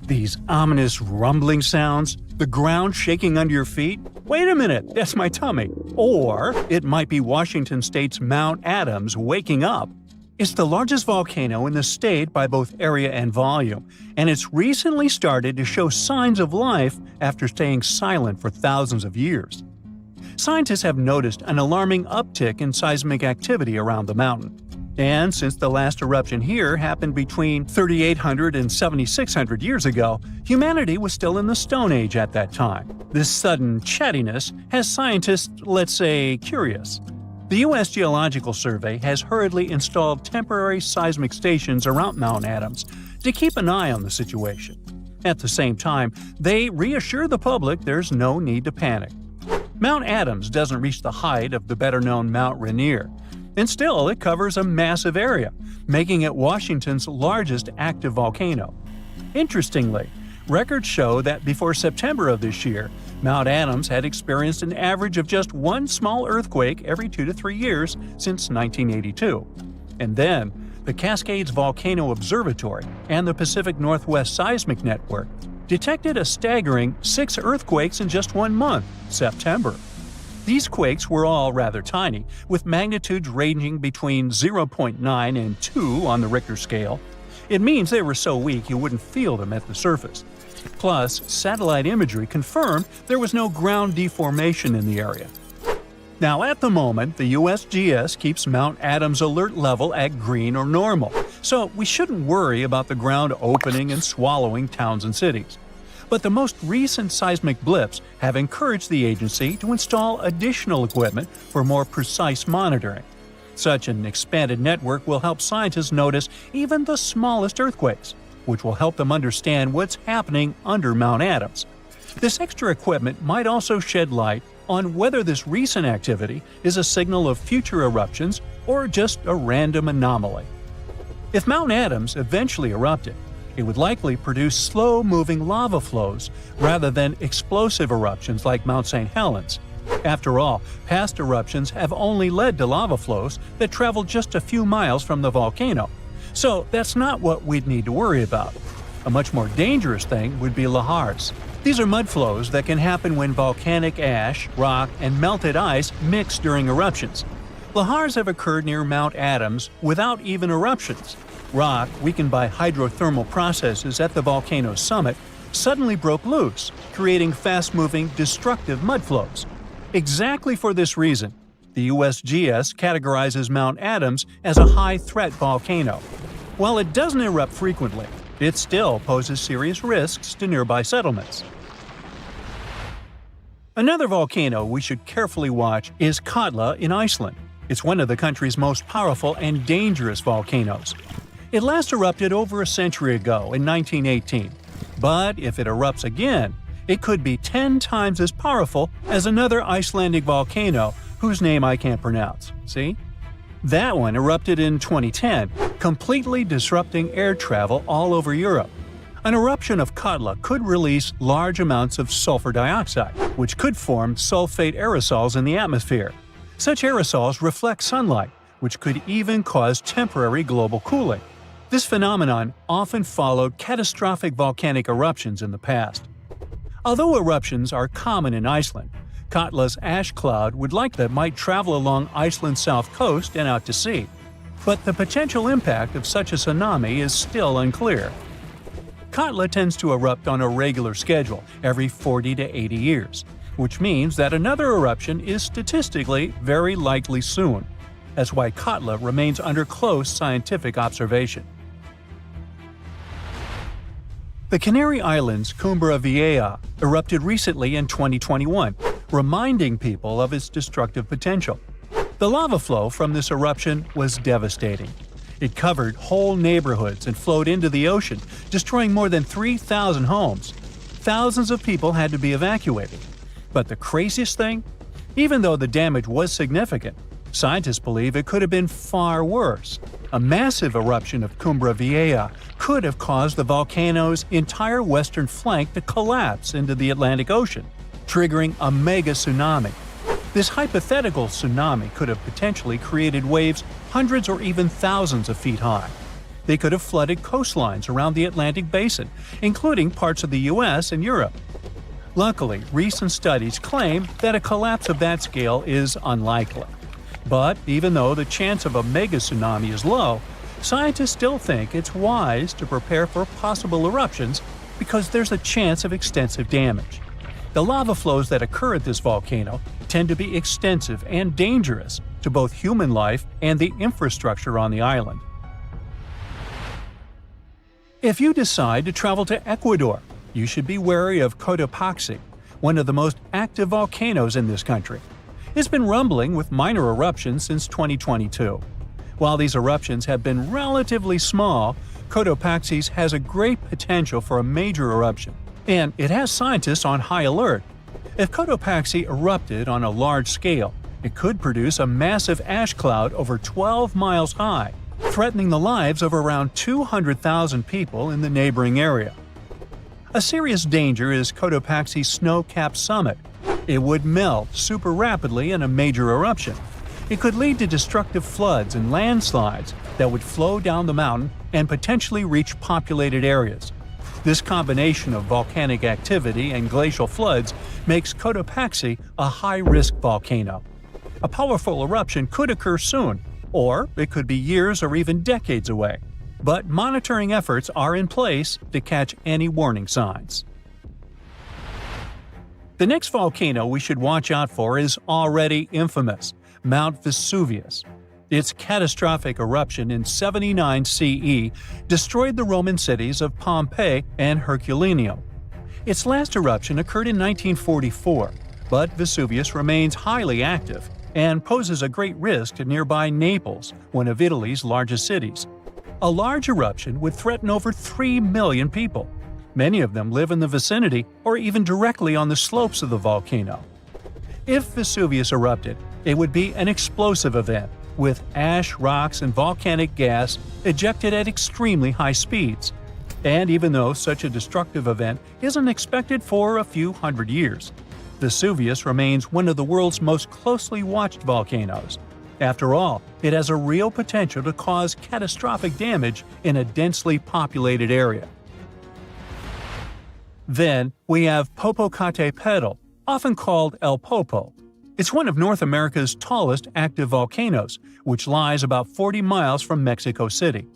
These ominous rumbling sounds? The ground shaking under your feet? Wait a minute, that's my tummy. Or it might be Washington State's Mount Adams waking up. It's the largest volcano in the state by both area and volume, and it's recently started to show signs of life after staying silent for thousands of years. Scientists have noticed an alarming uptick in seismic activity around the mountain. And since the last eruption here happened between 3,800 and 7,600 years ago, humanity was still in the Stone Age at that time. This sudden chattiness has scientists, let's say, curious. The U.S. Geological Survey has hurriedly installed temporary seismic stations around Mount Adams to keep an eye on the situation. At the same time, they reassure the public there's no need to panic. Mount Adams doesn't reach the height of the better-known Mount Rainier, and still it covers a massive area, making it Washington's largest active volcano. Interestingly, records show that before September of this year, Mount Adams had experienced an average of just one small earthquake every 2 to 3 years since 1982. And then, the Cascades Volcano Observatory and the Pacific Northwest Seismic Network detected a staggering 6 earthquakes in just 1 month, September. These quakes were all rather tiny, with magnitudes ranging between 0.9 and 2 on the Richter scale. It means they were so weak you wouldn't feel them at the surface. Plus, satellite imagery confirmed there was no ground deformation in the area. Now, at the moment, the USGS keeps Mount Adams' alert level at green or normal, so we shouldn't worry about the ground opening and swallowing towns and cities. But the most recent seismic blips have encouraged the agency to install additional equipment for more precise monitoring. Such an expanded network will help scientists notice even the smallest earthquakes, which will help them understand what's happening under Mount Adams. This extra equipment might also shed light on whether this recent activity is a signal of future eruptions or just a random anomaly. If Mount Adams eventually erupted, it would likely produce slow-moving lava flows rather than explosive eruptions like Mount St. Helens. After all, past eruptions have only led to lava flows that travel just a few miles from the volcano. So that's not what we'd need to worry about. A much more dangerous thing would be lahars. These are mud flows that can happen when volcanic ash, rock, and melted ice mix during eruptions. Lahars have occurred near Mount Adams without even eruptions. Rock, weakened by hydrothermal processes at the volcano's summit, suddenly broke loose, creating fast-moving, destructive mud flows. Exactly for this reason, the USGS categorizes Mount Adams as a high-threat volcano. While it doesn't erupt frequently, it still poses serious risks to nearby settlements. Another volcano we should carefully watch is Katla in Iceland. It's one of the country's most powerful and dangerous volcanoes. It last erupted over a century ago in 1918, but if it erupts again, it could be 10 times as powerful as another Icelandic volcano whose name I can't pronounce. See? That one erupted in 2010, completely disrupting air travel all over Europe. An eruption of Katla could release large amounts of sulfur dioxide, which could form sulfate aerosols in the atmosphere. Such aerosols reflect sunlight, which could even cause temporary global cooling. This phenomenon often followed catastrophic volcanic eruptions in the past. Although eruptions are common in Iceland, Katla's ash cloud might travel along Iceland's south coast and out to sea. But the potential impact of such a tsunami is still unclear. Katla tends to erupt on a regular schedule every 40 to 80 years, which means that another eruption is statistically very likely soon. That's why Katla remains under close scientific observation. The Canary Islands' Cumbre Vieja erupted recently in 2021, reminding people of its destructive potential. The lava flow from this eruption was devastating. It covered whole neighborhoods and flowed into the ocean, destroying more than 3,000 homes. Thousands of people had to be evacuated. But the craziest thing? Even though the damage was significant, scientists believe it could have been far worse. A massive eruption of Cumbre Vieja could have caused the volcano's entire western flank to collapse into the Atlantic Ocean, triggering a mega tsunami. This hypothetical tsunami could have potentially created waves hundreds or even thousands of feet high. They could have flooded coastlines around the Atlantic basin, including parts of the US and Europe. Luckily, recent studies claim that a collapse of that scale is unlikely. But even though the chance of a mega tsunami is low, scientists still think it's wise to prepare for possible eruptions because there's a chance of extensive damage. The lava flows that occur at this volcano tend to be extensive and dangerous to both human life and the infrastructure on the island. If you decide to travel to Ecuador, you should be wary of Cotopaxi, one of the most active volcanoes in this country. It's been rumbling with minor eruptions since 2022. While these eruptions have been relatively small, Cotopaxi has a great potential for a major eruption, and it has scientists on high alert. If Cotopaxi erupted on a large scale, it could produce a massive ash cloud over 12 miles high, threatening the lives of around 200,000 people in the neighboring area. A serious danger is Cotopaxi's snow-capped summit. It would melt super rapidly in a major eruption. It could lead to destructive floods and landslides that would flow down the mountain and potentially reach populated areas. This combination of volcanic activity and glacial floods makes Cotopaxi a high-risk volcano. A powerful eruption could occur soon, or it could be years or even decades away. But monitoring efforts are in place to catch any warning signs. The next volcano we should watch out for is already infamous, Mount Vesuvius. Its catastrophic eruption in 79 CE destroyed the Roman cities of Pompeii and Herculaneum. Its last eruption occurred in 1944, but Vesuvius remains highly active and poses a great risk to nearby Naples, one of Italy's largest cities. A large eruption would threaten over 3 million people. Many of them live in the vicinity or even directly on the slopes of the volcano. If Vesuvius erupted, it would be an explosive event, with ash, rocks, and volcanic gas ejected at extremely high speeds. And even though such a destructive event isn't expected for a few hundred years, Vesuvius remains one of the world's most closely watched volcanoes. After all, it has a real potential to cause catastrophic damage in a densely populated area. Then we have Popocatépetl, often called El Popo. It's one of North America's tallest active volcanoes, which lies about 40 miles from Mexico City.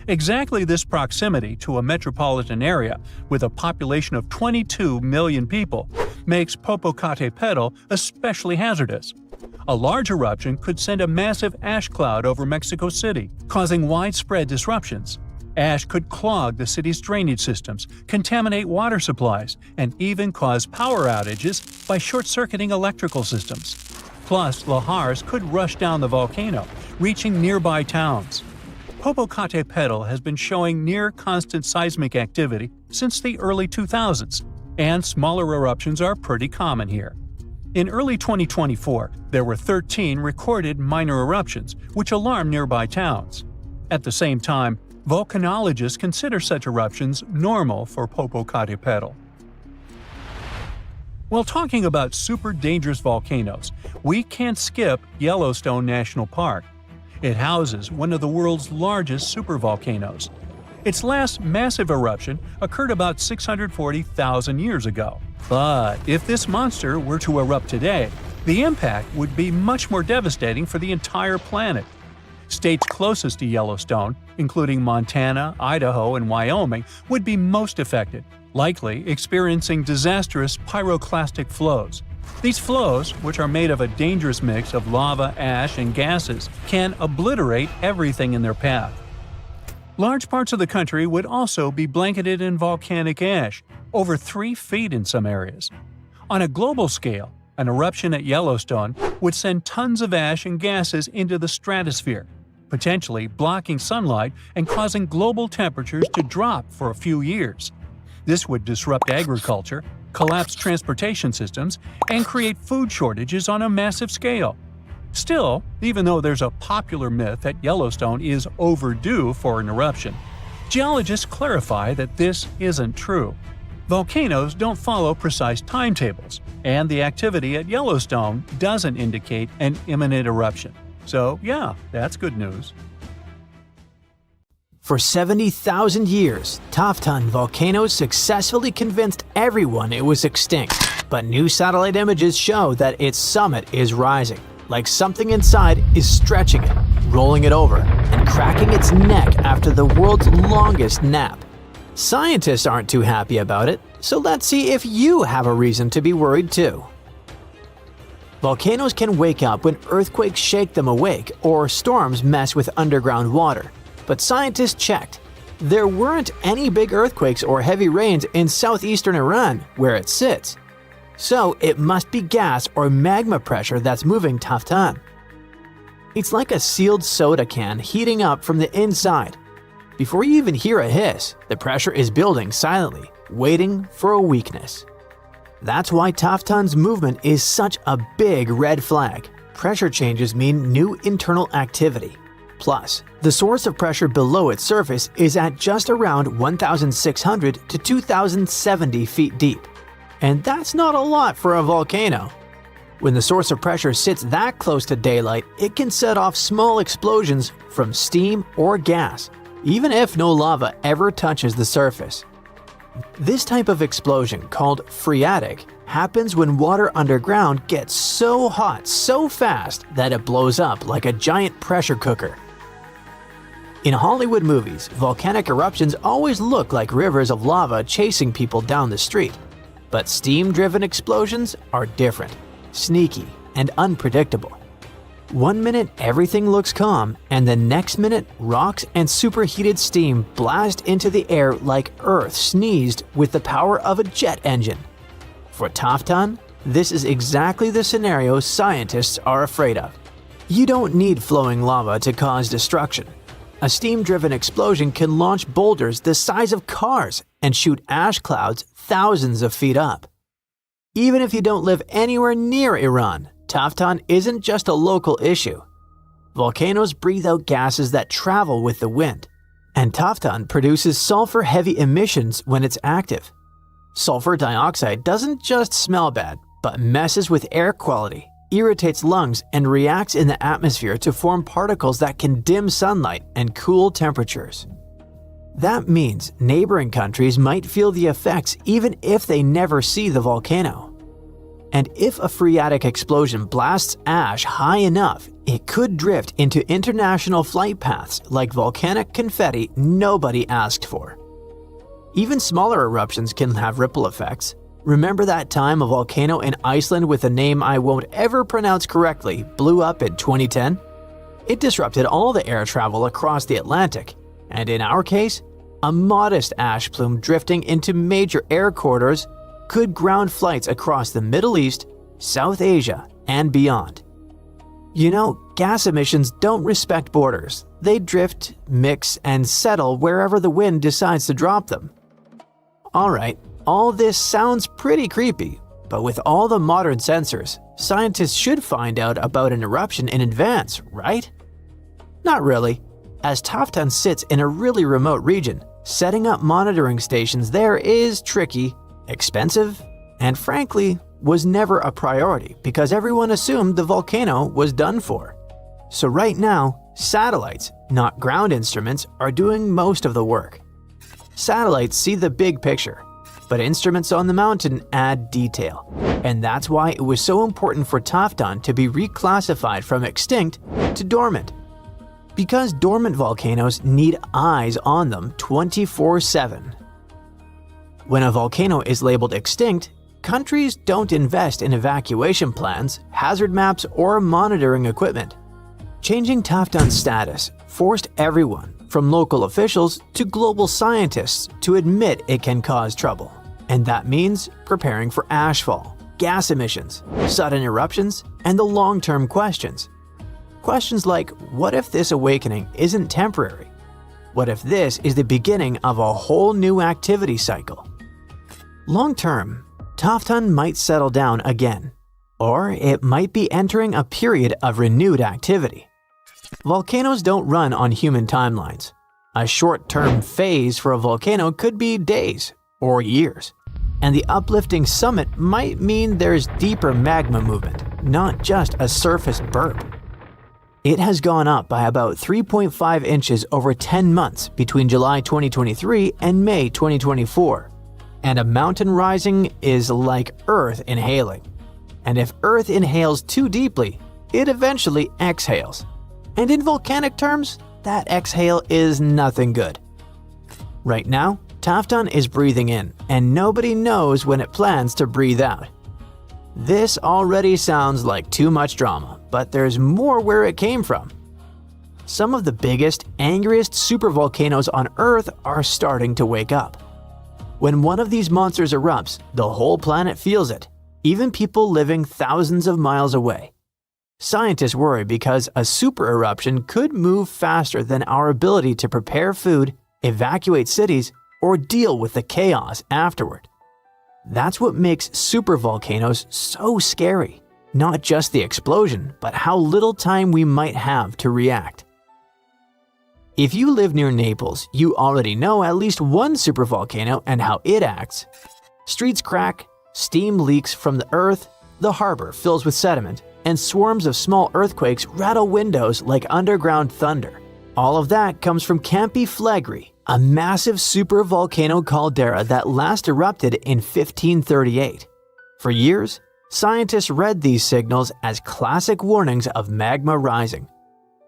Exactly this proximity to a metropolitan area with a population of 22 million people makes Popocatépetl especially hazardous. A large eruption could send a massive ash cloud over Mexico City, causing widespread disruptions. Ash could clog the city's drainage systems, contaminate water supplies, and even cause power outages by short-circuiting electrical systems. Plus, lahars could rush down the volcano, reaching nearby towns. Popocatépetl has been showing near-constant seismic activity since the early 2000s, and smaller eruptions are pretty common here. In early 2024, there were 13 recorded minor eruptions, which alarmed nearby towns. At the same time, volcanologists consider such eruptions normal for Popocatépetl. While talking about super dangerous volcanoes, we can't skip Yellowstone National Park. It houses one of the world's largest supervolcanoes. Its last massive eruption occurred about 640,000 years ago. But if this monster were to erupt today, the impact would be much more devastating for the entire planet. States closest to Yellowstone, including Montana, Idaho, and Wyoming, would be most affected, likely experiencing disastrous pyroclastic flows. These flows, which are made of a dangerous mix of lava, ash, and gases, can obliterate everything in their path. Large parts of the country would also be blanketed in volcanic ash, over 3 feet in some areas. On a global scale, an eruption at Yellowstone would send tons of ash and gases into the stratosphere, potentially blocking sunlight and causing global temperatures to drop for a few years. This would disrupt agriculture, collapse transportation systems, and create food shortages on a massive scale. Still, even though there's a popular myth that Yellowstone is overdue for an eruption, geologists clarify that this isn't true. Volcanoes don't follow precise timetables, and the activity at Yellowstone doesn't indicate an imminent eruption. So yeah, that's good news. For 70,000 years, Taftan volcanoes successfully convinced everyone it was extinct, but new satellite images show that its summit is rising, like something inside is stretching it, rolling it over, and cracking its neck after the world's longest nap. Scientists aren't too happy about it, so let's see if you have a reason to be worried too. Volcanoes can wake up when earthquakes shake them awake or storms mess with underground water. But scientists checked. There weren't any big earthquakes or heavy rains in southeastern Iran, where it sits. So it must be gas or magma pressure that's moving Taftan. It's like a sealed soda can heating up from the inside. Before you even hear a hiss, the pressure is building silently, waiting for a weakness. That's why Taftan's movement is such a big red flag. Pressure changes mean new internal activity. Plus, the source of pressure below its surface is at just around 1,600 to 2,070 feet deep. And that's not a lot for a volcano. When the source of pressure sits that close to daylight, it can set off small explosions from steam or gas, even if no lava ever touches the surface. This type of explosion, called phreatic, happens when water underground gets so hot so fast that it blows up like a giant pressure cooker. In Hollywood movies, volcanic eruptions always look like rivers of lava chasing people down the street. But steam-driven explosions are different, sneaky, and unpredictable. One minute everything looks calm, and the next minute rocks and superheated steam blast into the air like Earth sneezed with the power of a jet engine. For Taftan, this is exactly the scenario scientists are afraid of. You don't need flowing lava to cause destruction. A steam-driven explosion can launch boulders the size of cars and shoot ash clouds thousands of feet up. Even if you don't live anywhere near Iran, Taftan isn't just a local issue. Volcanoes breathe out gases that travel with the wind, and Taftan produces sulfur-heavy emissions when it's active. Sulfur dioxide doesn't just smell bad, but messes with air quality, irritates lungs, and reacts in the atmosphere to form particles that can dim sunlight and cool temperatures. That means neighboring countries might feel the effects even if they never see the volcano. And if a phreatic explosion blasts ash high enough, it could drift into international flight paths like volcanic confetti nobody asked for. Even smaller eruptions can have ripple effects. Remember that time a volcano in Iceland with a name I won't ever pronounce correctly blew up in 2010? It disrupted all the air travel across the Atlantic, and in our case, a modest ash plume drifting into major air corridors could ground flights across the Middle East, South Asia, and beyond. You know, gas emissions don't respect borders. They drift, mix, and settle wherever the wind decides to drop them. Alright, all this sounds pretty creepy, but with all the modern sensors, scientists should find out about an eruption in advance, right? Not really. As Taftan sits in a really remote region, setting up monitoring stations there is tricky, expensive, and frankly, was never a priority because everyone assumed the volcano was done for. So right now, satellites, not ground instruments, are doing most of the work. Satellites see the big picture, but instruments on the mountain add detail. And that's why it was so important for Taftan to be reclassified from extinct to dormant. Because dormant volcanoes need eyes on them 24/7. When a volcano is labeled extinct, countries don't invest in evacuation plans, hazard maps, or monitoring equipment. Changing Taftan's status forced everyone, from local officials to global scientists, to admit it can cause trouble. And that means preparing for ashfall, gas emissions, sudden eruptions, and the long-term questions. Questions like, what if this awakening isn't temporary? What if this is the beginning of a whole new activity cycle? Long-term, Taftan might settle down again, or it might be entering a period of renewed activity. Volcanoes don't run on human timelines. A short-term phase for a volcano could be days or years, and the uplifting summit might mean there's deeper magma movement, not just a surface burp. It has gone up by about 3.5 inches over 10 months between July 2023 and May 2024. And a mountain rising is like Earth inhaling. And if Earth inhales too deeply, it eventually exhales. And in volcanic terms, that exhale is nothing good. Right now, Taftan is breathing in, and nobody knows when it plans to breathe out. This already sounds like too much drama, but there's more where it came from. Some of the biggest, angriest supervolcanoes on Earth are starting to wake up. When one of these monsters erupts, the whole planet feels it, even people living thousands of miles away. Scientists worry because a super eruption could move faster than our ability to prepare food, evacuate cities, or deal with the chaos afterward. That's what makes supervolcanoes so scary. Not just the explosion, but how little time we might have to react. If you live near Naples, you already know at least one supervolcano and how it acts. Streets crack, steam leaks from the earth, the harbor fills with sediment, and swarms of small earthquakes rattle windows like underground thunder. All of that comes from Campi Flegrei, a massive supervolcano caldera that last erupted in 1538. For years, scientists read these signals as classic warnings of magma rising.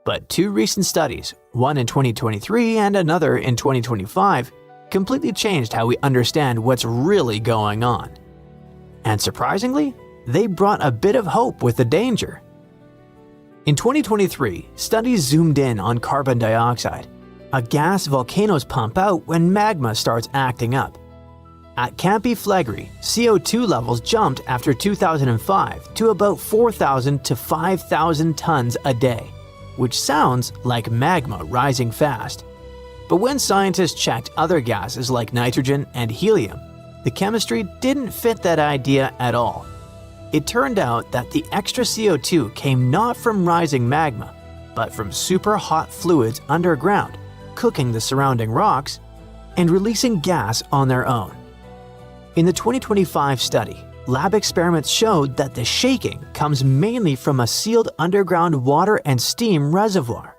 But two recent studies, one in 2023 and another in 2025, completely changed how we understand what's really going on. And surprisingly, they brought a bit of hope with the danger. In 2023, studies zoomed in on carbon dioxide, a gas volcanoes pump out when magma starts acting up. At Campi Flegrei, CO2 levels jumped after 2005 to about 4,000 to 5,000 tons a day, which sounds like magma rising fast. But when scientists checked other gases like nitrogen and helium, the chemistry didn't fit that idea at all. It turned out that the extra CO2 came not from rising magma, but from super hot fluids underground, cooking the surrounding rocks and releasing gas on their own. In the 2025 study, lab experiments showed that the shaking comes mainly from a sealed underground water and steam reservoir.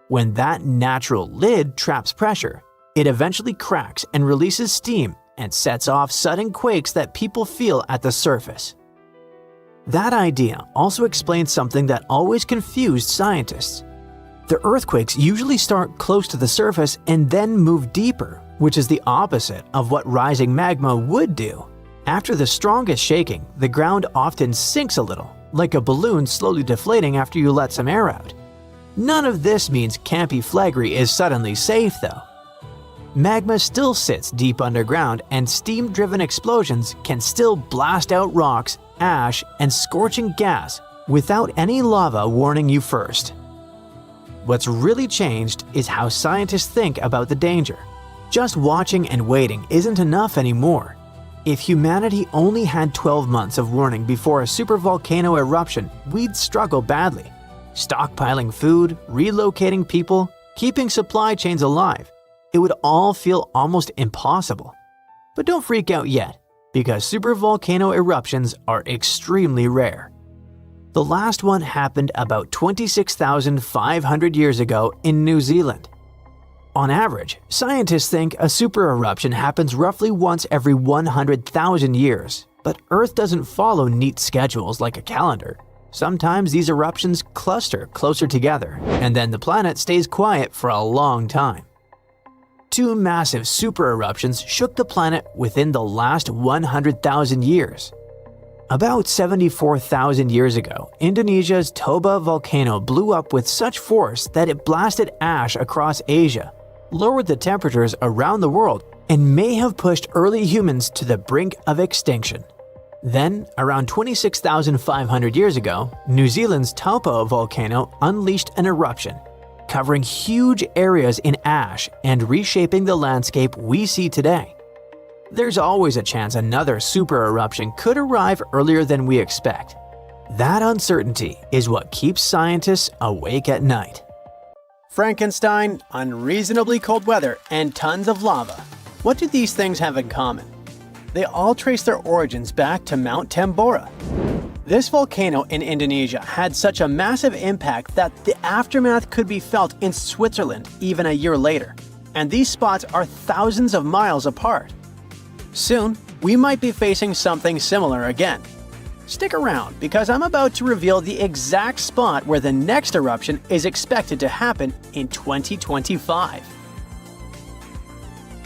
When that natural lid traps pressure, it eventually cracks and releases steam and sets off sudden quakes that people feel at the surface. That idea also explains something that always confused scientists. The earthquakes usually start close to the surface and then move deeper, which is the opposite of what rising magma would do. After the strongest shaking, the ground often sinks a little, like a balloon slowly deflating after you let some air out. None of this means Campi Flegrei is suddenly safe though. Magma still sits deep underground and steam-driven explosions can still blast out rocks, ash, and scorching gas without any lava warning you first. What's really changed is how scientists think about the danger. Just watching and waiting isn't enough anymore. If humanity only had 12 months of warning before a supervolcano eruption, we'd struggle badly. Stockpiling food, relocating people, keeping supply chains alive. It would all feel almost impossible. But don't freak out yet, because supervolcano eruptions are extremely rare. The last one happened about 26,500 years ago in New Zealand. On average, scientists think a super eruption happens roughly once every 100,000 years, but Earth doesn't follow neat schedules like a calendar. Sometimes these eruptions cluster closer together, and then the planet stays quiet for a long time. Two massive super eruptions shook the planet within the last 100,000 years. About 74,000 years ago, Indonesia's Toba volcano blew up with such force that it blasted ash across Asia, lowered the temperatures around the world, and may have pushed early humans to the brink of extinction. Then, around 26,500 years ago, New Zealand's Taupo volcano unleashed an eruption, covering huge areas in ash and reshaping the landscape we see today. There's always a chance another super eruption could arrive earlier than we expect. That uncertainty is what keeps scientists awake at night. Frankenstein, unreasonably cold weather, and tons of lava. What do these things have in common? They all trace their origins back to Mount Tambora. This volcano in Indonesia had such a massive impact that the aftermath could be felt in Switzerland even a year later, and these spots are thousands of miles apart. Soon, we might be facing something similar again. Stick around because I'm about to reveal the exact spot where the next eruption is expected to happen in 2025.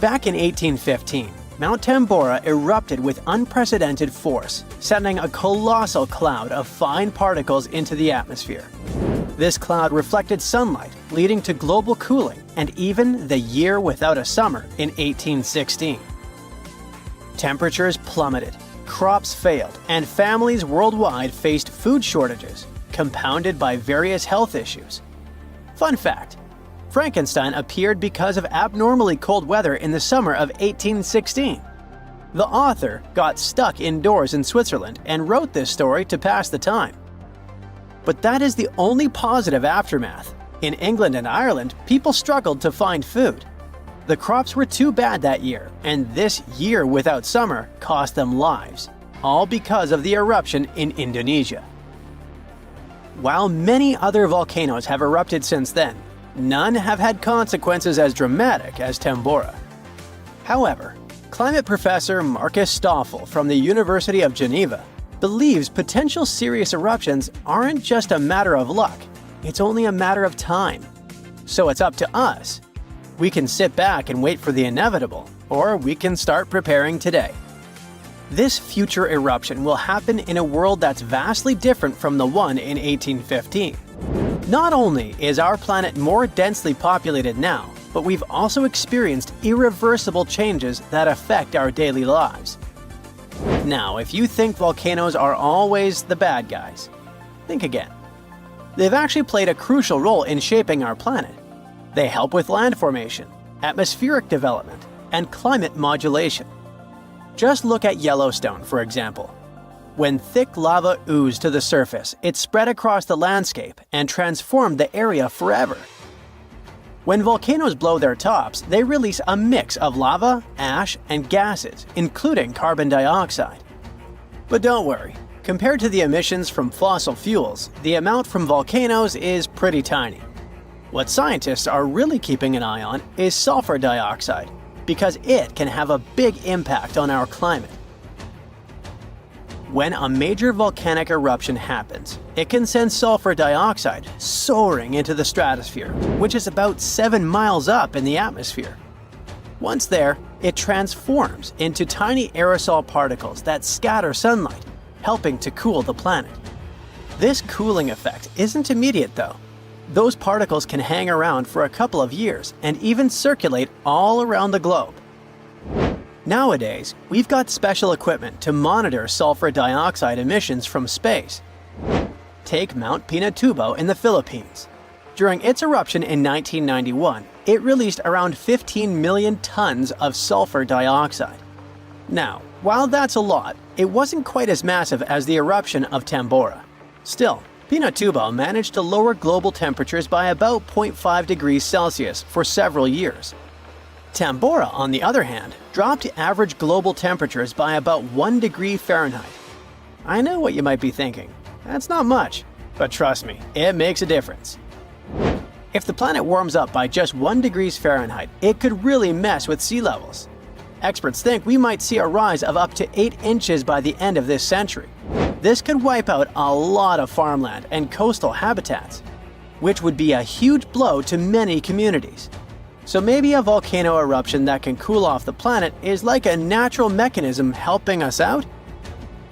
Back in 1815, Mount Tambora erupted with unprecedented force, sending a colossal cloud of fine particles into the atmosphere. This cloud reflected sunlight, leading to global cooling and even the year without a summer in 1816. Temperatures plummeted, crops failed, and families worldwide faced food shortages, compounded by various health issues. Fun fact: Frankenstein appeared because of abnormally cold weather in the summer of 1816. The author got stuck indoors in Switzerland and wrote this story to pass the time. But that is the only positive aftermath. In England and Ireland, people struggled to find food. The crops were too bad that year, and this year without summer cost them lives, all because of the eruption in Indonesia. While many other volcanoes have erupted since then, none have had consequences as dramatic as Tambora. However, climate professor Marcus Stoffel from the University of Geneva believes potential serious eruptions aren't just a matter of luck, it's only a matter of time. So it's up to us. We can sit back and wait for the inevitable, or we can start preparing today. This future eruption will happen in a world that's vastly different from the one in 1815. Not only is our planet more densely populated now, but we've also experienced irreversible changes that affect our daily lives. Now, if you think volcanoes are always the bad guys, think again. They've actually played a crucial role in shaping our planet. They help with land formation, atmospheric development, and climate modulation. Just look at Yellowstone, for example. When thick lava oozed to the surface, it spread across the landscape and transformed the area forever. When volcanoes blow their tops, they release a mix of lava, ash, and gases, including carbon dioxide. But don't worry, compared to the emissions from fossil fuels, the amount from volcanoes is pretty tiny. What scientists are really keeping an eye on is sulfur dioxide, because it can have a big impact on our climate. When a major volcanic eruption happens, it can send sulfur dioxide soaring into the stratosphere, which is about 7 miles up in the atmosphere. Once there, it transforms into tiny aerosol particles that scatter sunlight, helping to cool the planet. This cooling effect isn't immediate though. Those particles can hang around for a couple of years and even circulate all around the globe. Nowadays, we've got special equipment to monitor sulfur dioxide emissions from space. Take Mount Pinatubo in the Philippines. During its eruption in 1991, it released around 15 million tons of sulfur dioxide. Now, while that's a lot, it wasn't quite as massive as the eruption of Tambora. Still, Pinatubo managed to lower global temperatures by about 0.5 degrees Celsius for several years. Tambora, on the other hand, dropped average global temperatures by about 1 degree Fahrenheit. I know what you might be thinking. That's not much, but trust me, it makes a difference. If the planet warms up by just 1 degree Fahrenheit, it could really mess with sea levels. Experts think we might see a rise of up to 8 inches by the end of this century. This could wipe out a lot of farmland and coastal habitats, which would be a huge blow to many communities. So maybe a volcano eruption that can cool off the planet is like a natural mechanism helping us out?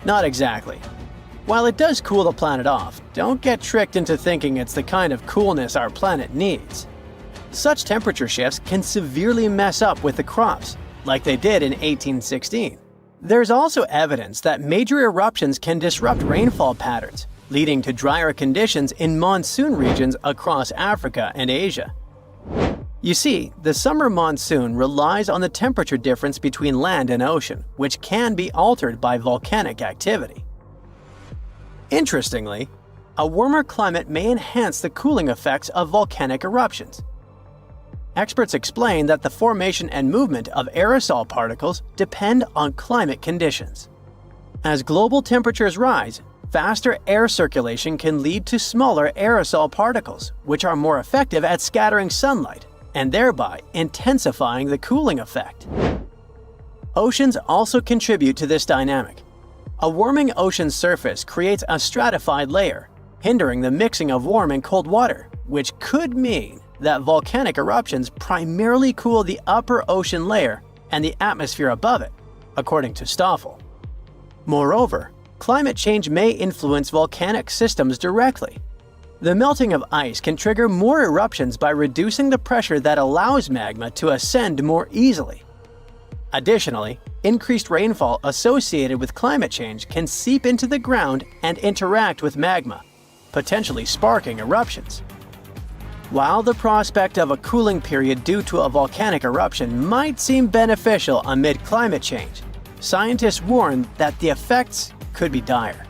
Not exactly. While it does cool the planet off, don't get tricked into thinking it's the kind of coolness our planet needs. Such temperature shifts can severely mess up with the crops, like they did in 1816. There's also evidence that major eruptions can disrupt rainfall patterns, leading to drier conditions in monsoon regions across Africa and Asia. You see, the summer monsoon relies on the temperature difference between land and ocean, which can be altered by volcanic activity. Interestingly, a warmer climate may enhance the cooling effects of volcanic eruptions. Experts explain that the formation and movement of aerosol particles depend on climate conditions. As global temperatures rise, Faster air circulation can lead to smaller aerosol particles, which are more effective at scattering sunlight and thereby intensifying the cooling effect. Oceans also contribute to this dynamic. A warming ocean surface creates a stratified layer, hindering the mixing of warm and cold water, which could mean that volcanic eruptions primarily cool the upper ocean layer and the atmosphere above it, according to Stoffel. Moreover, climate change may influence volcanic systems directly. The melting of ice can trigger more eruptions by reducing the pressure that allows magma to ascend more easily. Additionally, increased rainfall associated with climate change can seep into the ground and interact with magma, potentially sparking eruptions. While the prospect of a cooling period due to a volcanic eruption might seem beneficial amid climate change, scientists warn that the effects could be dire.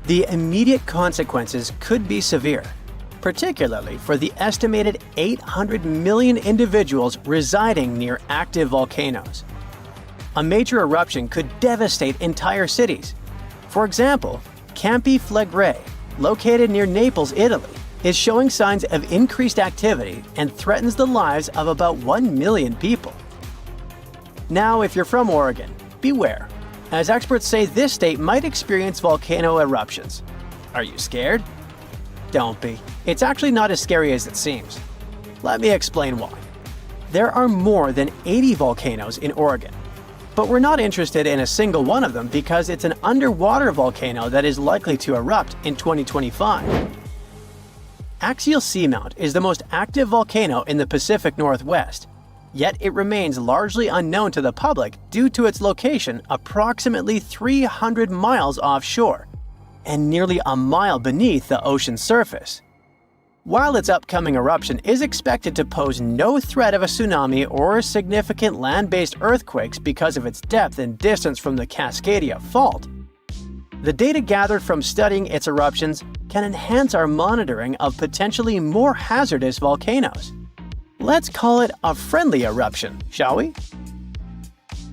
The immediate consequences could be severe, particularly for the estimated 800 million individuals residing near active volcanoes. A major eruption could devastate entire cities. For example, Campi Flegrei, located near Naples, Italy, is showing signs of increased activity and threatens the lives of about 1 million people. Now, if you're from Oregon, beware, as experts say this state might experience volcano eruptions. Are you scared? Don't be. It's actually not as scary as it seems. Let me explain why. There are more than 80 volcanoes in Oregon, but we're not interested in a single one of them because it's an underwater volcano that is likely to erupt in 2025. Axial Seamount is the most active volcano in the Pacific Northwest, yet it remains largely unknown to the public due to its location approximately 300 miles offshore and nearly a mile beneath the ocean's surface. While its upcoming eruption is expected to pose no threat of a tsunami or significant land-based earthquakes because of its depth and distance from the Cascadia Fault, the data gathered from studying its eruptions can enhance our monitoring of potentially more hazardous volcanoes. Let's call it a friendly eruption, shall we?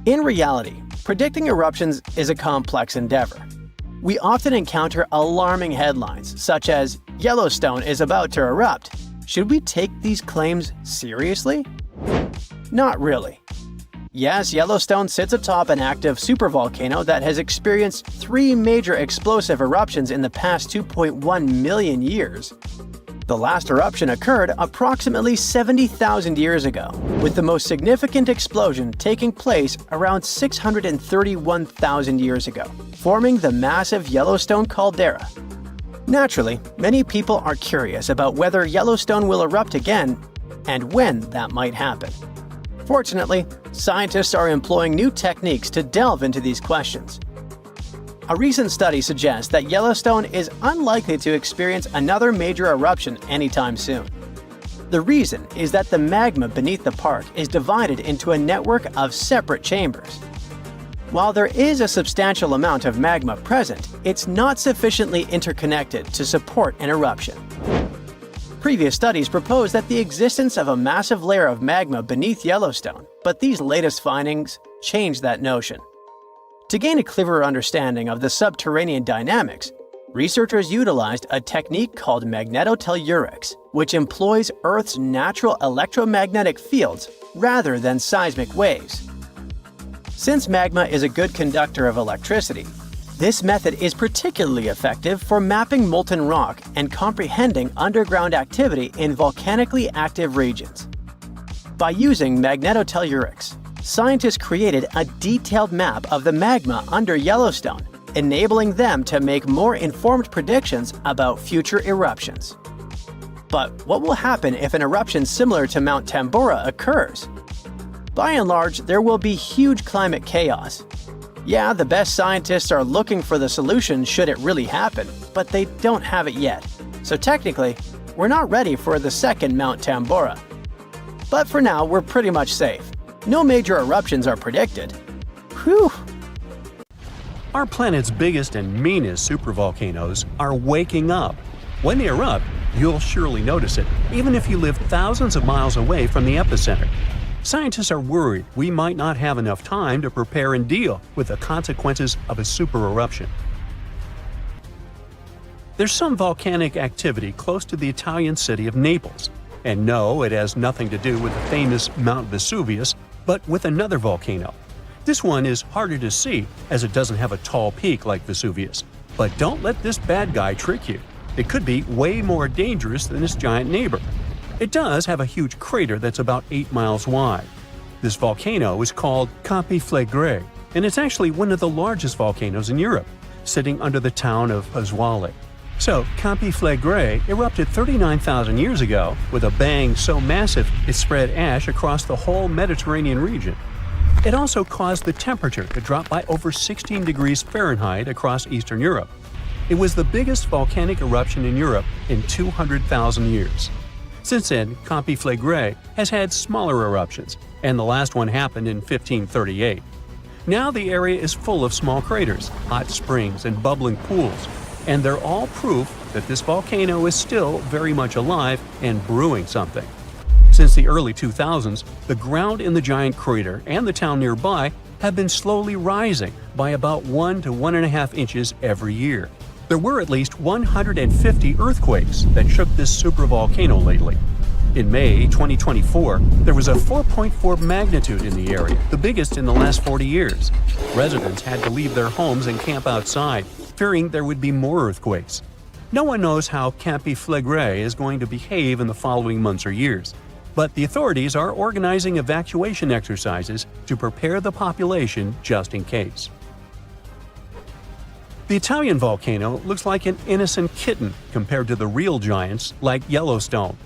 In reality, predicting eruptions is a complex endeavor. We often encounter alarming headlines, such as, "Yellowstone is about to erupt." Should we take these claims seriously? Not really. Yes, Yellowstone sits atop an active supervolcano that has experienced 3 major explosive eruptions in the past 2.1 million years. The last eruption occurred approximately 70,000 years ago, with the most significant explosion taking place around 631,000 years ago, forming the massive Yellowstone caldera. Naturally, many people are curious about whether Yellowstone will erupt again and when that might happen. Fortunately, scientists are employing new techniques to delve into these questions. A recent study suggests that Yellowstone is unlikely to experience another major eruption anytime soon. The reason is that the magma beneath the park is divided into a network of separate chambers. While there is a substantial amount of magma present, it's not sufficiently interconnected to support an eruption. Previous studies proposed that the existence of a massive layer of magma beneath Yellowstone, but these latest findings change that notion. To gain a clearer understanding of the subterranean dynamics, researchers utilized a technique called magnetotellurics, which employs Earth's natural electromagnetic fields rather than seismic waves. Since magma is a good conductor of electricity, this method is particularly effective for mapping molten rock and comprehending underground activity in volcanically active regions. By using magnetotellurics, scientists created a detailed map of the magma under Yellowstone, enabling them to make more informed predictions about future eruptions. But what will happen if an eruption similar to Mount Tambora occurs? By and large, there will be huge climate chaos. Yeah, the best scientists are looking for the solution should it really happen, but they don't have it yet. So technically, we're not ready for the second Mount Tambora. But for now, we're pretty much safe. No major eruptions are predicted. Whew! Our planet's biggest and meanest supervolcanoes are waking up. When they erupt, you'll surely notice it, even if you live thousands of miles away from the epicenter. Scientists are worried we might not have enough time to prepare and deal with the consequences of a supereruption. There's some volcanic activity close to the Italian city of Naples. And no, it has nothing to do with the famous Mount Vesuvius, but with another volcano. This one is harder to see as it doesn't have a tall peak like Vesuvius. But don't let this bad guy trick you. It could be way more dangerous than its giant neighbor. It does have a huge crater that's about 8 miles wide. This volcano is called Campi Flegrei, and it's actually one of the largest volcanoes in Europe, sitting under the town of Pasquale. So, Campi Flegrei erupted 39,000 years ago with a bang so massive it spread ash across the whole Mediterranean region. It also caused the temperature to drop by over 16 degrees Fahrenheit across Eastern Europe. It was the biggest volcanic eruption in Europe in 200,000 years. Since then, Campi Flegrei has had smaller eruptions, and the last one happened in 1538. Now the area is full of small craters, hot springs, and bubbling pools, and they're all proof that this volcano is still very much alive and brewing something. Since the early 2000s, the ground in the giant crater and the town nearby have been slowly rising by about 1 to 1.5 inches every year. There were at least 150 earthquakes that shook this supervolcano lately. In May 2024, there was a 4.4 magnitude in the area, the biggest in the last 40 years. Residents had to leave their homes and camp outside, fearing there would be more earthquakes. No one knows how Campi Flegrei is going to behave in the following months or years, but the authorities are organizing evacuation exercises to prepare the population just in case. The Italian volcano looks like an innocent kitten compared to the real giants like Yellowstone.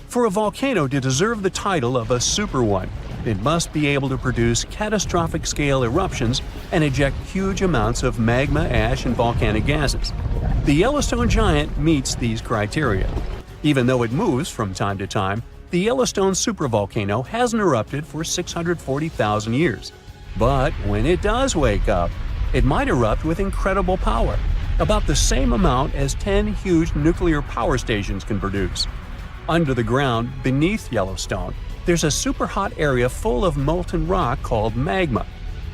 For a volcano to deserve the title of a super one, it must be able to produce catastrophic-scale eruptions and eject huge amounts of magma, ash, and volcanic gases. The Yellowstone giant meets these criteria. Even though it moves from time to time, the Yellowstone supervolcano hasn't erupted for 640,000 years. But when it does wake up, it might erupt with incredible power, about the same amount as 10 huge nuclear power stations can produce. Under the ground, beneath Yellowstone, there's a super hot area full of molten rock called magma.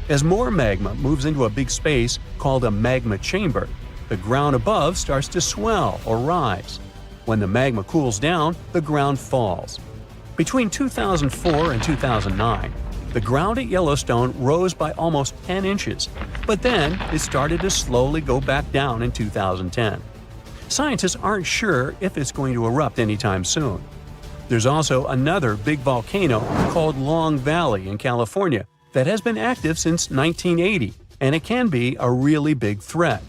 As more magma moves into a big space called a magma chamber, the ground above starts to swell or rise. When the magma cools down, the ground falls. Between 2004 and 2009, the ground at Yellowstone rose by almost 10 inches, but then it started to slowly go back down in 2010. Scientists aren't sure if it's going to erupt anytime soon. There's also another big volcano called Long Valley in California that has been active since 1980, and it can be a really big threat.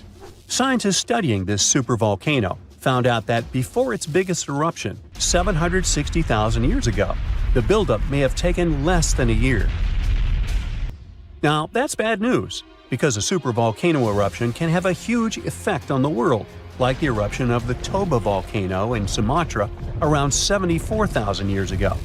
Scientists studying this supervolcano found out that before its biggest eruption, 760,000 years ago, the buildup may have taken less than a year. Now, that's bad news, because a supervolcano eruption can have a huge effect on the world, like the eruption of the Toba volcano in Sumatra around 74,000 years ago.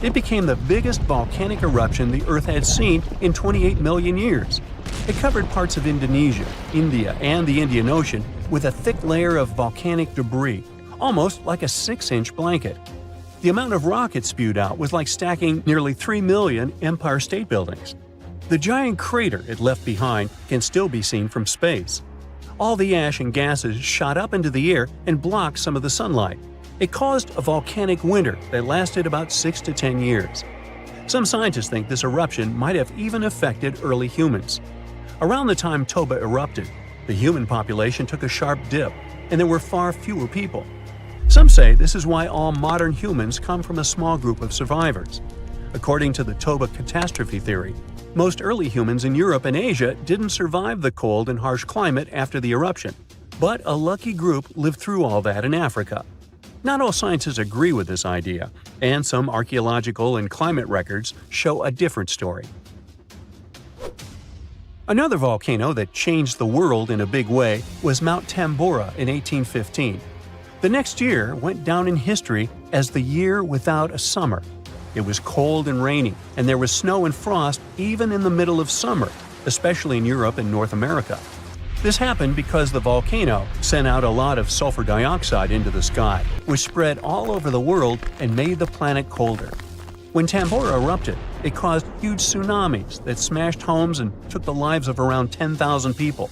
It became the biggest volcanic eruption the Earth had seen in 28 million years. It covered parts of Indonesia, India, and the Indian Ocean with a thick layer of volcanic debris, almost like a 6-inch blanket. The amount of rock it spewed out was like stacking nearly 3 million Empire State Buildings. The giant crater it left behind can still be seen from space. All the ash and gases shot up into the air and blocked some of the sunlight. It caused a volcanic winter that lasted about 6 to 10 years. Some scientists think this eruption might have even affected early humans. Around the time Toba erupted, the human population took a sharp dip, and there were far fewer people. Some say this is why all modern humans come from a small group of survivors. According to the Toba catastrophe theory, most early humans in Europe and Asia didn't survive the cold and harsh climate after the eruption, but a lucky group lived through all that in Africa. Not all scientists agree with this idea, and some archaeological and climate records show a different story. Another volcano that changed the world in a big way was Mount Tambora in 1815. The next year went down in history as the year without a summer. It was cold and rainy, and there was snow and frost even in the middle of summer, especially in Europe and North America. This happened because the volcano sent out a lot of sulfur dioxide into the sky, which spread all over the world and made the planet colder. When Tambora erupted, it caused huge tsunamis that smashed homes and took the lives of around 10,000 people.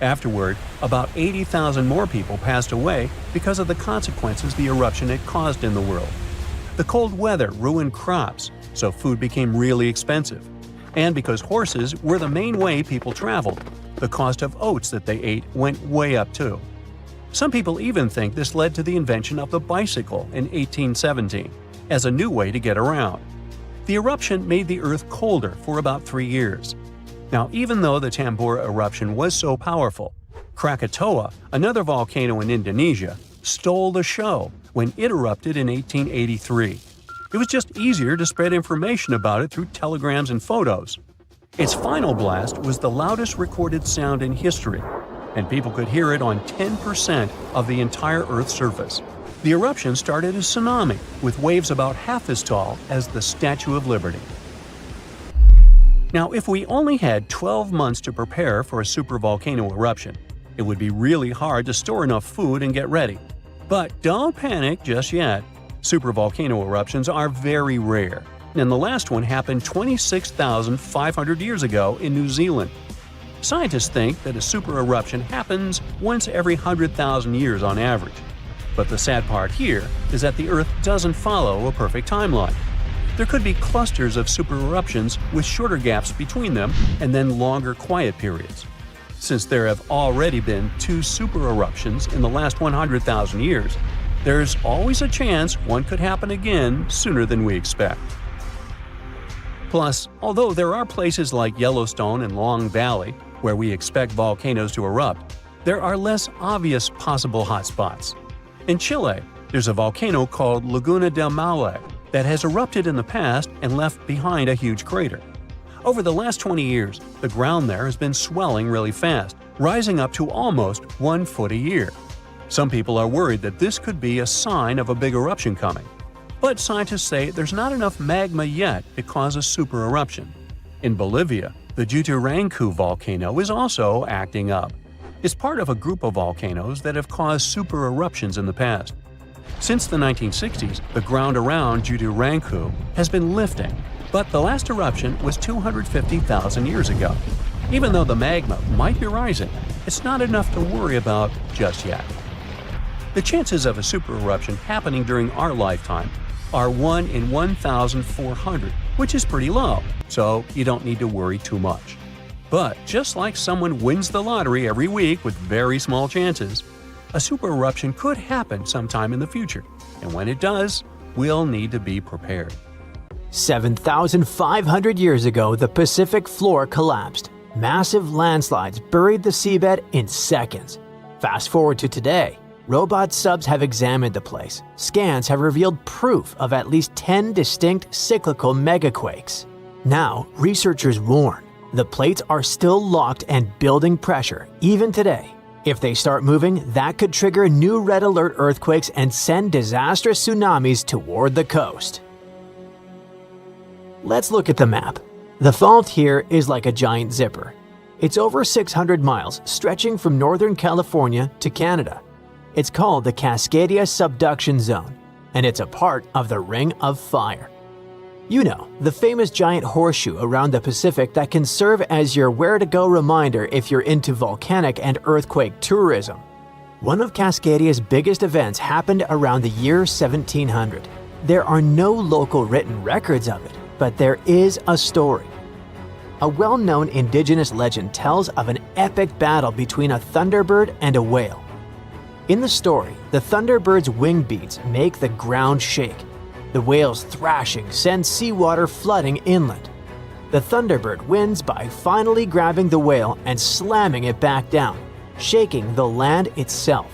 Afterward, about 80,000 more people passed away because of the consequences the eruption had caused in the world. The cold weather ruined crops, so food became really expensive. And because horses were the main way people traveled, the cost of oats that they ate went way up too. Some people even think this led to the invention of the bicycle in 1817 as a new way to get around. The eruption made the Earth colder for about 3 years. Now, even though the Tambora eruption was so powerful, Krakatoa, another volcano in Indonesia, stole the show when it erupted in 1883. It was just easier to spread information about it through telegrams and photos. Its final blast was the loudest recorded sound in history, and people could hear it on 10% of the entire Earth's surface. The eruption started a tsunami with waves about half as tall as the Statue of Liberty. Now, if we only had 12 months to prepare for a supervolcano eruption, it would be really hard to store enough food and get ready. But don't panic just yet. Supervolcano eruptions are very rare, and the last one happened 26,500 years ago in New Zealand. Scientists think that a super eruption happens once every 100,000 years on average. But the sad part here is that the Earth doesn't follow a perfect timeline. There could be clusters of super eruptions with shorter gaps between them and then longer quiet periods. Since there have already been 2 super eruptions in the last 100,000 years, there's always a chance one could happen again sooner than we expect. Plus, although there are places like Yellowstone and Long Valley where we expect volcanoes to erupt, there are less obvious possible hotspots. In Chile, there's a volcano called Laguna del Maule that has erupted in the past and left behind a huge crater. Over the last 20 years, the ground there has been swelling really fast, rising up to almost 1 foot a year. Some people are worried that this could be a sign of a big eruption coming. But scientists say there's not enough magma yet to cause a super eruption. In Bolivia, the Juturancu volcano is also acting up. It's part of a group of volcanoes that have caused super eruptions in the past. Since the 1960s, the ground around Juturancu has been lifting, but the last eruption was 250,000 years ago. Even though the magma might be rising, it's not enough to worry about just yet. The chances of a super eruption happening during our lifetime are 1 in 1,400, which is pretty low, so you don't need to worry too much. But just like someone wins the lottery every week with very small chances, a super eruption could happen sometime in the future, and when it does, we'll need to be prepared. 7,500 years ago, the Pacific floor collapsed. Massive landslides buried the seabed in seconds. Fast forward to today. Robot subs have examined the place. Scans have revealed proof of at least 10 distinct cyclical megaquakes. Now, researchers warn, the plates are still locked and building pressure, even today. If they start moving, that could trigger new red alert earthquakes and send disastrous tsunamis toward the coast. Let's look at the map. The fault here is like a giant zipper. It's over 600 miles, stretching from northern California to Canada. It's called the Cascadia Subduction Zone, and it's a part of the Ring of Fire. You know, the famous giant horseshoe around the Pacific that can serve as your where-to-go reminder if you're into volcanic and earthquake tourism. One of Cascadia's biggest events happened around the year 1700. There are no local written records of it, but there is a story. A well-known indigenous legend tells of an epic battle between a thunderbird and a whale. In the story, the thunderbird's wing beats make the ground shake. The whale's thrashing sends seawater flooding inland. The thunderbird wins by finally grabbing the whale and slamming it back down, shaking the land itself.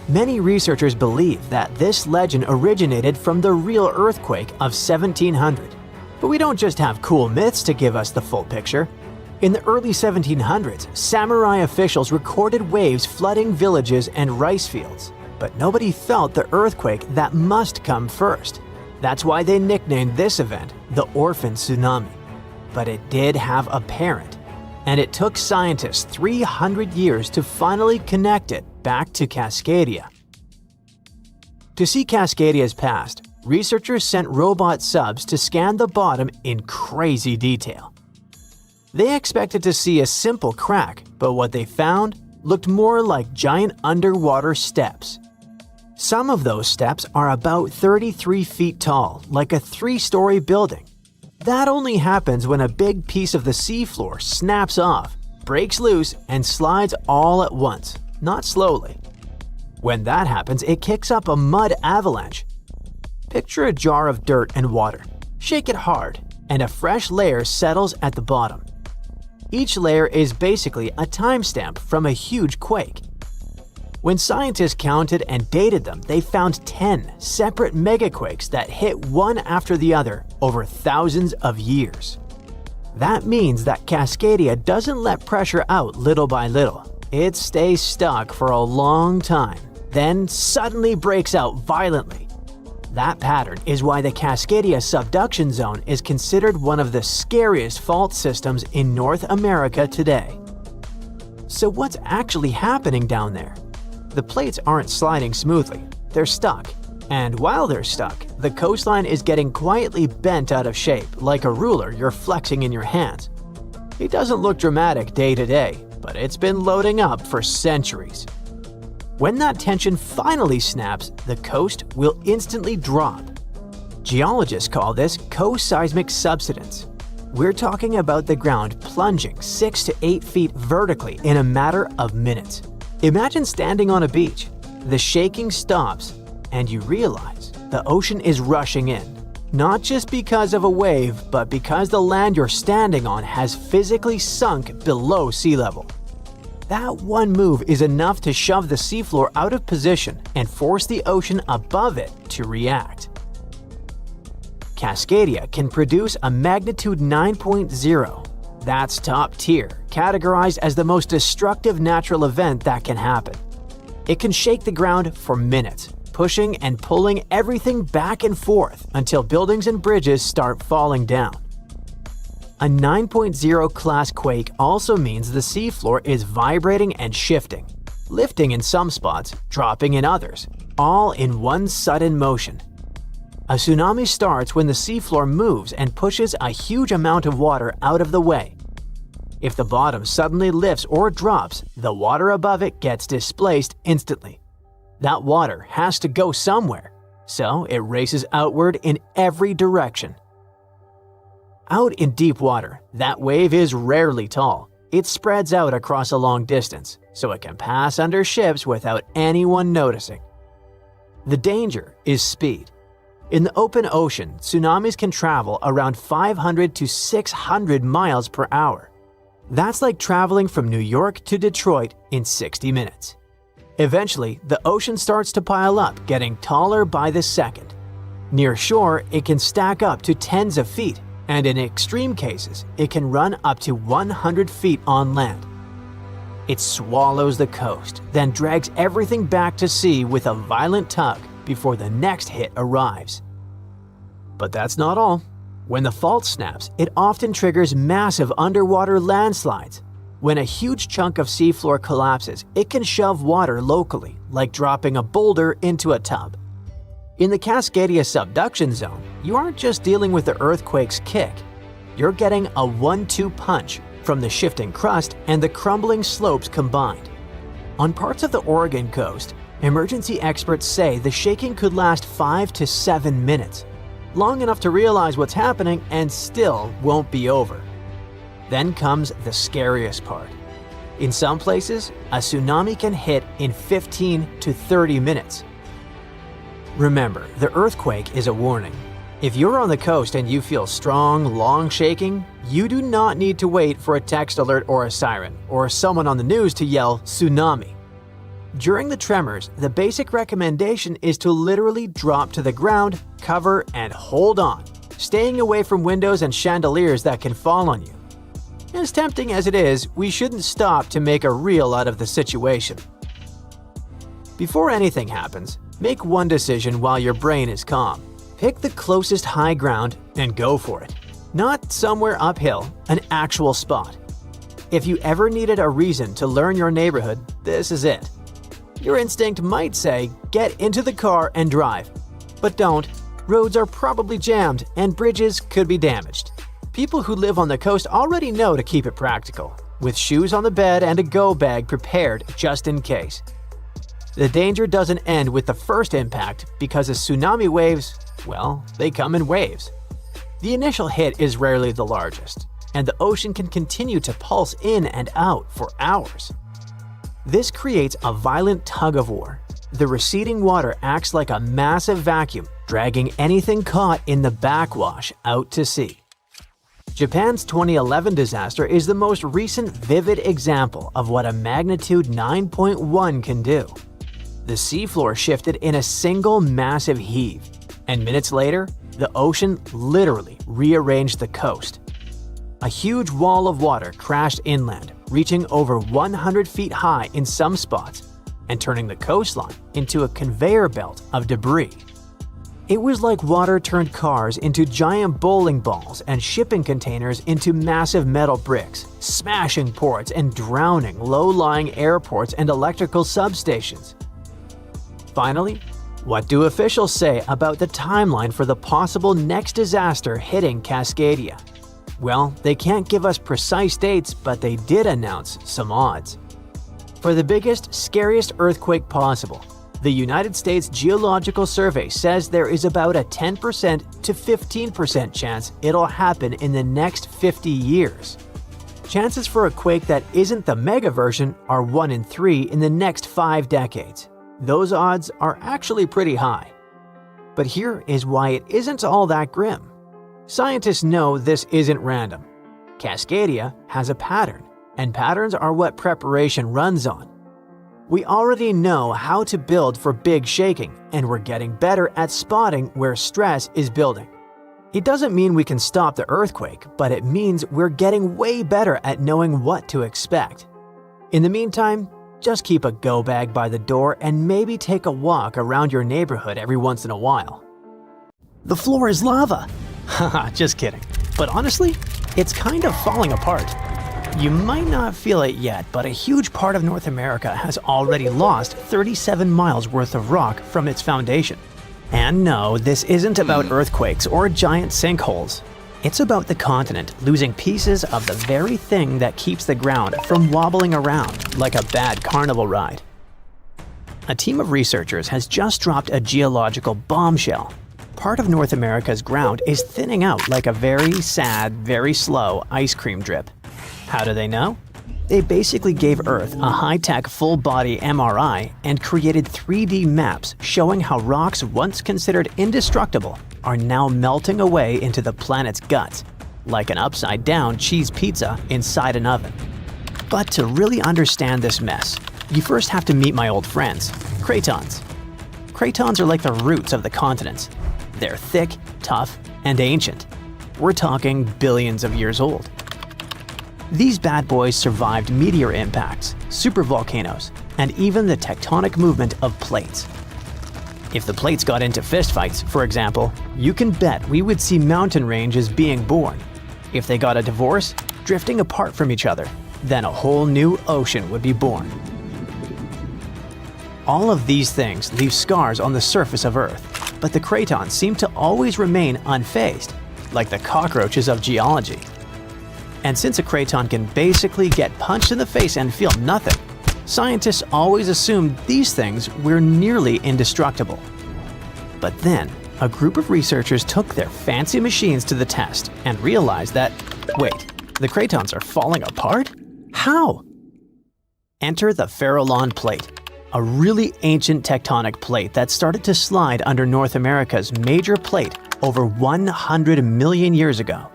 Many researchers believe that this legend originated from the real earthquake of 1700. But we don't just have cool myths to give us the full picture. In the early 1700s, samurai officials recorded waves flooding villages and rice fields. But nobody felt the earthquake that must come first. That's why they nicknamed this event the Orphan Tsunami. But it did have a parent, and it took scientists 300 years to finally connect it back to Cascadia. To see Cascadia's past, researchers sent robot subs to scan the bottom in crazy detail. They expected to see a simple crack, but what they found looked more like giant underwater steps. Some of those steps are about 33 feet tall, like a 3-story building. That only happens when a big piece of the seafloor snaps off, breaks loose, and slides all at once, not slowly. When that happens, it kicks up a mud avalanche. Picture a jar of dirt and water. Shake it hard, and a fresh layer settles at the bottom. Each layer is basically a timestamp from a huge quake. When scientists counted and dated them, they found 10 separate megaquakes that hit one after the other over thousands of years. That means that Cascadia doesn't let pressure out little by little. It stays stuck for a long time, then suddenly breaks out violently. That pattern is why the Cascadia subduction zone is considered one of the scariest fault systems in North America today. So what's actually happening down there? The plates aren't sliding smoothly, they're stuck. And while they're stuck, the coastline is getting quietly bent out of shape like a ruler you're flexing in your hands. It doesn't look dramatic day to day, but it's been loading up for centuries. When that tension finally snaps, the coast will instantly drop. Geologists call this co-seismic subsidence. We're talking about the ground plunging 6 to 8 feet vertically in a matter of minutes. Imagine standing on a beach. The shaking stops, and you realize the ocean is rushing in. Not just because of a wave, but because the land you're standing on has physically sunk below sea level. That one move is enough to shove the seafloor out of position and force the ocean above it to react. Cascadia can produce a magnitude 9.0. That's top tier, categorized as the most destructive natural event that can happen. It can shake the ground for minutes, pushing and pulling everything back and forth until buildings and bridges start falling down. A 9.0 class quake also means the seafloor is vibrating and shifting, lifting in some spots, dropping in others, all in one sudden motion. A tsunami starts when the seafloor moves and pushes a huge amount of water out of the way. If the bottom suddenly lifts or drops, the water above it gets displaced instantly. That water has to go somewhere, so it races outward in every direction. Out in deep water, that wave is rarely tall. It spreads out across a long distance, so it can pass under ships without anyone noticing. The danger is speed. In the open ocean, tsunamis can travel around 500 to 600 miles per hour. That's like traveling from New York to Detroit in 60 minutes. Eventually, the ocean starts to pile up, getting taller by the second. Near shore, it can stack up to tens of feet, and in extreme cases, it can run up to 100 feet on land. It swallows the coast, then drags everything back to sea with a violent tug before the next hit arrives. But that's not all. When the fault snaps, it often triggers massive underwater landslides. When a huge chunk of seafloor collapses, it can shove water locally, like dropping a boulder into a tub. In the Cascadia subduction zone, you aren't just dealing with the earthquake's kick. You're getting a 1-2 punch from the shifting crust and the crumbling slopes combined. On parts of the Oregon coast, emergency experts say the shaking could last 5 to 7 minutes, long enough to realize what's happening and still won't be over. Then comes the scariest part. In some places, a tsunami can hit in 15 to 30 minutes. Remember, the earthquake is a warning. If you're on the coast and you feel strong, long shaking, you do not need to wait for a text alert or a siren, or someone on the news to yell tsunami. During the tremors, the basic recommendation is to literally drop to the ground, cover, and hold on, staying away from windows and chandeliers that can fall on you. As tempting as it is, we shouldn't stop to make a reel out of the situation. Before anything happens, make one decision while your brain is calm. Pick the closest high ground and go for it. Not somewhere uphill, an actual spot. If you ever needed a reason to learn your neighborhood, this is it. Your instinct might say, get into the car and drive. But don't. Roads are probably jammed and bridges could be damaged. People who live on the coast already know to keep it practical, with shoes on the bed and a go bag prepared just in case. The danger doesn't end with the first impact because the tsunami waves, well, they come in waves. The initial hit is rarely the largest, and the ocean can continue to pulse in and out for hours. This creates a violent tug-of-war. The receding water acts like a massive vacuum, dragging anything caught in the backwash out to sea. Japan's 2011 disaster is the most recent vivid example of what a magnitude 9.1 can do. The seafloor shifted in a single massive heave, and minutes later, the ocean literally rearranged the coast. A huge wall of water crashed inland, reaching over 100 feet high in some spots, and turning the coastline into a conveyor belt of debris. It was like water turned cars into giant bowling balls and shipping containers into massive metal bricks, smashing ports and drowning low-lying airports and electrical substations. Finally, what do officials say about the timeline for the possible next disaster hitting Cascadia? Well, they can't give us precise dates, but they did announce some odds. For the biggest, scariest earthquake possible, the United States Geological Survey says there is about a 10% to 15% chance it'll happen in the next 50 years. Chances for a quake that isn't the mega version are 1 in 3 in the next 5 decades. Those odds are actually pretty high. But here is why it isn't all that grim. Scientists know this isn't random. Cascadia has a pattern, and patterns are what preparation runs on. We already know how to build for big shaking, and we're getting better at spotting where stress is building. It doesn't mean we can stop the earthquake, but it means we're getting way better at knowing what to expect. In the meantime, just keep a go bag by the door and maybe take a walk around your neighborhood every once in a while. The floor is lava! Haha, just kidding. But honestly, it's kind of falling apart. You might not feel it yet, but a huge part of North America has already lost 37 miles worth of rock from its foundation. And no, this isn't about earthquakes or giant sinkholes. It's about the continent losing pieces of the very thing that keeps the ground from wobbling around like a bad carnival ride. A team of researchers has just dropped a geological bombshell. Part of North America's ground is thinning out like a very sad, very slow ice cream drip. How do they know? They basically gave Earth a high-tech full-body MRI and created 3D maps showing how rocks once considered indestructible are now melting away into the planet's guts, like an upside-down cheese pizza inside an oven. But to really understand this mess, you first have to meet my old friends, cratons. Cratons are like the roots of the continents. They're thick, tough, and ancient. We're talking billions of years old. These bad boys survived meteor impacts, supervolcanoes, and even the tectonic movement of plates. If the plates got into fistfights, for example, you can bet we would see mountain ranges being born. If they got a divorce, drifting apart from each other, then a whole new ocean would be born. All of these things leave scars on the surface of Earth, but the cratons seem to always remain unfazed, like the cockroaches of geology. And since a craton can basically get punched in the face and feel nothing, scientists always assumed these things were nearly indestructible. But then, a group of researchers took their fancy machines to the test and realized that, wait, the cratons are falling apart? How? Enter the Farallon Plate, a really ancient tectonic plate that started to slide under North America's major plate over 100 million years ago.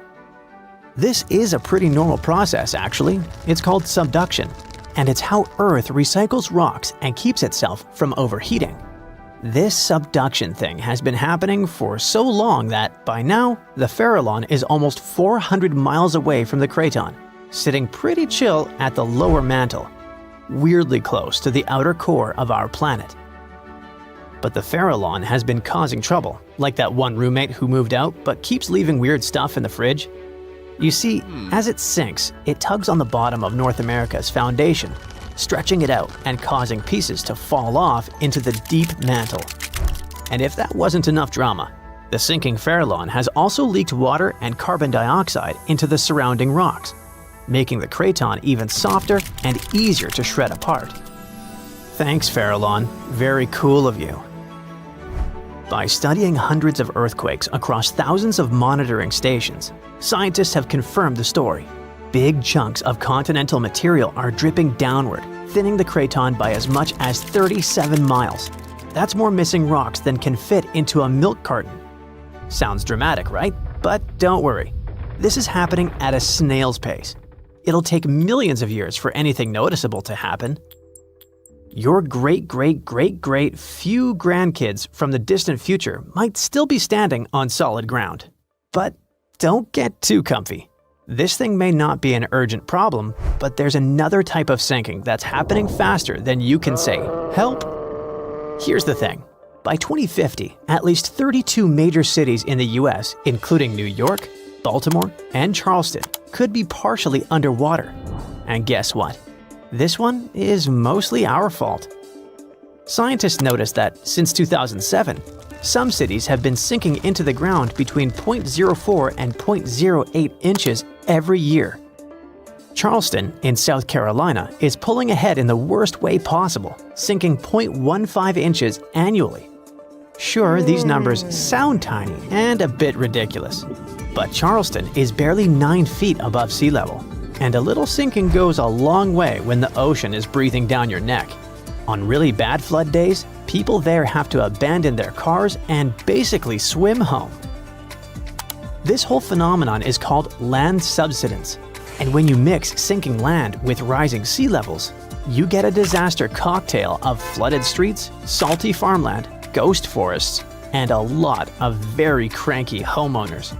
This is a pretty normal process, actually. It's called subduction, and it's how Earth recycles rocks and keeps itself from overheating. This subduction thing has been happening for so long that, by now, the Farallon is almost 400 miles away from the craton, sitting pretty chill at the lower mantle, weirdly close to the outer core of our planet. But the Farallon has been causing trouble, like that one roommate who moved out but keeps leaving weird stuff in the fridge. You see, as it sinks, it tugs on the bottom of North America's foundation, stretching it out and causing pieces to fall off into the deep mantle. And if that wasn't enough drama, The sinking Farallon has also leaked water and carbon dioxide into the surrounding rocks, making the craton even softer and easier to shred apart. Thanks, Farallon. Very cool of you. By studying hundreds of earthquakes across thousands of monitoring stations, scientists have confirmed the story. Big chunks of continental material are dripping downward, thinning the craton by as much as 37 miles. That's more missing rocks than can fit into a milk carton. Sounds dramatic, right? But don't worry. This is happening at a snail's pace. It'll take millions of years for anything noticeable to happen. Your great-great-great-great few grandkids from the distant future might still be standing on solid ground. But don't get too comfy. This thing may not be an urgent problem, but there's another type of sinking that's happening faster than you can say, "Help!" Here's the thing. By 2050, at least 32 major cities in the US, including New York, Baltimore, and Charleston, could be partially underwater. And guess what? This one is mostly our fault. Scientists noticed that since 2007, some cities have been sinking into the ground between 0.04 and 0.08 inches every year. Charleston, in South Carolina, is pulling ahead in the worst way possible, sinking 0.15 inches annually. Sure, these numbers sound tiny and a bit ridiculous, but Charleston is barely 9 feet above sea level, and a little sinking goes a long way when the ocean is breathing down your neck. On really bad flood days, people there have to abandon their cars and basically swim home. This whole phenomenon is called land subsidence, and when you mix sinking land with rising sea levels, you get a disaster cocktail of flooded streets, salty farmland, ghost forests, and a lot of very cranky homeowners.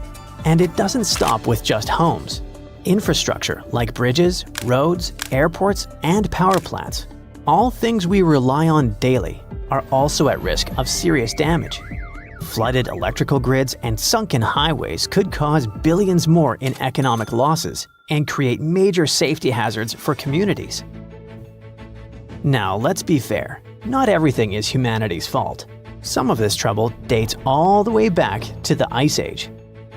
And it doesn't stop with just homes. Infrastructure like bridges, roads, airports, and power plants, all things we rely on daily, are also at risk of serious damage. Flooded electrical grids and sunken highways could cause billions more in economic losses and create major safety hazards for communities. Now, let's be fair. Not everything is humanity's fault. Some of this trouble dates all the way back to the Ice Age.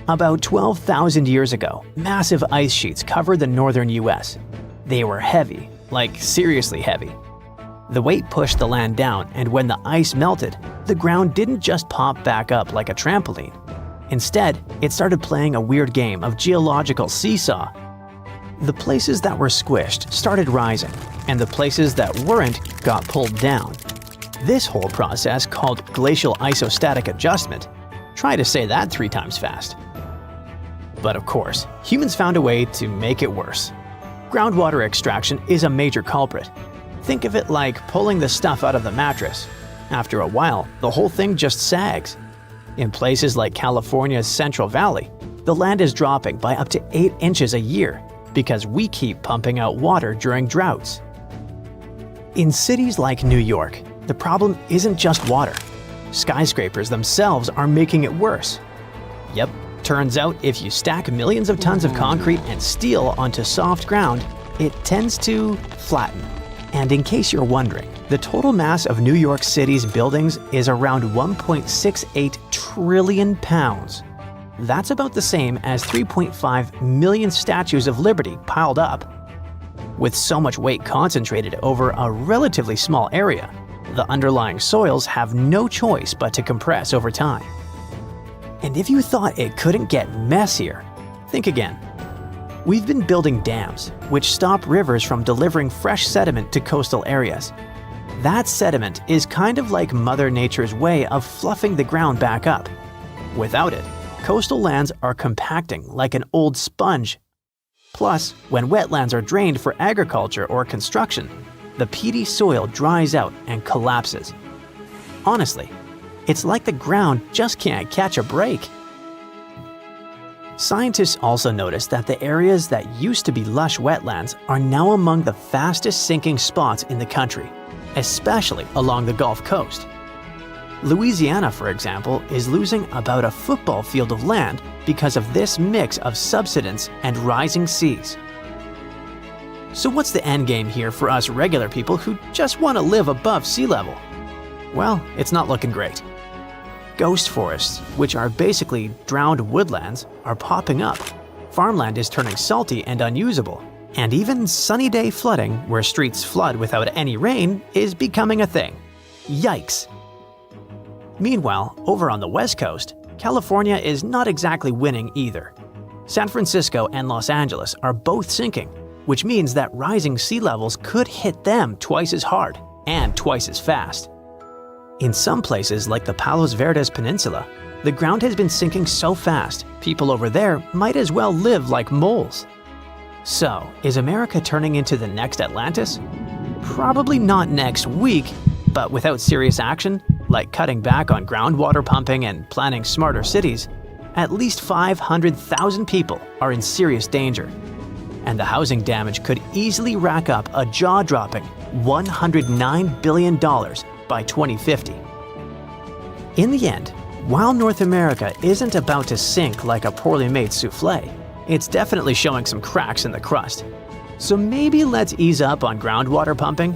About 12,000 years ago, massive ice sheets covered the northern US. They were heavy, like seriously heavy. The weight pushed the land down, and when the ice melted, the ground didn't just pop back up like a trampoline. Instead, it started playing a weird game of geological seesaw. The places that were squished started rising, and the places that weren't got pulled down. This whole process, called glacial isostatic adjustment, try to say that 3 times fast. But of course, humans found a way to make it worse. Groundwater extraction is a major culprit. Think of it like pulling the stuff out of the mattress. After a while, the whole thing just sags. In places like California's Central Valley, the land is dropping by up to 8 inches a year because we keep pumping out water during droughts. In cities like New York, the problem isn't just water. Skyscrapers themselves are making it worse. Yep, turns out if you stack millions of tons of concrete and steel onto soft ground, it tends to flatten. And in case you're wondering, the total mass of New York City's buildings is around 1.68 trillion pounds. That's about the same as 3.5 million statues of liberty piled up. With so much weight concentrated over a relatively small area, the underlying soils have no choice but to compress over time. And if you thought it couldn't get messier, think again. We've been building dams, which stop rivers from delivering fresh sediment to coastal areas. That sediment is kind of like Mother Nature's way of fluffing the ground back up. Without it, coastal lands are compacting like an old sponge. Plus, when wetlands are drained for agriculture or construction, the peaty soil dries out and collapses. Honestly, it's like the ground just can't catch a break. Scientists also noticed that the areas that used to be lush wetlands are now among the fastest sinking spots in the country, especially along the Gulf Coast. Louisiana, for example, is losing about a football field of land because of this mix of subsidence and rising seas. So what's the end game here for us regular people who just want to live above sea level? Well, it's not looking great. Ghost forests, which are basically drowned woodlands, are popping up. Farmland is turning salty and unusable. And even sunny day flooding, where streets flood without any rain, is becoming a thing. Yikes! Meanwhile, over on the West Coast, California is not exactly winning either. San Francisco and Los Angeles are both sinking, which means that rising sea levels could hit them twice as hard and twice as fast. In some places like the Palos Verdes Peninsula, the ground has been sinking so fast, people over there might as well live like moles. So, is America turning into the next Atlantis? Probably not next week, but without serious action, like cutting back on groundwater pumping and planning smarter cities, at least 500,000 people are in serious danger. And the housing damage could easily rack up a jaw-dropping $109 billion by 2050. In the end, while North America isn't about to sink like a poorly made souffle, it's definitely showing some cracks in the crust. So maybe let's ease up on groundwater pumping,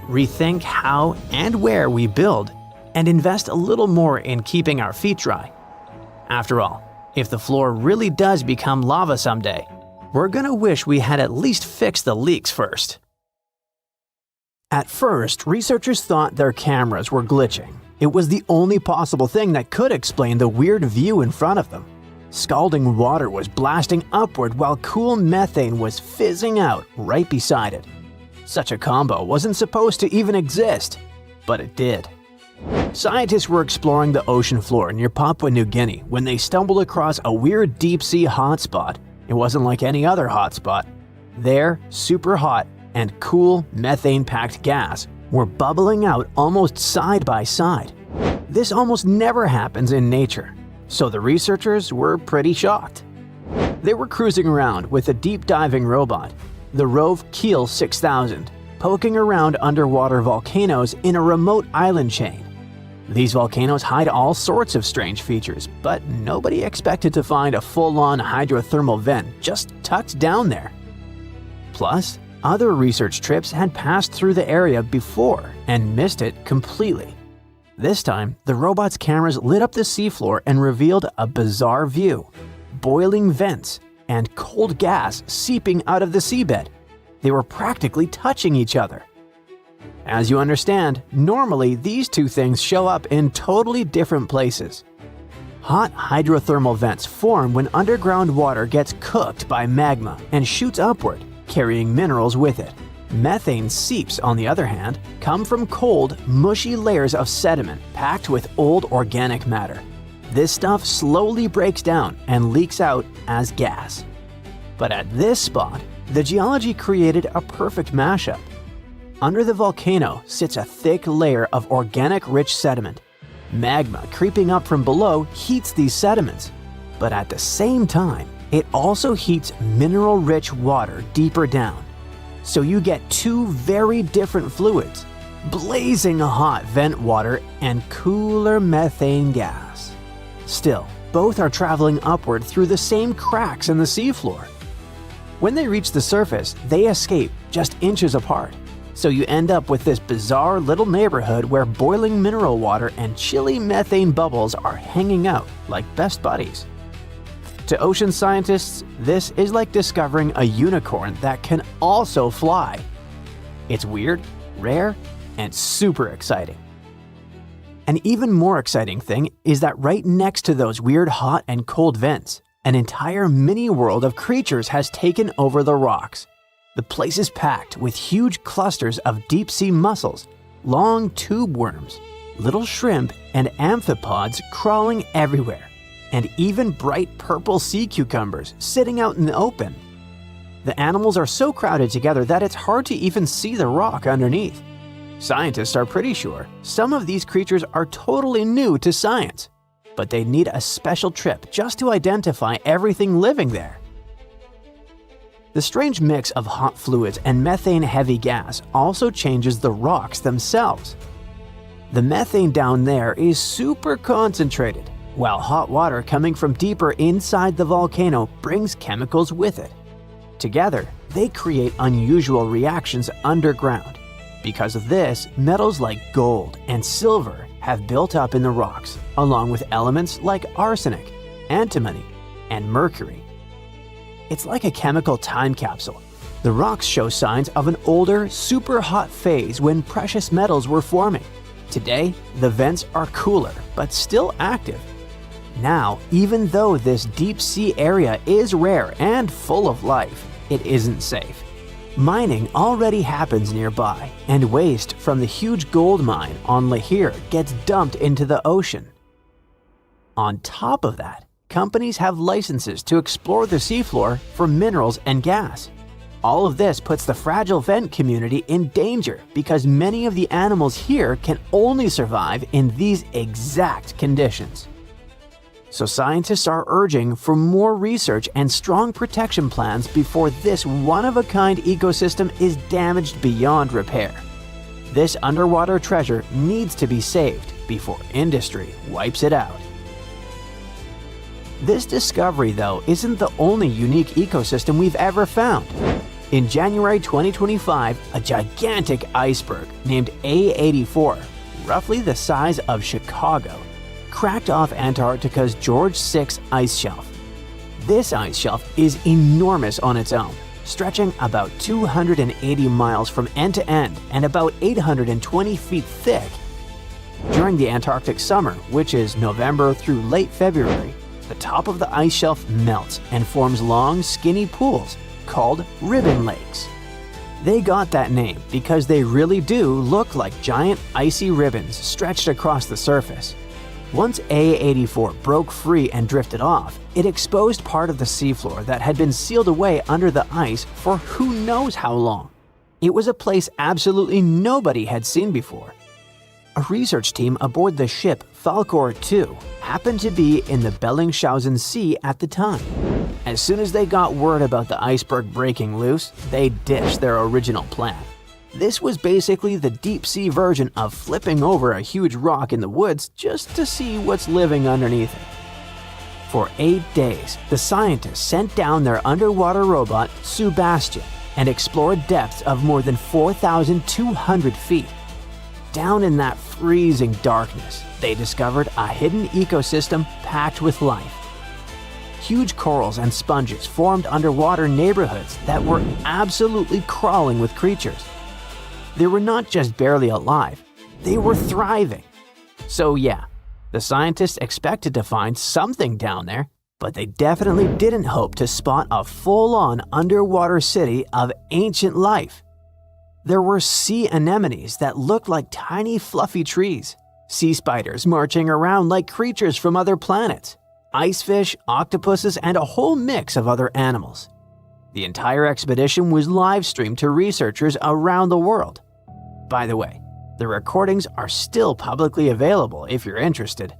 rethink how and where we build, and invest a little more in keeping our feet dry. After all, if the floor really does become lava someday, we're gonna wish we had at least fixed the leaks first. At first, researchers thought their cameras were glitching. It was the only possible thing that could explain the weird view in front of them. Scalding water was blasting upward while cool methane was fizzing out right beside it. Such a combo wasn't supposed to even exist, but it did. Scientists were exploring the ocean floor near Papua New Guinea when they stumbled across a weird deep-sea hotspot. It wasn't like any other hotspot. There, super hot and cool methane-packed gas were bubbling out almost side by side. This almost never happens in nature, so the researchers were pretty shocked. They were cruising around with a deep-diving robot, the Rove Keel 6000, poking around underwater volcanoes in a remote island chain. These volcanoes hide all sorts of strange features, but nobody expected to find a full-on hydrothermal vent just tucked down there. Plus, other research trips had passed through the area before and missed it completely. This time, the robot's cameras lit up the seafloor and revealed a bizarre view: boiling vents and cold gas seeping out of the seabed. They were practically touching each other. As you understand, normally these two things show up in totally different places. Hot hydrothermal vents form when underground water gets cooked by magma and shoots upward, carrying minerals with it. Methane seeps, on the other hand, come from cold, mushy layers of sediment packed with old organic matter. This stuff slowly breaks down and leaks out as gas. But at this spot, the geology created a perfect mashup. Under the volcano sits a thick layer of organic-rich sediment. Magma creeping up from below heats these sediments, but at the same time, it also heats mineral-rich water deeper down. So you get two very different fluids: blazing hot vent water and cooler methane gas. Still, both are traveling upward through the same cracks in the seafloor. When they reach the surface, they escape just inches apart. So you end up with this bizarre little neighborhood where boiling mineral water and chilly methane bubbles are hanging out like best buddies. To ocean scientists, this is like discovering a unicorn that can also fly. It's weird, rare, and super exciting. An even more exciting thing is that right next to those weird hot and cold vents, an entire mini-world of creatures has taken over the rocks. The place is packed with huge clusters of deep-sea mussels, long tube worms, little shrimp, and amphipods crawling everywhere, and even bright purple sea cucumbers sitting out in the open. The animals are so crowded together that it's hard to even see the rock underneath. Scientists are pretty sure some of these creatures are totally new to science, but they need a special trip just to identify everything living there. The strange mix of hot fluids and methane-heavy gas also changes the rocks themselves. The methane down there is super concentrated, while hot water coming from deeper inside the volcano brings chemicals with it. Together, they create unusual reactions underground. Because of this, metals like gold and silver have built up in the rocks, along with elements like arsenic, antimony, and mercury. It's like a chemical time capsule. The rocks show signs of an older, super hot phase when precious metals were forming. Today, the vents are cooler, but still active. Now, even though this deep sea area is rare and full of life, it isn't safe. Mining already happens nearby, and waste from the huge gold mine on Lahars gets dumped into the ocean. On top of that, companies have licenses to explore the seafloor for minerals and gas. All of this puts the fragile vent community in danger because many of the animals here can only survive in these exact conditions. So scientists are urging for more research and strong protection plans before this one-of-a-kind ecosystem is damaged beyond repair. This underwater treasure needs to be saved before industry wipes it out. This discovery, though, isn't the only unique ecosystem we've ever found. In January 2025, a gigantic iceberg named A84, roughly the size of Chicago, cracked off Antarctica's George VI ice shelf. This ice shelf is enormous on its own, stretching about 280 miles from end to end and about 820 feet thick. During the Antarctic summer, which is November through late February, the top of the ice shelf melts and forms long, skinny pools called ribbon lakes. They got that name because they really do look like giant icy ribbons stretched across the surface. Once A84 broke free and drifted off, it exposed part of the seafloor that had been sealed away under the ice for who knows how long. It was a place absolutely nobody had seen before. A research team aboard the ship Falkor 2 happened to be in the Bellingshausen Sea at the time. As soon as they got word about the iceberg breaking loose, they ditched their original plan. This was basically the deep-sea version of flipping over a huge rock in the woods just to see what's living underneath it. For 8 days, the scientists sent down their underwater robot, Sebastian, and explored depths of more than 4,200 feet. Down in that freezing darkness, they discovered a hidden ecosystem packed with life. Huge corals and sponges formed underwater neighborhoods that were absolutely crawling with creatures. They were not just barely alive, they were thriving. So yeah, the scientists expected to find something down there, but they definitely didn't hope to spot a full-on underwater city of ancient life. There were sea anemones that looked like tiny fluffy trees, sea spiders marching around like creatures from other planets, ice fish, octopuses, and a whole mix of other animals. The entire expedition was live-streamed to researchers around the world. By the way, the recordings are still publicly available if you're interested.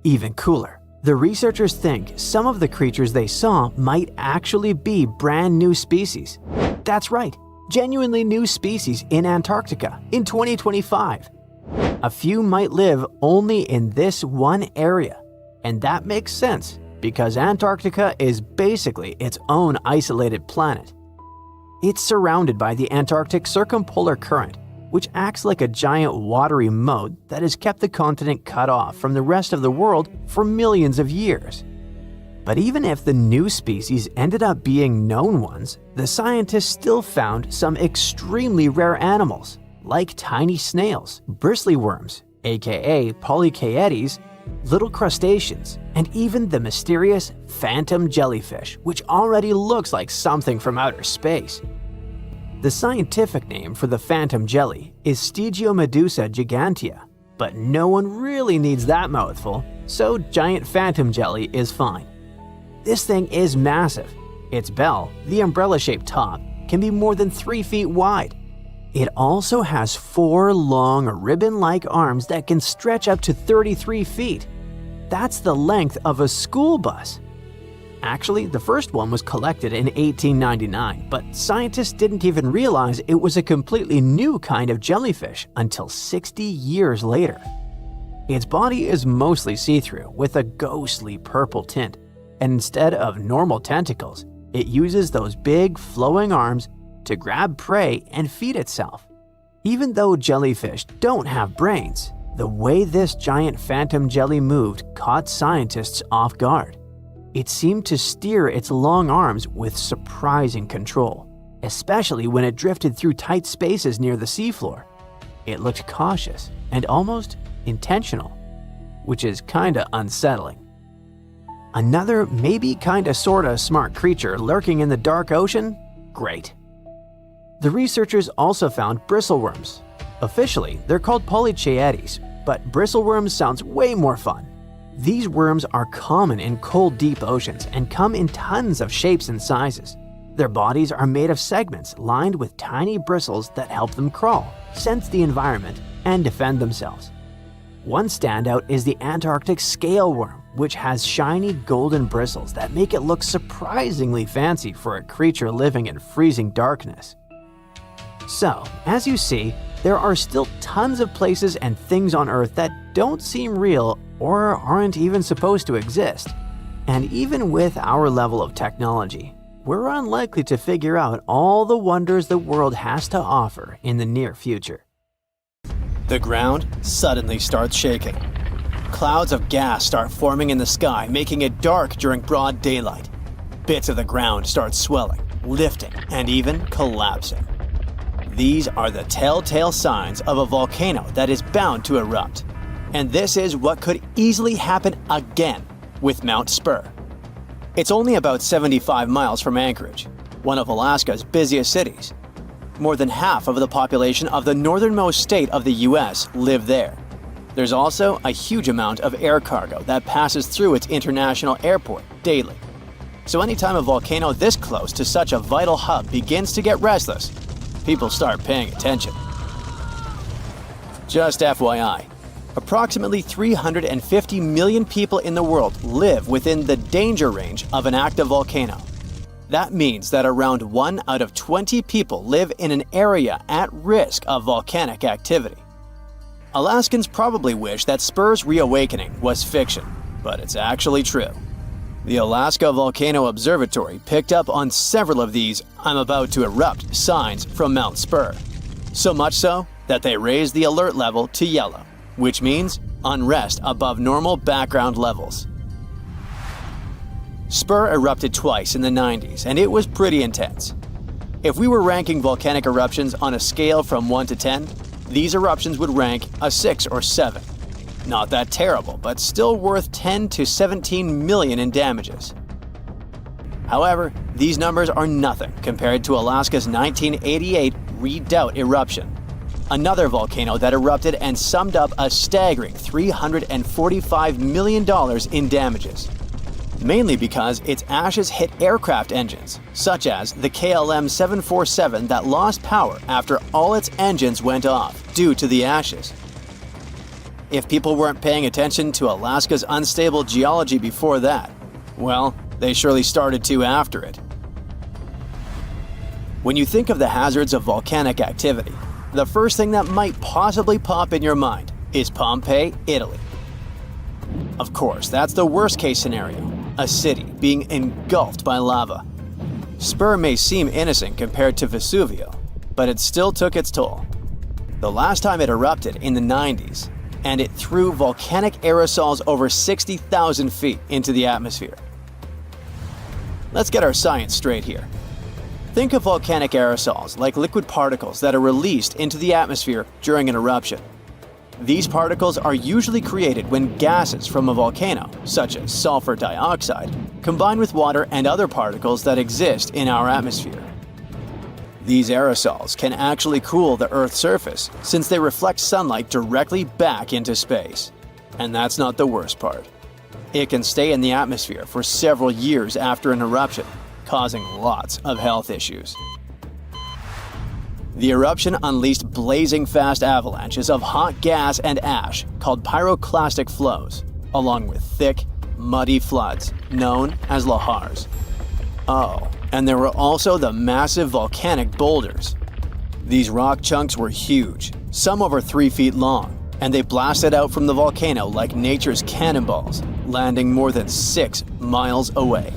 Even cooler, the researchers think some of the creatures they saw might actually be brand new species. That's right, genuinely new species in Antarctica in 2025. A few might live only in this one area, and that makes sense because Antarctica is basically its own isolated planet. It's surrounded by the Antarctic Circumpolar Current, which acts like a giant watery moat that has kept the continent cut off from the rest of the world for millions of years. But even if the new species ended up being known ones, the scientists still found some extremely rare animals, like tiny snails, bristly worms, aka polychaetes, little crustaceans, and even the mysterious phantom jellyfish, which already looks like something from outer space. The scientific name for the phantom jelly is Stygiomedusa gigantea, but no one really needs that mouthful, so giant phantom jelly is fine. This thing is massive. Its bell, the umbrella-shaped top, can be more than 3 feet wide. It also has 4 long ribbon-like arms that can stretch up to 33 feet. That's the length of a school bus. Actually, the first one was collected in 1899, but scientists didn't even realize it was a completely new kind of jellyfish until 60 years later. Its body is mostly see-through with a ghostly purple tint, and instead of normal tentacles, it uses those big flowing arms to grab prey and feed itself. Even though jellyfish don't have brains, The way this giant phantom jelly moved caught scientists off guard. It seemed to steer its long arms with surprising control, especially when it drifted through tight spaces near the seafloor. It looked cautious and almost intentional, which is kinda unsettling. Another maybe kinda sorta smart creature lurking in the dark ocean? Great. The researchers also found bristleworms. Officially, they're called polychaetes, but bristleworms sounds way more fun. These worms are common in cold, deep oceans and come in tons of shapes and sizes. Their bodies are made of segments lined with tiny bristles that help them crawl, sense the environment, and defend themselves. One standout is the Antarctic scale worm, which has shiny golden bristles that make it look surprisingly fancy for a creature living in freezing darkness. So, as you see, there are still tons of places and things on Earth that don't seem real or aren't even supposed to exist. And even with our level of technology, we're unlikely to figure out all the wonders the world has to offer in the near future. The ground suddenly starts shaking. Clouds of gas start forming in the sky, making it dark during broad daylight. Bits of the ground start swelling, lifting, and even collapsing. These are the telltale signs of a volcano that is bound to erupt. And this is what could easily happen again with Mount Spur. It's only about 75 miles from Anchorage, one of Alaska's busiest cities. More than half of the population of the northernmost state of the US live there. There's also a huge amount of air cargo that passes through its international airport daily. So anytime a volcano this close to such a vital hub begins to get restless, people start paying attention. Just FYI, approximately 350 million people in the world live within the danger range of an active volcano. That means that around 1 out of 20 people live in an area at risk of volcanic activity. Alaskans probably wish that Spur's reawakening was fiction, but it's actually true. The Alaska Volcano Observatory picked up on several of these "I'm about to erupt" signs from Mount Spur. So much so that they raised the alert level to yellow, which means unrest above normal background levels. Spur erupted twice in the 90s, and it was pretty intense. If we were ranking volcanic eruptions on a scale from 1 to 10, these eruptions would rank a 6 or 7. Not that terrible, but still worth 10 to 17 million in damages. However, these numbers are nothing compared to Alaska's 1988 Redoubt eruption, another volcano that erupted and summed up a staggering $345 million in damages. Mainly because its ashes hit aircraft engines, such as the KLM 747 that lost power after all its engines went off due to the ashes. If people weren't paying attention to Alaska's unstable geology before that, well, they surely started to after it. When you think of the hazards of volcanic activity, the first thing that might possibly pop in your mind is Pompeii, Italy. Of course, that's the worst-case scenario, a city being engulfed by lava. Spur may seem innocent compared to Vesuvio, but it still took its toll. The last time it erupted in the 90s, and it threw volcanic aerosols over 60,000 feet into the atmosphere. Let's get our science straight here. Think of volcanic aerosols like liquid particles that are released into the atmosphere during an eruption. These particles are usually created when gases from a volcano, such as sulfur dioxide, combine with water and other particles that exist in our atmosphere. These aerosols can actually cool the Earth's surface since they reflect sunlight directly back into space. And that's not the worst part. It can stay in the atmosphere for several years after an eruption, causing lots of health issues. The eruption unleashed blazing fast avalanches of hot gas and ash called pyroclastic flows, along with thick, muddy floods known as lahars. Oh, and there were also the massive volcanic boulders. These rock chunks were huge, some over 3 feet long, and they blasted out from the volcano like nature's cannonballs, landing more than 6 miles away.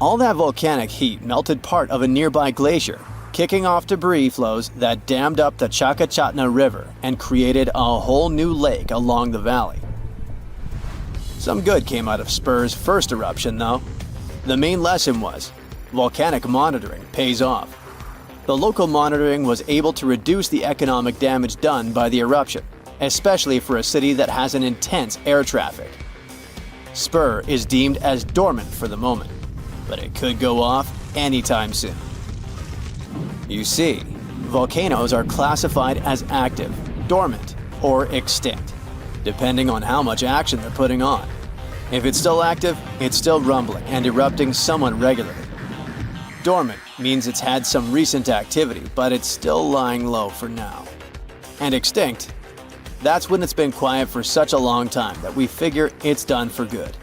All that volcanic heat melted part of a nearby glacier, kicking off debris flows that dammed up the Chakachatna River and created a whole new lake along the valley. Some good came out of Spur's first eruption, though. The main lesson was, volcanic monitoring pays off. The local monitoring was able to reduce the economic damage done by the eruption, especially for a city that has an intense air traffic. Spur is deemed as dormant for the moment, but it could go off anytime soon. You see, volcanoes are classified as active, dormant, or extinct, depending on how much action they're putting on. If it's still active, it's still rumbling and erupting somewhat regularly. Dormant means it's had some recent activity, but it's still lying low for now. And extinct, that's when it's been quiet for such a long time that we figure it's done for good.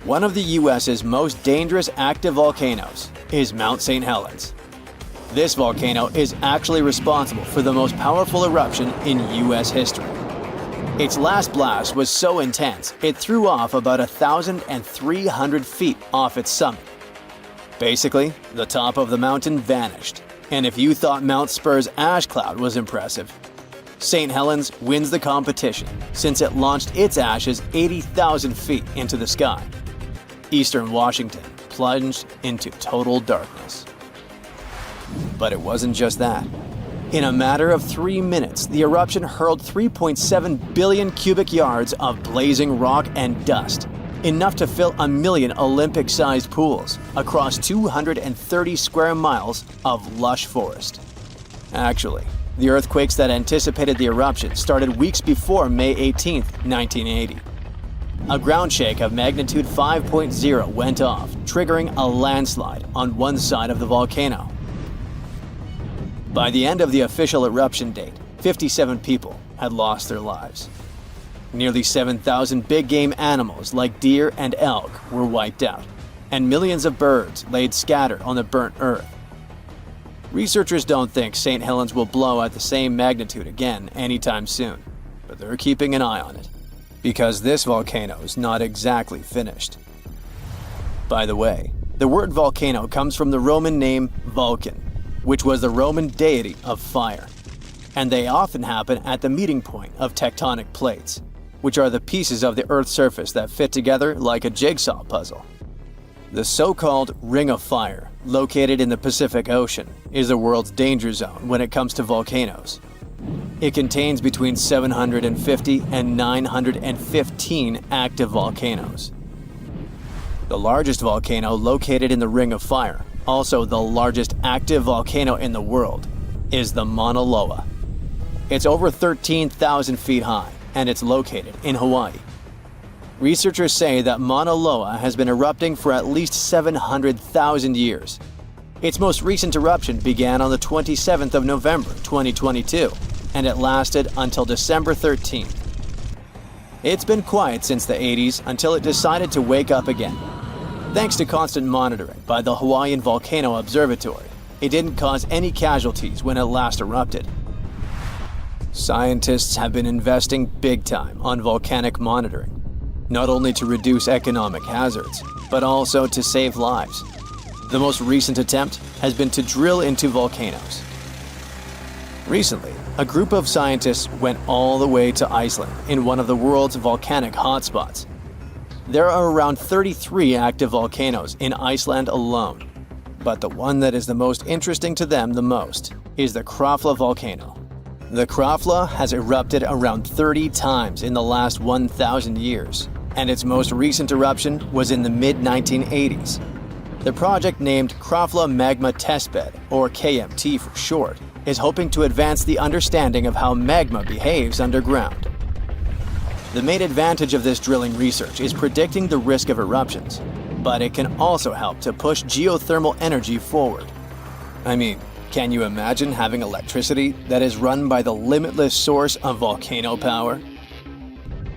One of the US's most dangerous active volcanoes is Mount St. Helens. This volcano is actually responsible for the most powerful eruption in US history. Its last blast was so intense, it threw off about 1,300 feet off its summit. Basically, the top of the mountain vanished, and if you thought Mount Spur's ash cloud was impressive, St. Helens wins the competition since it launched its ashes 80,000 feet into the sky. Eastern Washington plunged into total darkness. But it wasn't just that. In a matter of 3 minutes, the eruption hurled 3.7 billion cubic yards of blazing rock and dust, enough to fill 1 million Olympic-sized pools across 230 square miles of lush forest. Actually, the earthquakes that anticipated the eruption started weeks before May 18, 1980. A ground shake of magnitude 5.0 went off, triggering a landslide on one side of the volcano. By the end of the official eruption date, 57 people had lost their lives. Nearly 7,000 big game animals like deer and elk were wiped out, and millions of birds laid scattered on the burnt earth. Researchers don't think St. Helens will blow at the same magnitude again anytime soon, but they're keeping an eye on it, because this volcano is not exactly finished. By the way, the word volcano comes from the Roman name Vulcan, which was the Roman deity of fire, and they often happen at the meeting point of tectonic plates, which are the pieces of the Earth's surface that fit together like a jigsaw puzzle. The so-called Ring of Fire, located in the Pacific Ocean, is the world's danger zone when it comes to volcanoes. It contains between 750 and 915 active volcanoes. The largest volcano located in the Ring of Fire, also the largest active volcano in the world, is the Mauna Loa. It's over 13,000 feet high, and it's located in Hawaii. Researchers say that Mauna Loa has been erupting for at least 700,000 years. Its most recent eruption began on the 27th of November 2022, and it lasted until December 13th. It's been quiet since the 80s until it decided to wake up again. Thanks to constant monitoring by the Hawaiian Volcano Observatory, it didn't cause any casualties when it last erupted. Scientists have been investing big time on volcanic monitoring, not only to reduce economic hazards, but also to save lives. The most recent attempt has been to drill into volcanoes. Recently, a group of scientists went all the way to Iceland in one of the world's volcanic hotspots. There are around 33 active volcanoes in Iceland alone, but the one that is the most interesting to them the most is the Krafla volcano. The Krafla has erupted around 30 times in the last 1,000 years, and its most recent eruption was in the mid-1980s. The project, named Krafla Magma Testbed, or KMT for short, is hoping to advance the understanding of how magma behaves underground. The main advantage of this drilling research is predicting the risk of eruptions, but it can also help to push geothermal energy forward. I mean, can you imagine having electricity that is run by the limitless source of volcano power?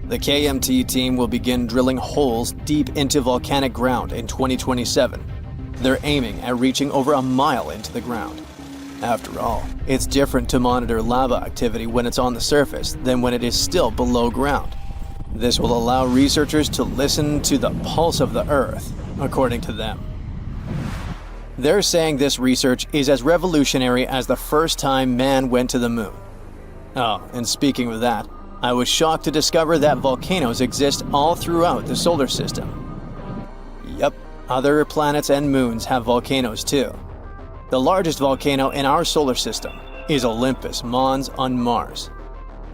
The KMT team will begin drilling holes deep into volcanic ground in 2027. They're aiming at reaching over a mile into the ground. After all, it's different to monitor lava activity when it's on the surface than when it is still below ground. This will allow researchers to listen to the pulse of the Earth, according to them. They're saying this research is as revolutionary as the first time man went to the moon. Oh, and speaking of that, I was shocked to discover that volcanoes exist all throughout the solar system. Yep, other planets and moons have volcanoes too. The largest volcano in our solar system is Olympus Mons on Mars.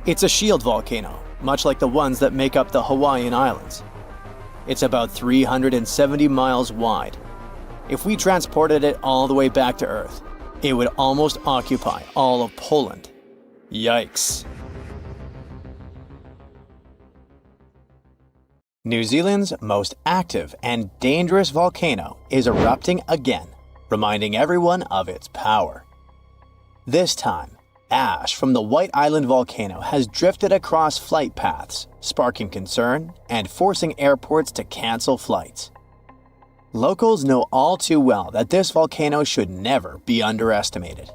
It's a shield volcano, much like the ones that make up the Hawaiian Islands. It's about 370 miles wide. If we transported it all the way back to Earth, it would almost occupy all of Poland. Yikes. New Zealand's most active and dangerous volcano is erupting again, reminding everyone of its power. This time, ash from the White Island volcano has drifted across flight paths, sparking concern and forcing airports to cancel flights. Locals know all too well that this volcano should never be underestimated.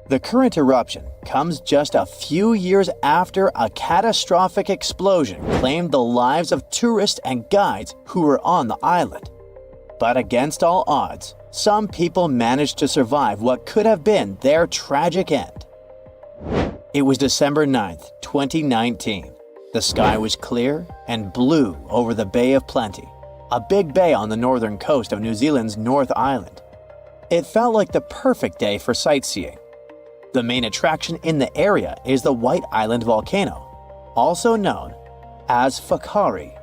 The current eruption comes just a few years after a catastrophic explosion claimed the lives of tourists and guides who were on the island. But against all odds, some people managed to survive what could have been their tragic end. It was December 9th, 2019. The sky was clear and blue over the Bay of Plenty, a big bay on the northern coast of New Zealand's North Island. It felt like the perfect day for sightseeing. The main attraction in the area is the White Island volcano, also known as Whakaari.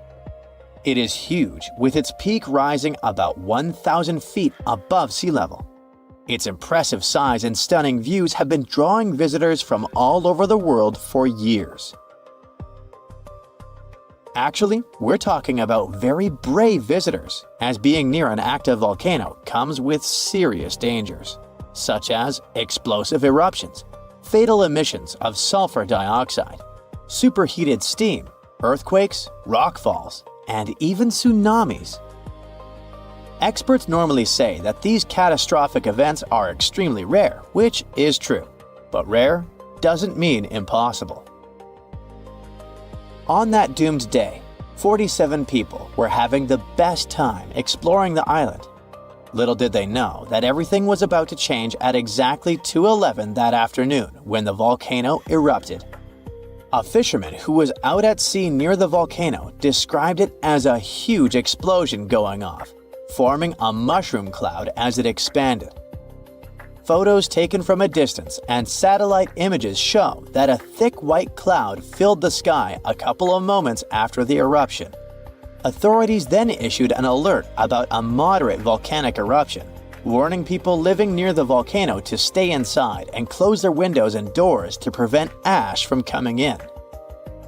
It is huge, with its peak rising about 1,000 feet above sea level. Its impressive size and stunning views have been drawing visitors from all over the world for years. Actually, we're talking about very brave visitors, as being near an active volcano comes with serious dangers, such as explosive eruptions, fatal emissions of sulfur dioxide, superheated steam, earthquakes, rockfalls, and even tsunamis. Experts normally say that these catastrophic events are extremely rare, which is true, but rare doesn't mean impossible. On that doomed day, 47 people were having the best time exploring the island. Little did they know that everything was about to change at exactly 2:11 that afternoon when the volcano erupted. A fisherman who was out at sea near the volcano described it as a huge explosion going off, forming a mushroom cloud as it expanded. Photos taken from a distance and satellite images show that a thick white cloud filled the sky a couple of moments after the eruption. Authorities then issued an alert about a moderate volcanic eruption, warning people living near the volcano to stay inside and close their windows and doors to prevent ash from coming in.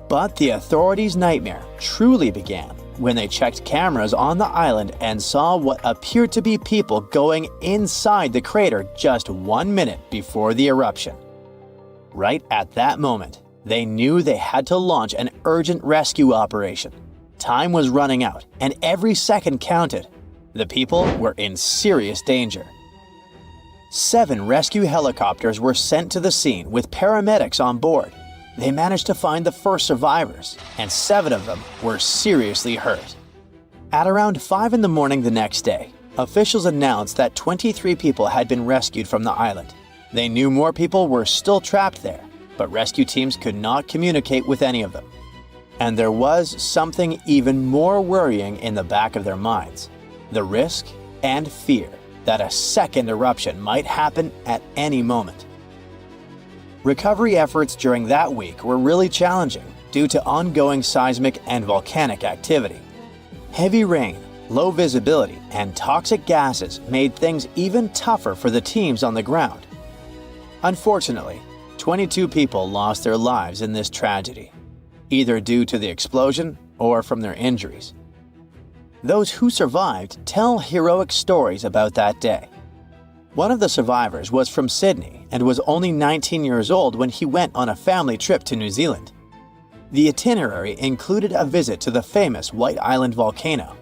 But the authorities' nightmare truly began when they checked cameras on the island and saw what appeared to be people going inside the crater just 1 minute before the eruption. Right at that moment, they knew they had to launch an urgent rescue operation. Time was running out, and every second counted. The people were in serious danger. 7 rescue helicopters were sent to the scene with paramedics on board. They managed to find the first survivors, and 7 of them were seriously hurt. At around 5 in the morning the next day, officials announced that 23 people had been rescued from the island. They knew more people were still trapped there, but rescue teams could not communicate with any of them. And there was something even more worrying in the back of their minds: the risk and fear that a second eruption might happen at any moment. Recovery efforts during that week were really challenging due to ongoing seismic and volcanic activity. Heavy rain, low visibility, and toxic gases made things even tougher for the teams on the ground. Unfortunately, 22 people lost their lives in this tragedy, either due to the explosion or from their injuries. Those who survived tell heroic stories about that day. One of the survivors was from Sydney and was only 19 years old when he went on a family trip to New Zealand. The itinerary included a visit to the famous White Island volcano.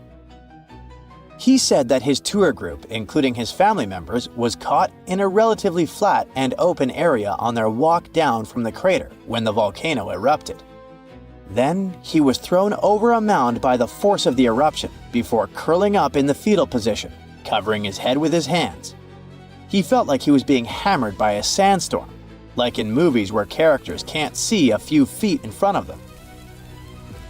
He said that his tour group, including his family members, was caught in a relatively flat and open area on their walk down from the crater when the volcano erupted. Then he was thrown over a mound by the force of the eruption before curling up in the fetal position, covering his head with his hands. He felt like he was being hammered by a sandstorm, like in movies where characters can't see a few feet in front of them.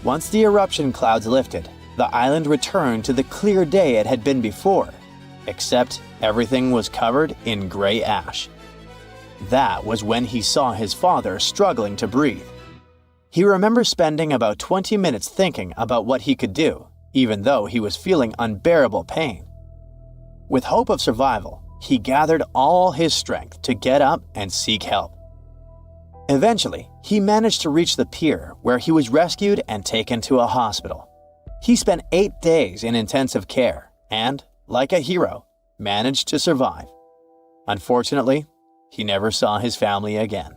Once the eruption clouds lifted, the island returned to the clear day it had been before, except everything was covered in gray ash. That was when he saw his father struggling to breathe. He remembers spending about 20 minutes thinking about what he could do, even though he was feeling unbearable pain. With hope of survival, he gathered all his strength to get up and seek help. Eventually, he managed to reach the pier where he was rescued and taken to a hospital. He spent 8 days in intensive care and, like a hero, managed to survive. Unfortunately, he never saw his family again.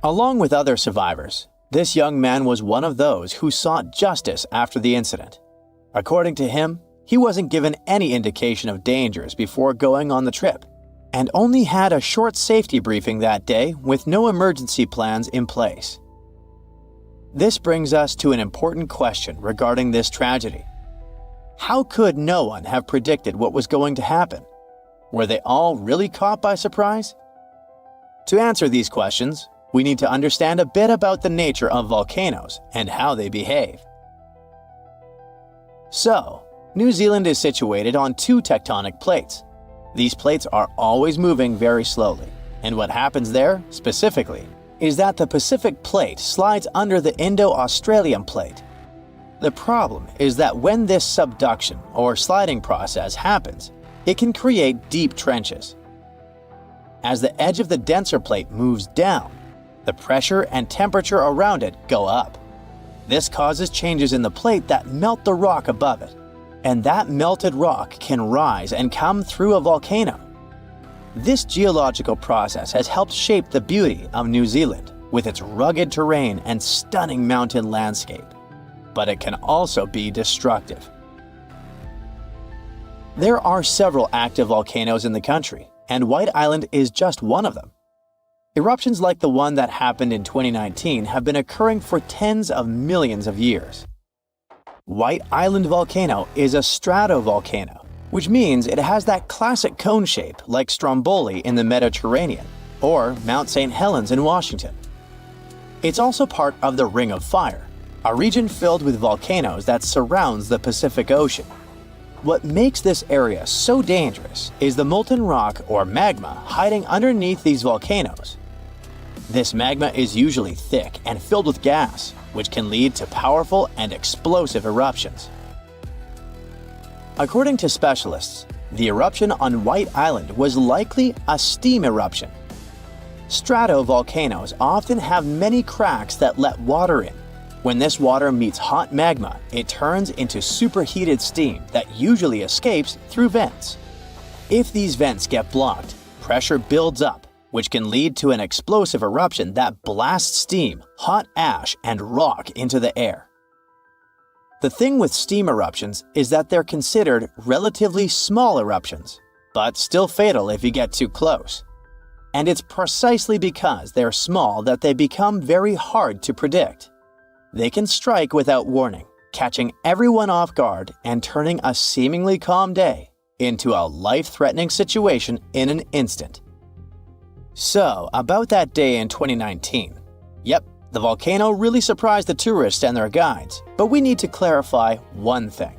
Along with other survivors, this young man was one of those who sought justice after the incident. According to him, he wasn't given any indication of dangers before going on the trip, and only had a short safety briefing that day with no emergency plans in place. This brings us to an important question regarding this tragedy. How could no one have predicted what was going to happen? Were they all really caught by surprise? To answer these questions, we need to understand a bit about the nature of volcanoes and how they behave. So, New Zealand is situated on 2 tectonic plates. These plates are always moving very slowly, and what happens there, specifically, is that the Pacific plate slides under the Indo-Australian plate. The problem is that when this subduction or sliding process happens, it can create deep trenches. As the edge of the denser plate moves down, the pressure and temperature around it go up. This causes changes in the plate that melt the rock above it, and that melted rock can rise and come through a volcano. This geological process has helped shape the beauty of New Zealand with its rugged terrain and stunning mountain landscape, but it can also be destructive. There are several active volcanoes in the country, and White Island is just one of them. Eruptions like the one that happened in 2019 have been occurring for tens of millions of years. White Island volcano is a stratovolcano, which means it has that classic cone shape like Stromboli in the Mediterranean or Mount St. Helens in Washington. It's also part of the Ring of Fire, a region filled with volcanoes that surrounds the Pacific Ocean. What makes this area so dangerous is the molten rock or magma hiding underneath these volcanoes. This magma is usually thick and filled with gas, which can lead to powerful and explosive eruptions. According to specialists, the eruption on White Island was likely a steam eruption. Stratovolcanoes often have many cracks that let water in. When this water meets hot magma, it turns into superheated steam that usually escapes through vents. If these vents get blocked, pressure builds up, which can lead to an explosive eruption that blasts steam, hot ash, and rock into the air. The thing with steam eruptions is that they're considered relatively small eruptions, but still fatal if you get too close. And it's precisely because they're small that they become very hard to predict. They can strike without warning, catching everyone off guard and turning a seemingly calm day into a life-threatening situation in an instant. So, about that day in 2019. Yep, the volcano really surprised the tourists and their guides, but we need to clarify one thing.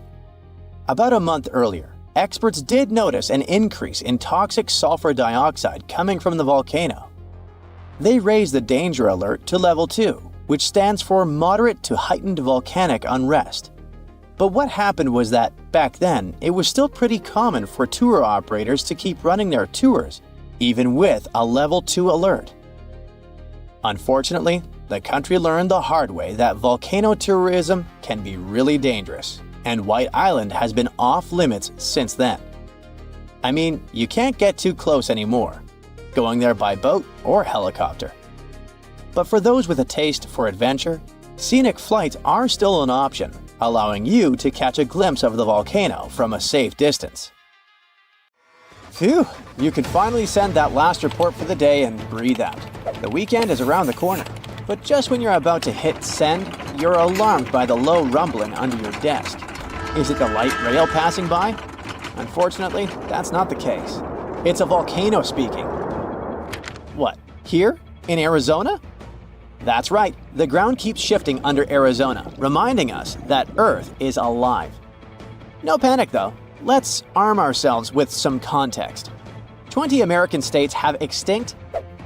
About a month earlier, experts did notice an increase in toxic sulfur dioxide coming from the volcano. They raised the danger alert to level 2, which stands for moderate to heightened volcanic unrest. But what happened was that, back then, it was still pretty common for tour operators to keep running their tours, even with a level 2 alert. Unfortunately, the country learned the hard way that volcano tourism can be really dangerous, and White Island has been off limits since then. I mean, you can't get too close anymore, going there by boat or helicopter. But for those with a taste for adventure, scenic flights are still an option, allowing you to catch a glimpse of the volcano from a safe distance. Phew, you can finally send that last report for the day and breathe out. The weekend is around the corner, but just when you're about to hit send, you're alarmed by the low rumbling under your desk. Is it the light rail passing by? Unfortunately, that's not the case. It's a volcano speaking. What, here? In Arizona? That's right, the ground keeps shifting under Arizona, reminding us that Earth is alive. No panic though, let's arm ourselves with some context. 20 American states have extinct,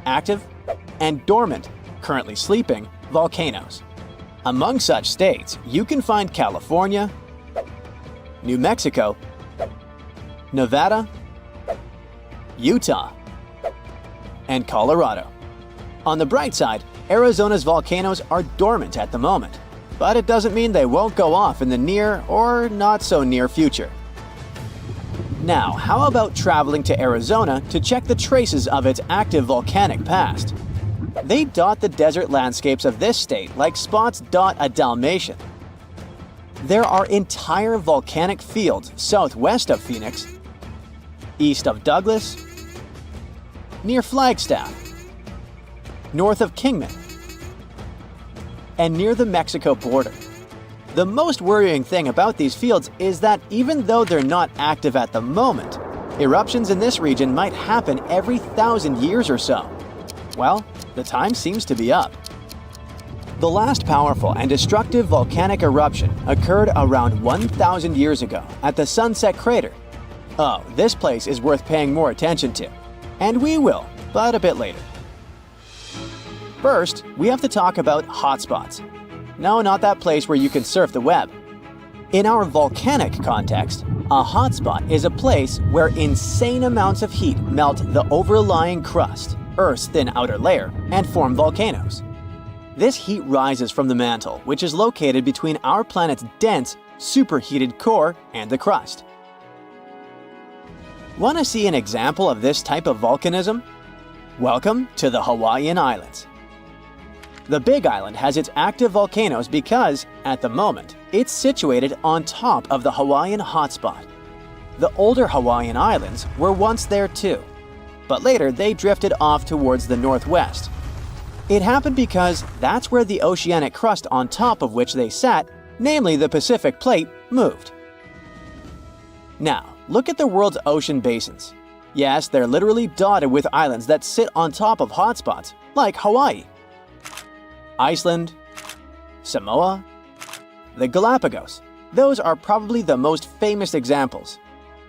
active, and dormant, currently sleeping, volcanoes. Among such states, you can find California, New Mexico, Nevada, Utah, and Colorado. On the bright side, Arizona's volcanoes are dormant at the moment, but it doesn't mean they won't go off in the near or not so near future. Now, how about traveling to Arizona to check the traces of its active volcanic past? They dot the desert landscapes of this state like spots dot a Dalmatian. There are entire volcanic fields southwest of Phoenix, east of Douglas, near Flagstaff, north of Kingman, and near the Mexico border. The most worrying thing about these fields is that even though they're not active at the moment, eruptions in this region might happen every 1,000 years or so. Well, the time seems to be up. The last powerful and destructive volcanic eruption occurred around 1,000 years ago at the Sunset Crater. Oh, this place is worth paying more attention to. And we will, but a bit later. First, we have to talk about hotspots. No, not that place where you can surf the web. In our volcanic context, a hotspot is a place where insane amounts of heat melt the overlying crust, Earth's thin outer layer, and form volcanoes. This heat rises from the mantle, which is located between our planet's dense, superheated core and the crust. Want to see an example of this type of volcanism? Welcome to the Hawaiian Islands. The Big Island has its active volcanoes because, at the moment, it's situated on top of the Hawaiian hotspot. The older Hawaiian Islands were once there too, but later they drifted off towards the northwest. It happened because that's where the oceanic crust on top of which they sat, namely the Pacific Plate, moved. Now, look at the world's ocean basins. Yes, they're literally dotted with islands that sit on top of hotspots, like Hawaii, Iceland, Samoa, the Galapagos. Those are probably the most famous examples.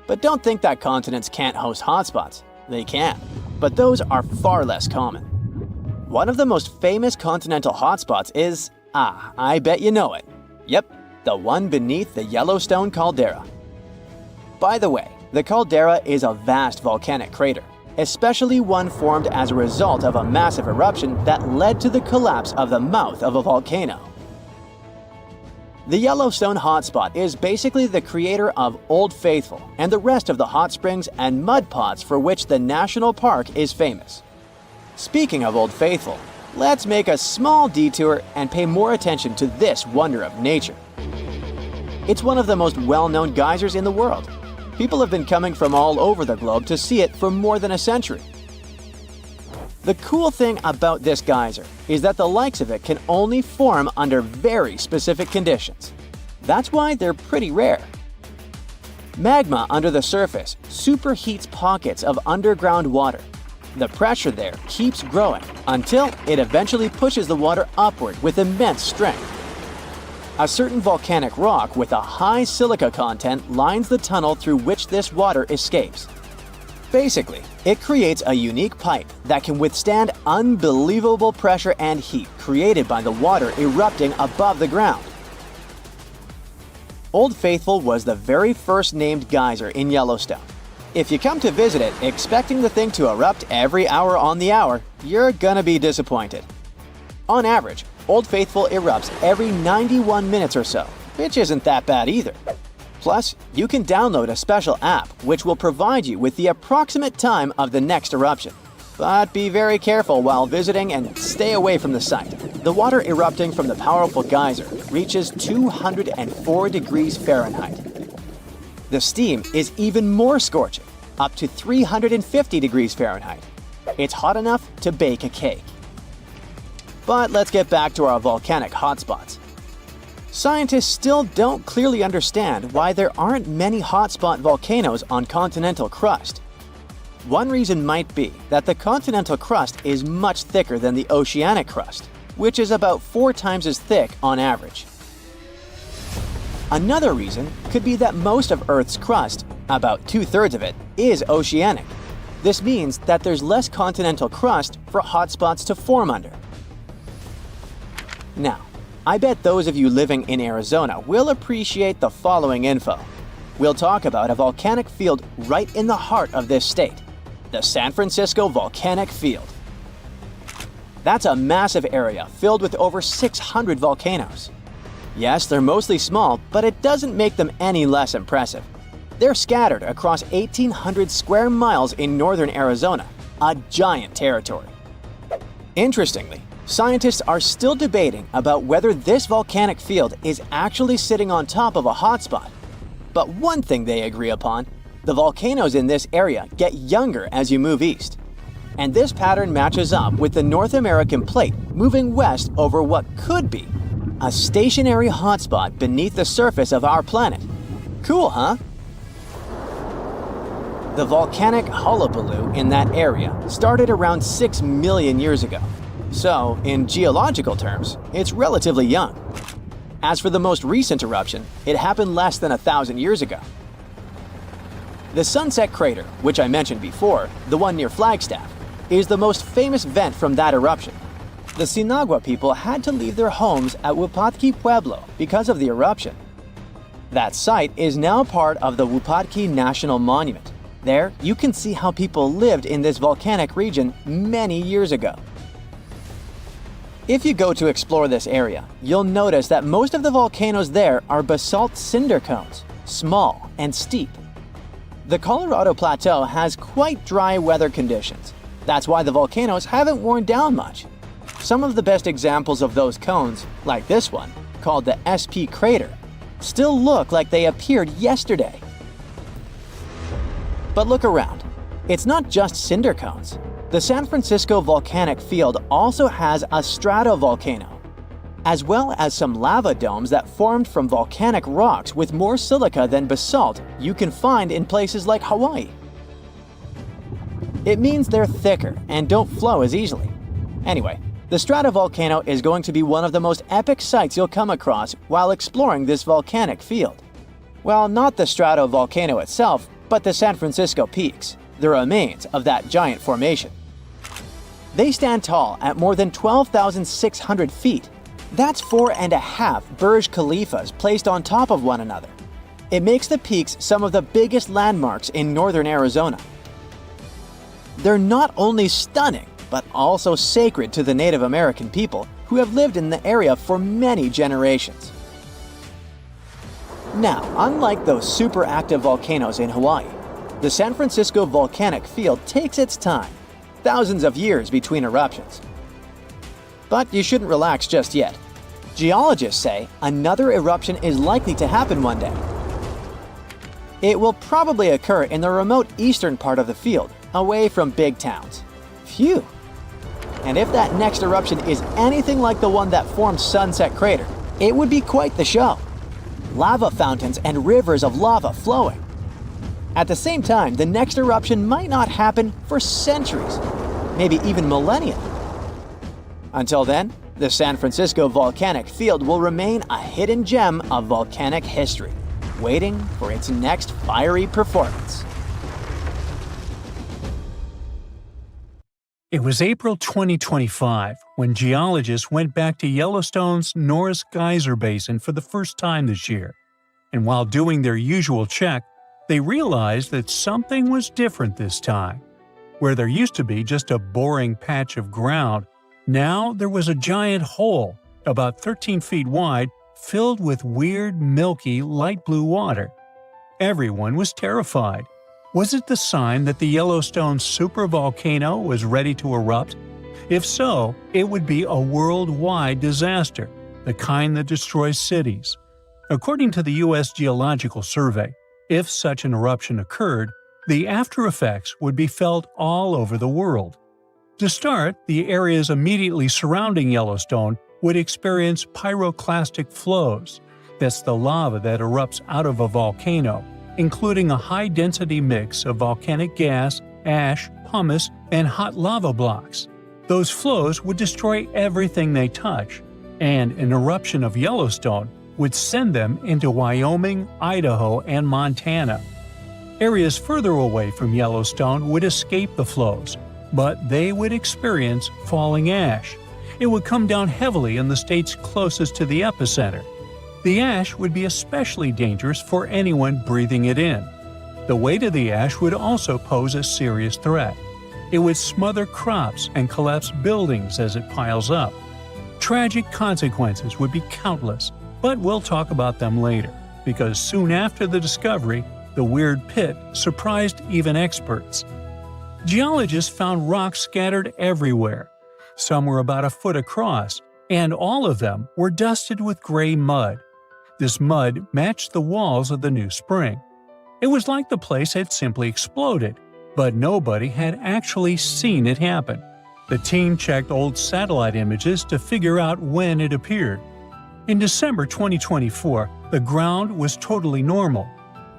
But don't think that continents can't host hotspots. They can, but those are far less common. One of the most famous continental hotspots is, I bet you know it. Yep, the one beneath the Yellowstone caldera. By the way, the caldera is a vast volcanic crater, especially one formed as a result of a massive eruption that led to the collapse of the mouth of a volcano. The Yellowstone hotspot is basically the creator of Old Faithful and the rest of the hot springs and mud pots for which the national park is famous. Speaking of Old Faithful, let's make a small detour and pay more attention to this wonder of nature. It's one of the most well-known geysers in the world. People have been coming from all over the globe to see it for more than a century. The cool thing about this geyser is that the likes of it can only form under very specific conditions. That's why they're pretty rare. Magma under the surface superheats pockets of underground water. The pressure there keeps growing until it eventually pushes the water upward with immense strength. A certain volcanic rock with a high silica content lines the tunnel through which this water escapes. Basically, it creates a unique pipe that can withstand unbelievable pressure and heat created by the water erupting above the ground. Old Faithful was the very first named geyser in Yellowstone. If you come to visit it expecting the thing to erupt every hour on the hour, you're gonna be disappointed. On average, Old Faithful erupts every 91 minutes or so, which isn't that bad either. Plus, you can download a special app which will provide you with the approximate time of the next eruption. But be very careful while visiting and stay away from the site. The water erupting from the powerful geyser reaches 204 degrees Fahrenheit. The steam is even more scorching, up to 350 degrees Fahrenheit. It's hot enough to bake a cake. But let's get back to our volcanic hotspots. Scientists still don't clearly understand why there aren't many hotspot volcanoes on continental crust. One reason might be that the continental crust is much thicker than the oceanic crust, which is about 4 times as thick on average. Another reason could be that most of Earth's crust, about 2/3 of it, is oceanic. This means that there's less continental crust for hotspots to form under. Now, I bet those of you living in Arizona will appreciate the following info. We'll talk about a volcanic field right in the heart of this state, the San Francisco Volcanic Field. That's a massive area filled with over 600 volcanoes. Yes, they're mostly small, but it doesn't make them any less impressive. They're scattered across 1,800 square miles in northern Arizona, a giant territory. Interestingly, scientists are still debating about whether this volcanic field is actually sitting on top of a hotspot. But one thing they agree upon, the volcanoes in this area get younger as you move east. And this pattern matches up with the North American plate moving west over what could be a stationary hotspot beneath the surface of our planet. Cool, huh? The volcanic hullabaloo in that area started around 6 million years ago. So, in geological terms, it's relatively young. As for the most recent eruption, it happened less than 1,000 years ago. The Sunset Crater, which I mentioned before, the one near Flagstaff, is the most famous vent from that eruption. The Sinagua people had to leave their homes at Wupatki Pueblo because of the eruption. That site is now part of the Wupatki National Monument. There, you can see how people lived in this volcanic region many years ago. If you go to explore this area, you'll notice that most of the volcanoes there are basalt cinder cones, small and steep. The Colorado Plateau has quite dry weather conditions. That's why the volcanoes haven't worn down much. Some of the best examples of those cones, like this one, called the SP crater, still look like they appeared yesterday. But look around. It's not just cinder cones. The San Francisco Volcanic Field also has a stratovolcano, as well as some lava domes that formed from volcanic rocks with more silica than basalt you can find in places like Hawaii. It means they're thicker and don't flow as easily. Anyway, the stratovolcano is going to be one of the most epic sights you'll come across while exploring this volcanic field. Well, not the stratovolcano itself, but the San Francisco peaks, the remains of that giant formation. They stand tall at more than 12,600 feet. That's 4.5 Burj Khalifas placed on top of one another. It makes the peaks some of the biggest landmarks in northern Arizona. They're not only stunning, but also sacred to the Native American people who have lived in the area for many generations. Now, unlike those super active volcanoes in Hawaii, the San Francisco Volcanic Field takes its time, thousands of years between eruptions. But you shouldn't relax just yet. Geologists say another eruption is likely to happen one day. It will probably occur in the remote eastern part of the field, away from big towns. Phew! And if that next eruption is anything like the one that formed Sunset Crater, it would be quite the show. Lava fountains and rivers of lava flowing. At the same time, the next eruption might not happen for centuries, maybe even millennia. Until then, the San Francisco Volcanic Field will remain a hidden gem of volcanic history, waiting for its next fiery performance. It was April 2025 when geologists went back to Yellowstone's Norris Geyser Basin for the first time this year. And while doing their usual check, they realized that something was different this time. Where there used to be just a boring patch of ground, now there was a giant hole, about 13 feet wide, filled with weird, milky, light blue water. Everyone was terrified. Was it the sign that the Yellowstone supervolcano was ready to erupt? If so, it would be a worldwide disaster, the kind that destroys cities. According to the U.S. Geological Survey, if such an eruption occurred, the after effects would be felt all over the world. To start, the areas immediately surrounding Yellowstone would experience pyroclastic flows. That's the lava that erupts out of a volcano, including a high-density mix of volcanic gas, ash, pumice, and hot lava blocks. Those flows would destroy everything they touch, and an eruption of Yellowstone would send them into Wyoming, Idaho, and Montana. Areas further away from Yellowstone would escape the flows, but they would experience falling ash. It would come down heavily in the states closest to the epicenter. The ash would be especially dangerous for anyone breathing it in. The weight of the ash would also pose a serious threat. It would smother crops and collapse buildings as it piles up. Tragic consequences would be countless, but we'll talk about them later, because soon after the discovery, the weird pit surprised even experts. Geologists found rocks scattered everywhere. Some were about a foot across, and all of them were dusted with gray mud. This mud matched the walls of the new spring. It was like the place had simply exploded, but nobody had actually seen it happen. The team checked old satellite images to figure out when it appeared. In December 2024, the ground was totally normal.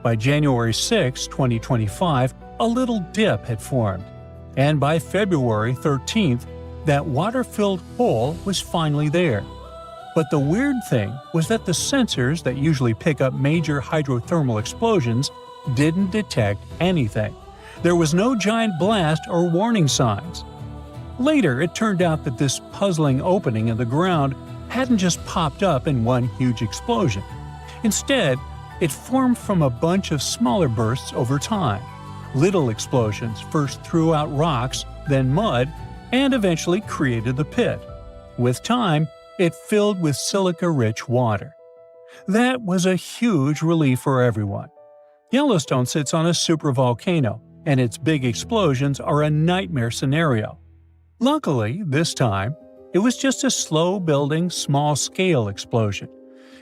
By January 6, 2025, a little dip had formed. And by February 13th, that water-filled hole was finally there. But the weird thing was that the sensors that usually pick up major hydrothermal explosions didn't detect anything. There was no giant blast or warning signs. Later, it turned out that this puzzling opening in the ground hadn't just popped up in one huge explosion. Instead, it formed from a bunch of smaller bursts over time. Little explosions first threw out rocks, then mud, and eventually created the pit. With time, it filled with silica-rich water. That was a huge relief for everyone. Yellowstone sits on a supervolcano, and its big explosions are a nightmare scenario. Luckily, this time, it was just a slow-building, small-scale explosion.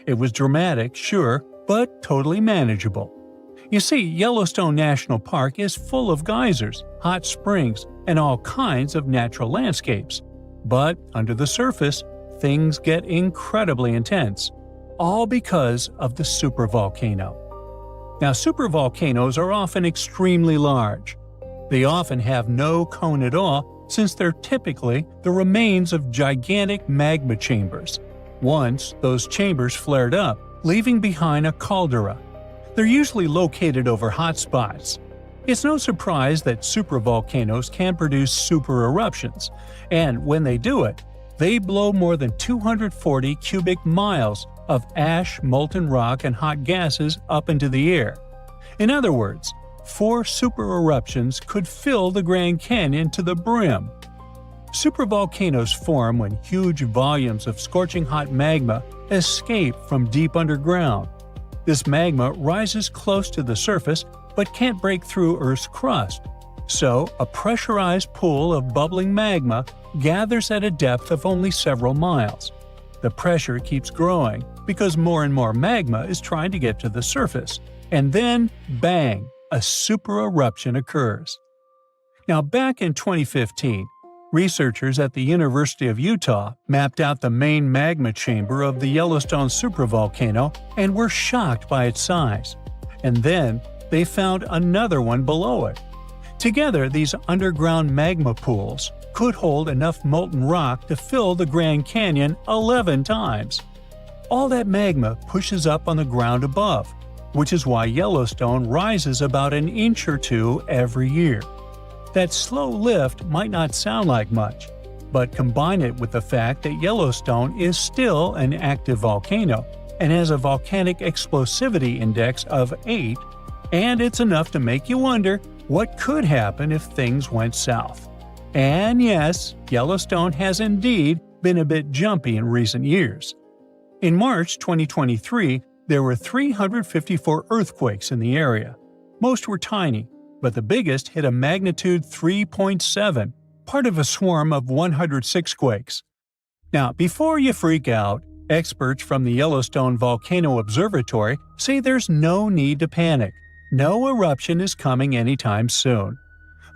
It was dramatic, sure, but totally manageable. You see, Yellowstone National Park is full of geysers, hot springs, and all kinds of natural landscapes. But under the surface, things get incredibly intense, all because of the supervolcano. Now, supervolcanoes are often extremely large. They often have no cone at all, since they're typically the remains of gigantic magma chambers. Once, those chambers flared up, leaving behind a caldera. They're usually located over hotspots. It's no surprise that supervolcanoes can produce super eruptions, and when they do it, they blow more than 240 cubic miles of ash, molten rock, and hot gases up into the air. In other words, 4 super eruptions could fill the Grand Canyon to the brim. Supervolcanoes form when huge volumes of scorching hot magma escape from deep underground. This magma rises close to the surface but can't break through Earth's crust. So, a pressurized pool of bubbling magma gathers at a depth of only several miles. The pressure keeps growing because more and more magma is trying to get to the surface. And then, bang, a super eruption occurs. Now, back in 2015, researchers at the University of Utah mapped out the main magma chamber of the Yellowstone supervolcano and were shocked by its size. And then, they found another one below it. Together, these underground magma pools could hold enough molten rock to fill the Grand Canyon 11 times. All that magma pushes up on the ground above, which is why Yellowstone rises about an inch or two every year. That slow lift might not sound like much, but combine it with the fact that Yellowstone is still an active volcano and has a volcanic explosivity index of 8, and it's enough to make you wonder what could happen if things went south. And yes, Yellowstone has indeed been a bit jumpy in recent years. In March 2023, there were 354 earthquakes in the area. Most were tiny, but the biggest hit a magnitude 3.7, part of a swarm of 106 quakes. Now, before you freak out, experts from the Yellowstone Volcano Observatory say there's no need to panic. No eruption is coming anytime soon.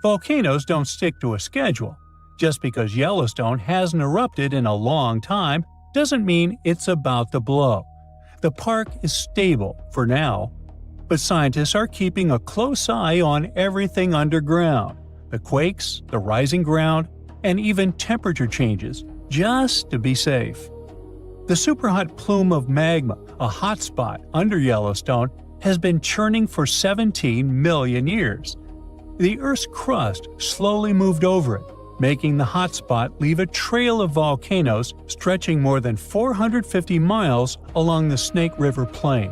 Volcanoes don't stick to a schedule. Just because Yellowstone hasn't erupted in a long time doesn't mean it's about to blow. The park is stable for now, but scientists are keeping a close eye on everything underground, the quakes, the rising ground, and even temperature changes, just to be safe. The superhot plume of magma, a hotspot under Yellowstone, has been churning for 17 million years. The Earth's crust slowly moved over it, making the hotspot leave a trail of volcanoes stretching more than 450 miles along the Snake River Plain.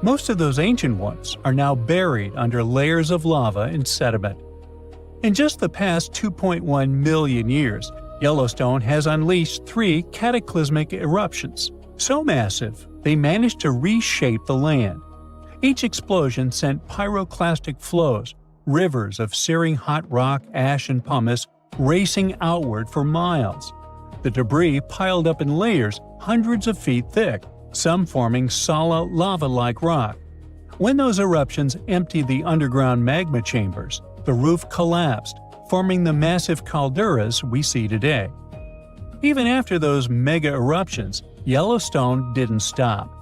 Most of those ancient ones are now buried under layers of lava and sediment. In just the past 2.1 million years, Yellowstone has unleashed 3 cataclysmic eruptions, so massive they managed to reshape the land. Each explosion sent pyroclastic flows, rivers of searing hot rock, ash, and pumice racing outward for miles. The debris piled up in layers hundreds of feet thick, some forming solid lava-like rock. When those eruptions emptied the underground magma chambers, the roof collapsed, forming the massive calderas we see today. Even after those mega eruptions, Yellowstone didn't stop.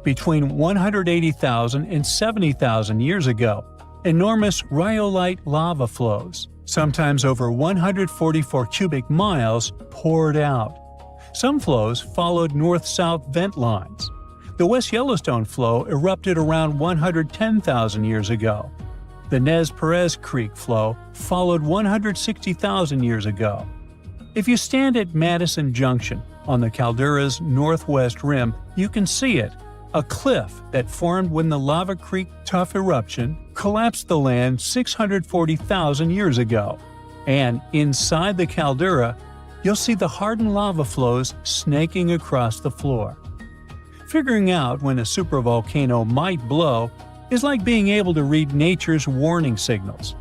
Between 180,000 and 70,000 years ago, enormous rhyolite lava flows, sometimes over 144 cubic miles, poured out. Some flows followed north-south vent lines. The West Yellowstone flow erupted around 110,000 years ago. The Nez Perez Creek flow followed 160,000 years ago. If you stand at Madison Junction on the caldera's northwest rim, you can see it, a cliff that formed when the Lava Creek Tuff eruption collapsed the land 640,000 years ago. And inside the caldera, you'll see the hardened lava flows snaking across the floor. Figuring out when a supervolcano might blow is like being able to read nature's warning signals.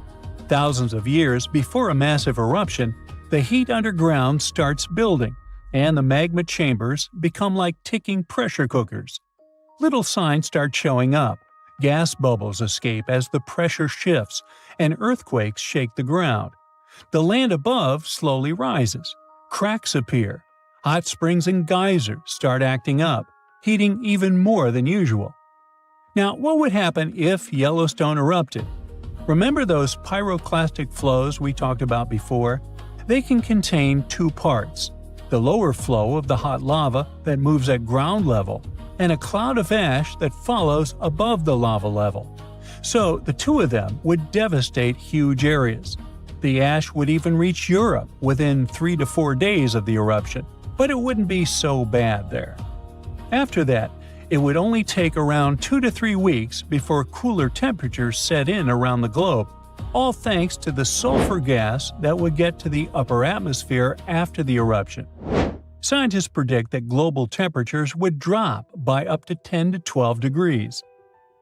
Thousands of years before a massive eruption, the heat underground starts building, and the magma chambers become like ticking pressure cookers. Little signs start showing up. Gas bubbles escape as the pressure shifts, and earthquakes shake the ground. The land above slowly rises. Cracks appear. Hot springs and geysers start acting up, heating even more than usual. Now, what would happen if Yellowstone erupted? Remember those pyroclastic flows we talked about before? They can contain 2 parts: the lower flow of the hot lava that moves at ground level, and a cloud of ash that follows above the lava level. So the 2 of them would devastate huge areas. The ash would even reach Europe within 3 to 4 days of the eruption, but it wouldn't be so bad there. After that, it would only take around 2 to 3 weeks before cooler temperatures set in around the globe, all thanks to the sulfur gas that would get to the upper atmosphere after the eruption. Scientists predict that global temperatures would drop by up to 10 to 12 degrees.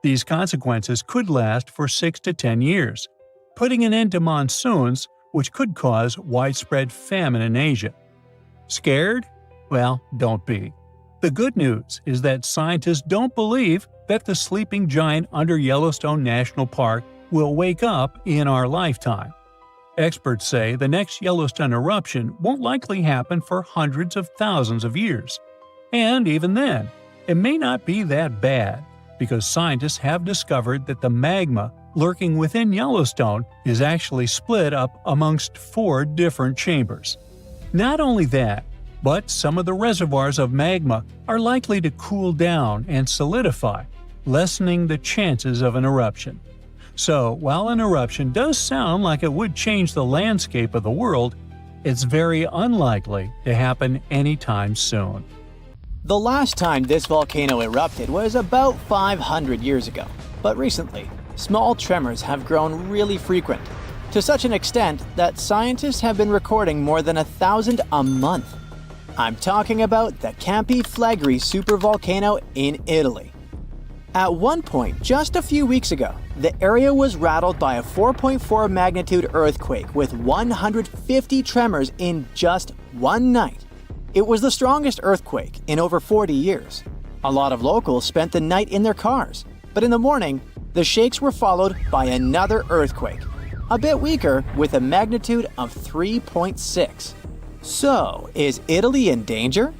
These consequences could last for 6 to 10 years, putting an end to monsoons, which could cause widespread famine in Asia. Scared? Well, don't be. The good news is that scientists don't believe that the sleeping giant under Yellowstone National Park will wake up in our lifetime. Experts say the next Yellowstone eruption won't likely happen for hundreds of thousands of years. And even then, it may not be that bad, because scientists have discovered that the magma lurking within Yellowstone is actually split up amongst 4 different chambers. Not only that, but some of the reservoirs of magma are likely to cool down and solidify, lessening the chances of an eruption. So, while an eruption does sound like it would change the landscape of the world, it's very unlikely to happen anytime soon. The last time this volcano erupted was about 500 years ago, but recently, small tremors have grown really frequent, to such an extent that scientists have been recording more than 1,000 a month. I'm talking about the Campi Flegrei supervolcano in Italy. At one point, just a few weeks ago, the area was rattled by a 4.4 magnitude earthquake with 150 tremors in just one night. It was the strongest earthquake in over 40 years. A lot of locals spent the night in their cars, but in the morning, the shakes were followed by another earthquake, a bit weaker with a magnitude of 3.6. So, is Italy in danger?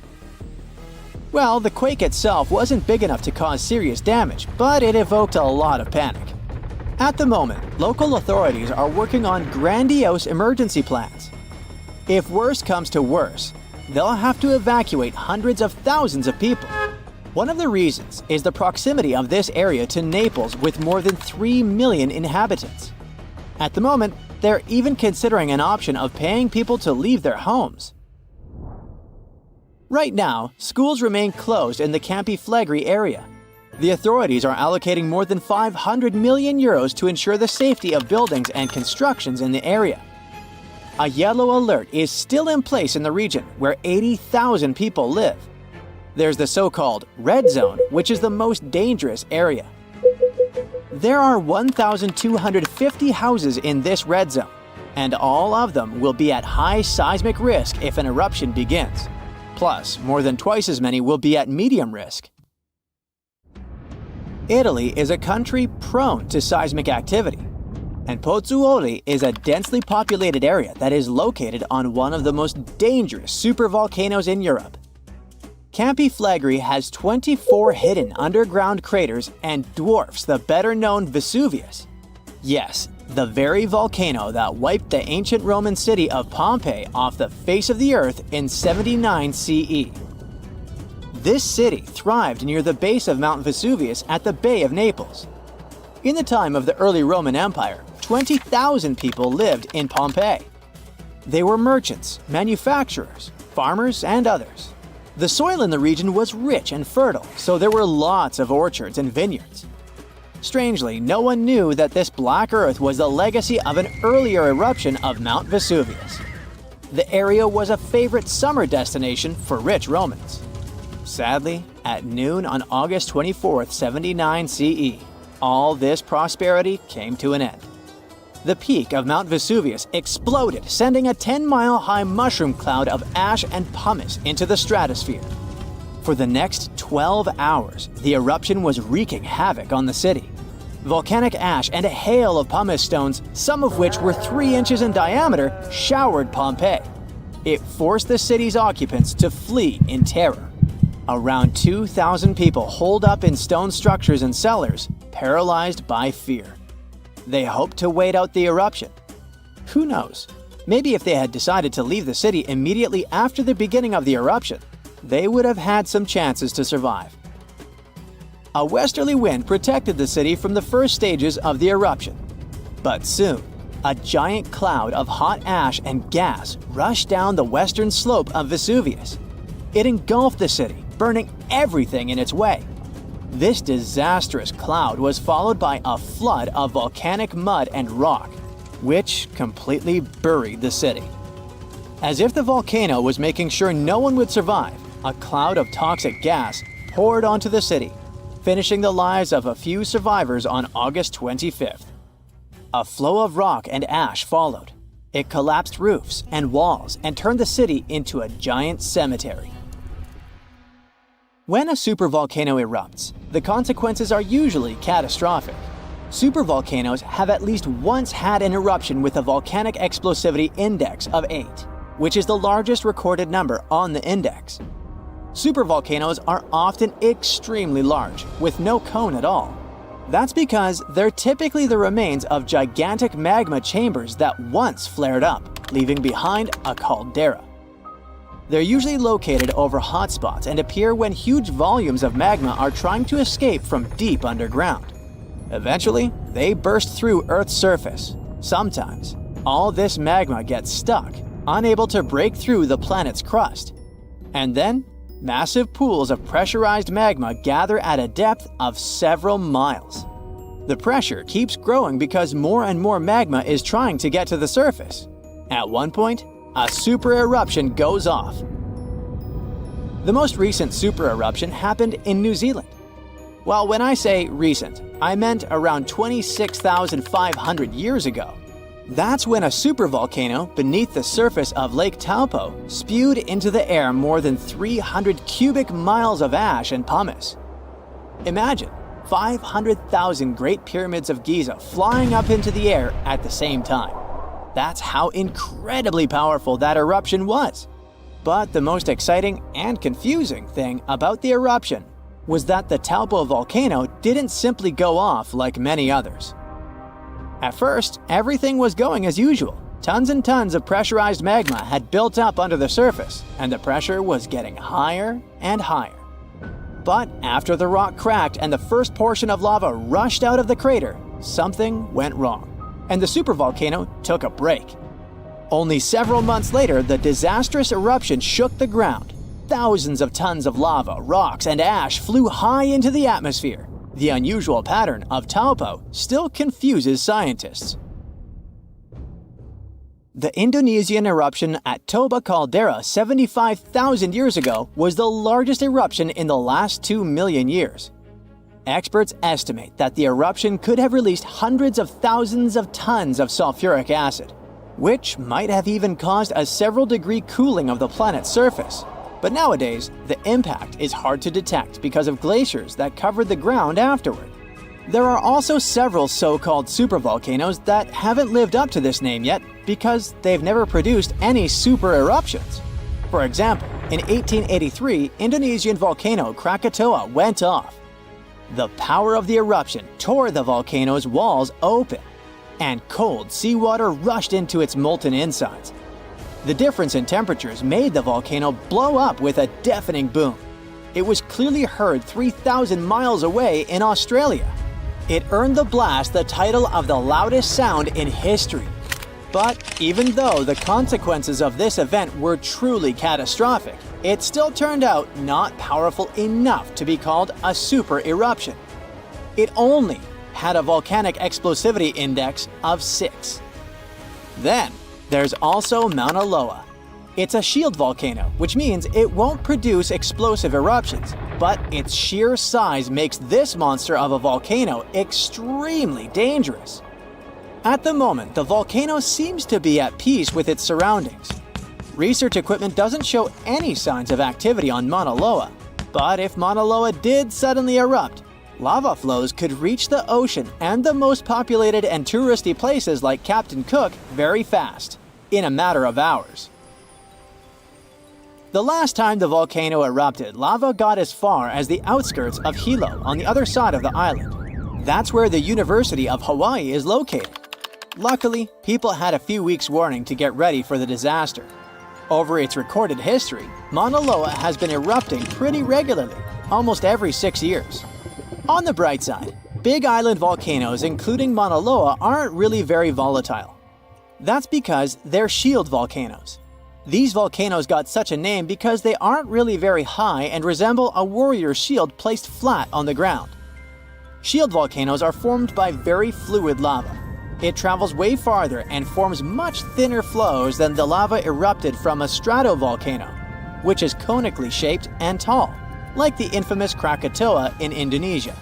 Well, the quake itself wasn't big enough to cause serious damage, but it evoked a lot of panic. At the moment, local authorities are working on grandiose emergency plans. If worse comes to worse, they'll have to evacuate hundreds of thousands of people. One of the reasons is the proximity of this area to Naples with more than 3 million inhabitants. At the moment, they're even considering an option of paying people to leave their homes. Right now, schools remain closed in the Campi Flegrei area. The authorities are allocating more than 500 million euros to ensure the safety of buildings and constructions in the area. A yellow alert is still in place in the region where 80,000 people live. There's the so-called red zone, which is the most dangerous area. There are 1,250 houses in this red zone, and all of them will be at high seismic risk if an eruption begins. Plus, more than twice as many will be at medium risk. Italy is a country prone to seismic activity, and Pozzuoli is a densely populated area that is located on one of the most dangerous supervolcanoes in Europe. Campi Flegrei has 24 hidden underground craters and dwarfs the better-known Vesuvius. Yes, the very volcano that wiped the ancient Roman city of Pompeii off the face of the earth in 79 CE. This city thrived near the base of Mount Vesuvius at the Bay of Naples. In the time of the early Roman Empire, 20,000 people lived in Pompeii. They were merchants, manufacturers, farmers, and others. The soil in the region was rich and fertile, so there were lots of orchards and vineyards. Strangely, no one knew that this black earth was the legacy of an earlier eruption of Mount Vesuvius. The area was a favorite summer destination for rich Romans. Sadly, at noon on August 24, 79 CE, all this prosperity came to an end. The peak of Mount Vesuvius exploded, sending a 10-mile-high mushroom cloud of ash and pumice into the stratosphere. For the next 12 hours, the eruption was wreaking havoc on the city. Volcanic ash and a hail of pumice stones, some of which were 3 inches in diameter, showered Pompeii. It forced the city's occupants to flee in terror. Around 2,000 people holed up in stone structures and cellars, paralyzed by fear. They hoped to wait out the eruption. Who knows? Maybe if they had decided to leave the city immediately after the beginning of the eruption, they would have had some chances to survive. A westerly wind protected the city from the first stages of the eruption. But soon, a giant cloud of hot ash and gas rushed down the western slope of Vesuvius. It engulfed the city, burning everything in its way. This disastrous cloud was followed by a flood of volcanic mud and rock, which completely buried the city. As if the volcano was making sure no one would survive, a cloud of toxic gas poured onto the city, finishing the lives of a few survivors on August 25th. A flow of rock and ash followed. It collapsed roofs and walls and turned the city into a giant cemetery. When a supervolcano erupts, the consequences are usually catastrophic. Supervolcanoes have at least once had an eruption with a volcanic explosivity index of 8, which is the largest recorded number on the index. Supervolcanoes are often extremely large, with no cone at all. That's because they're typically the remains of gigantic magma chambers that once flared up, leaving behind a caldera. They're usually located over hotspots and appear when huge volumes of magma are trying to escape from deep underground. Eventually, they burst through Earth's surface. Sometimes, all this magma gets stuck, unable to break through the planet's crust. And then, massive pools of pressurized magma gather at a depth of several miles. The pressure keeps growing because more and more magma is trying to get to the surface. At one point, a super eruption goes off. The most recent super eruption happened in New Zealand. Well, when I say recent, I meant around 26,500 years ago. That's when a supervolcano beneath the surface of Lake Taupo spewed into the air more than 300 cubic miles of ash and pumice. Imagine 500,000 Great Pyramids of Giza flying up into the air at the same time. That's how incredibly powerful that eruption was. But the most exciting and confusing thing about the eruption was that the Taupo volcano didn't simply go off like many others. At first, everything was going as usual. Tons and tons of pressurized magma had built up under the surface, and the pressure was getting higher and higher. But after the rock cracked and the first portion of lava rushed out of the crater, something went wrong, and the supervolcano took a break. Only several months later, the disastrous eruption shook the ground. Thousands of tons of lava, rocks, and ash flew high into the atmosphere. The unusual pattern of Taupo still confuses scientists. The Indonesian eruption at Toba caldera 75,000 years ago was the largest eruption in the last 2 million years. Experts estimate that the eruption could have released hundreds of thousands of tons of sulfuric acid, which might have even caused a several-degree cooling of the planet's surface. But nowadays, the impact is hard to detect because of glaciers that covered the ground afterward. There are also several so-called supervolcanoes that haven't lived up to this name yet because they've never produced any super eruptions. For example, in 1883, Indonesian volcano Krakatoa went off. The power of the eruption tore the volcano's walls open, and cold seawater rushed into its molten insides. The difference in temperatures made the volcano blow up with a deafening boom. It was clearly heard 3,000 miles away in Australia. It earned the blast the title of the loudest sound in history. But even though the consequences of this event were truly catastrophic, it still turned out not powerful enough to be called a super eruption. It only had a volcanic explosivity index of 6. Then, there's also Mauna Loa. It's a shield volcano, which means it won't produce explosive eruptions, but its sheer size makes this monster of a volcano extremely dangerous. At the moment, the volcano seems to be at peace with its surroundings. Research equipment doesn't show any signs of activity on Mauna Loa, but if Mauna Loa did suddenly erupt, lava flows could reach the ocean and the most populated and touristy places like Captain Cook very fast, in a matter of hours. The last time the volcano erupted, lava got as far as the outskirts of Hilo on the other side of the island. That's where the University of Hawaii is located. Luckily, people had a few weeks' warning to get ready for the disaster. Over its recorded history, Mauna Loa has been erupting pretty regularly, almost every 6 years. On the bright side, big island volcanoes including Mauna Loa aren't really very volatile. That's because they're shield volcanoes. These volcanoes got such a name because they aren't really very high and resemble a warrior's shield placed flat on the ground. Shield volcanoes are formed by very fluid lava. It travels way farther and forms much thinner flows than the lava erupted from a stratovolcano, which is conically shaped and tall, like the infamous Krakatoa in Indonesia.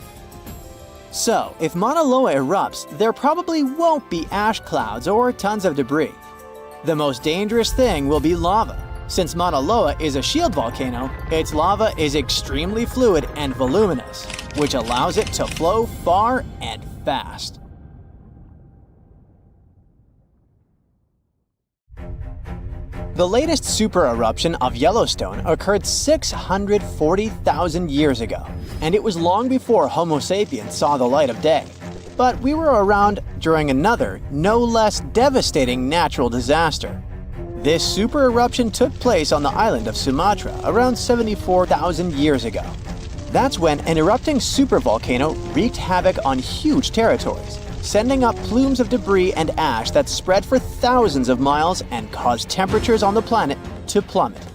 So, if Mauna Loa erupts, there probably won't be ash clouds or tons of debris. The most dangerous thing will be lava. Since Mauna Loa is a shield volcano, its lava is extremely fluid and voluminous, which allows it to flow far and fast. The latest super eruption of Yellowstone occurred 640,000 years ago, and it was long before Homo sapiens saw the light of day. But we were around during another, no less devastating natural disaster. This super eruption took place on the island of Sumatra around 74,000 years ago. That's when an erupting supervolcano wreaked havoc on huge territories, sending up plumes of debris and ash that spread for thousands of miles and caused temperatures on the planet to plummet.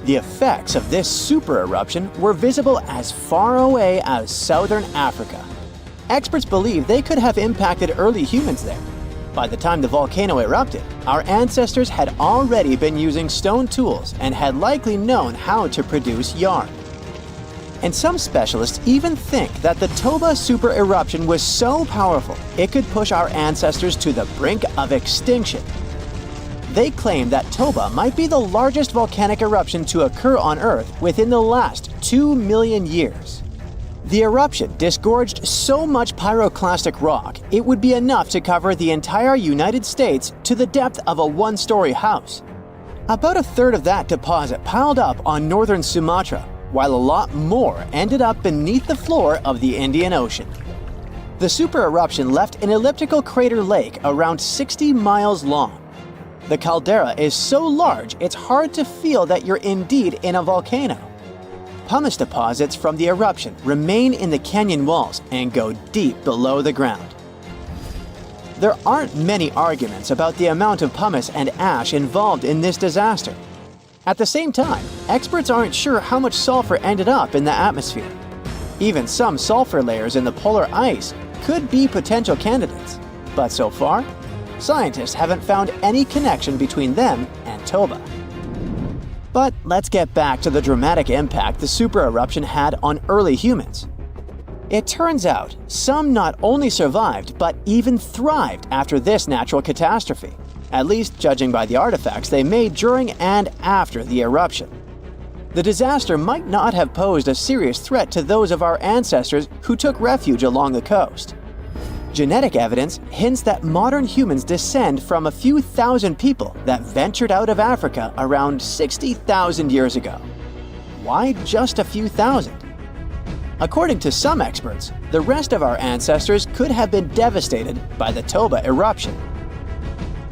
The effects of this super eruption were visible as far away as southern Africa. Experts believe they could have impacted early humans there. By the time the volcano erupted, our ancestors had already been using stone tools and had likely known how to produce yarn. And some specialists even think that the Toba super eruption was so powerful it could push our ancestors to the brink of extinction. They claim that Toba might be the largest volcanic eruption to occur on Earth within the last 2 million years. The eruption disgorged so much pyroclastic rock it would be enough to cover the entire United States to the depth of a one-story house. About a third of that deposit piled up on northern Sumatra, while a lot more ended up beneath the floor of the Indian Ocean. The super eruption left an elliptical crater lake around 60 miles long. The caldera is so large it's hard to feel that you're indeed in a volcano. Pumice deposits from the eruption remain in the canyon walls and go deep below the ground. There aren't many arguments about the amount of pumice and ash involved in this disaster. At the same time, experts aren't sure how much sulfur ended up in the atmosphere. Even some sulfur layers in the polar ice could be potential candidates, but so far, scientists haven't found any connection between them and Toba. But let's get back to the dramatic impact the super eruption had on early humans. It turns out some not only survived but even thrived after this natural catastrophe, at least judging by the artifacts they made during and after the eruption. The disaster might not have posed a serious threat to those of our ancestors who took refuge along the coast. Genetic evidence hints that modern humans descend from a few thousand people that ventured out of Africa around 60,000 years ago. Why just a few thousand? According to some experts, the rest of our ancestors could have been devastated by the Toba eruption.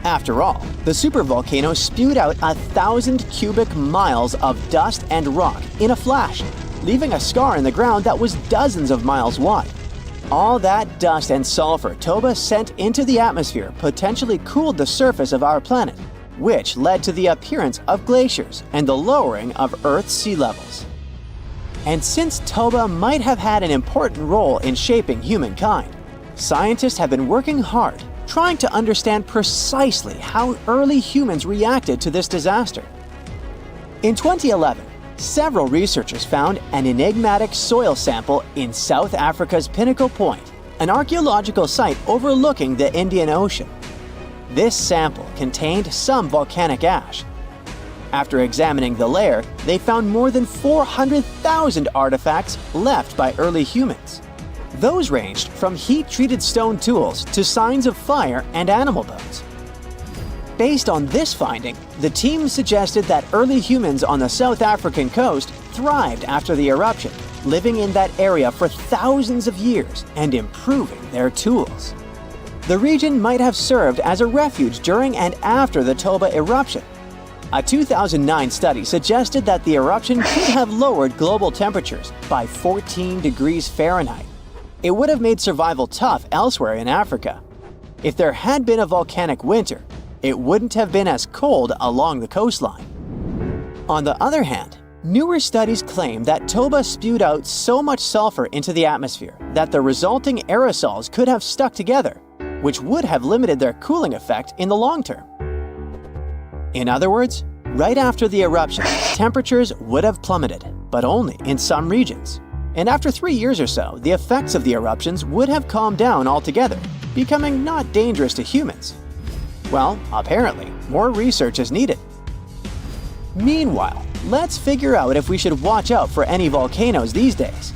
After all, the supervolcano spewed out 1,000 cubic miles of dust and rock in a flash, leaving a scar in the ground that was dozens of miles wide. All that dust and sulfur Toba sent into the atmosphere potentially cooled the surface of our planet, which led to the appearance of glaciers and the lowering of Earth's sea levels. And since Toba might have had an important role in shaping humankind, scientists have been working hard trying to understand precisely how early humans reacted to this disaster. In 2011, several researchers found an enigmatic soil sample in South Africa's Pinnacle Point, an archaeological site overlooking the Indian Ocean. This sample contained some volcanic ash. After examining the layer, they found more than 400,000 artifacts left by early humans. Those ranged from heat-treated stone tools to signs of fire and animal bones. Based on this finding, the team suggested that early humans on the South African coast thrived after the eruption, living in that area for thousands of years and improving their tools. The region might have served as a refuge during and after the Toba eruption. A 2009 study suggested that the eruption could have lowered global temperatures by 14 degrees Fahrenheit. It would have made survival tough elsewhere in Africa. If there had been a volcanic winter, it wouldn't have been as cold along the coastline. On the other hand, newer studies claim that Toba spewed out so much sulfur into the atmosphere that the resulting aerosols could have stuck together, which would have limited their cooling effect in the long term. In other words, right after the eruption, temperatures would have plummeted, but only in some regions. And after 3 years or so, the effects of the eruptions would have calmed down altogether, becoming not dangerous to humans. Well, apparently, more research is needed. Meanwhile, let's figure out if we should watch out for any volcanoes these days.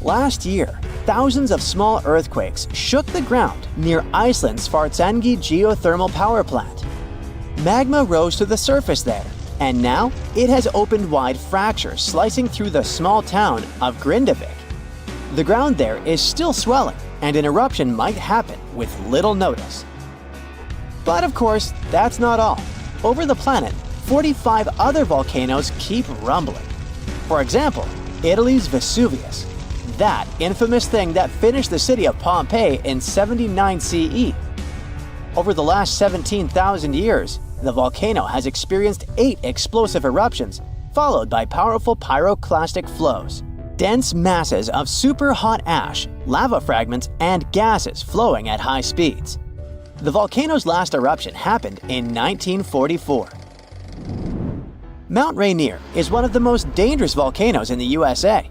Last year, thousands of small earthquakes shook the ground near Iceland's Svartsengi geothermal power plant. Magma rose to the surface there, and now it has opened wide fractures slicing through the small town of Grindavik. The ground there is still swelling, and an eruption might happen with little notice. But of course, that's not all. Over the planet, 45 other volcanoes keep rumbling. For example, Italy's Vesuvius, that infamous thing that finished the city of Pompeii in 79 CE. Over the last 17,000 years, the volcano has experienced 8 explosive eruptions, followed by powerful pyroclastic flows, dense masses of super hot ash, lava fragments, and gases flowing at high speeds. The volcano's last eruption happened in 1944. Mount Rainier is one of the most dangerous volcanoes in the USA.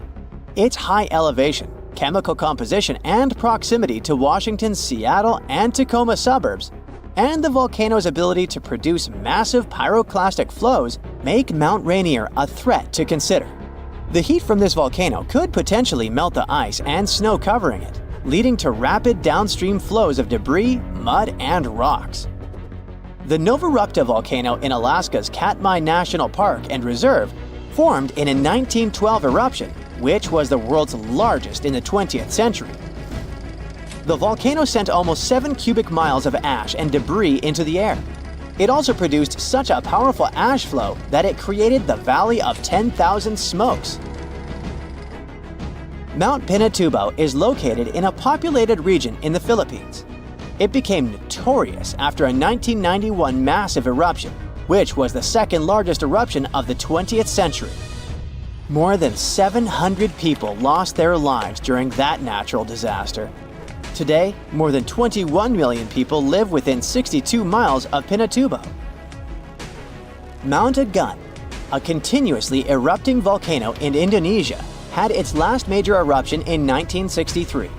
Its high elevation, chemical composition, and proximity to Washington's Seattle and Tacoma suburbs, and the volcano's ability to produce massive pyroclastic flows make Mount Rainier a threat to consider. The heat from this volcano could potentially melt the ice and snow covering it, leading to rapid downstream flows of debris, mud, and rocks. The Novarupta volcano in Alaska's Katmai National Park and Reserve formed in a 1912 eruption, which was the world's largest in the 20th century. The volcano sent almost 7 cubic miles of ash and debris into the air. It also produced such a powerful ash flow that it created the Valley of 10,000 Smokes. Mount Pinatubo is located in a populated region in the Philippines. It became notorious after a 1991 massive eruption, which was the second largest eruption of the 20th century. More than 700 people lost their lives during that natural disaster. Today, more than 21 million people live within 62 miles of Pinatubo. Mount Agung, a continuously erupting volcano in Indonesia, had its last major eruption in 1963.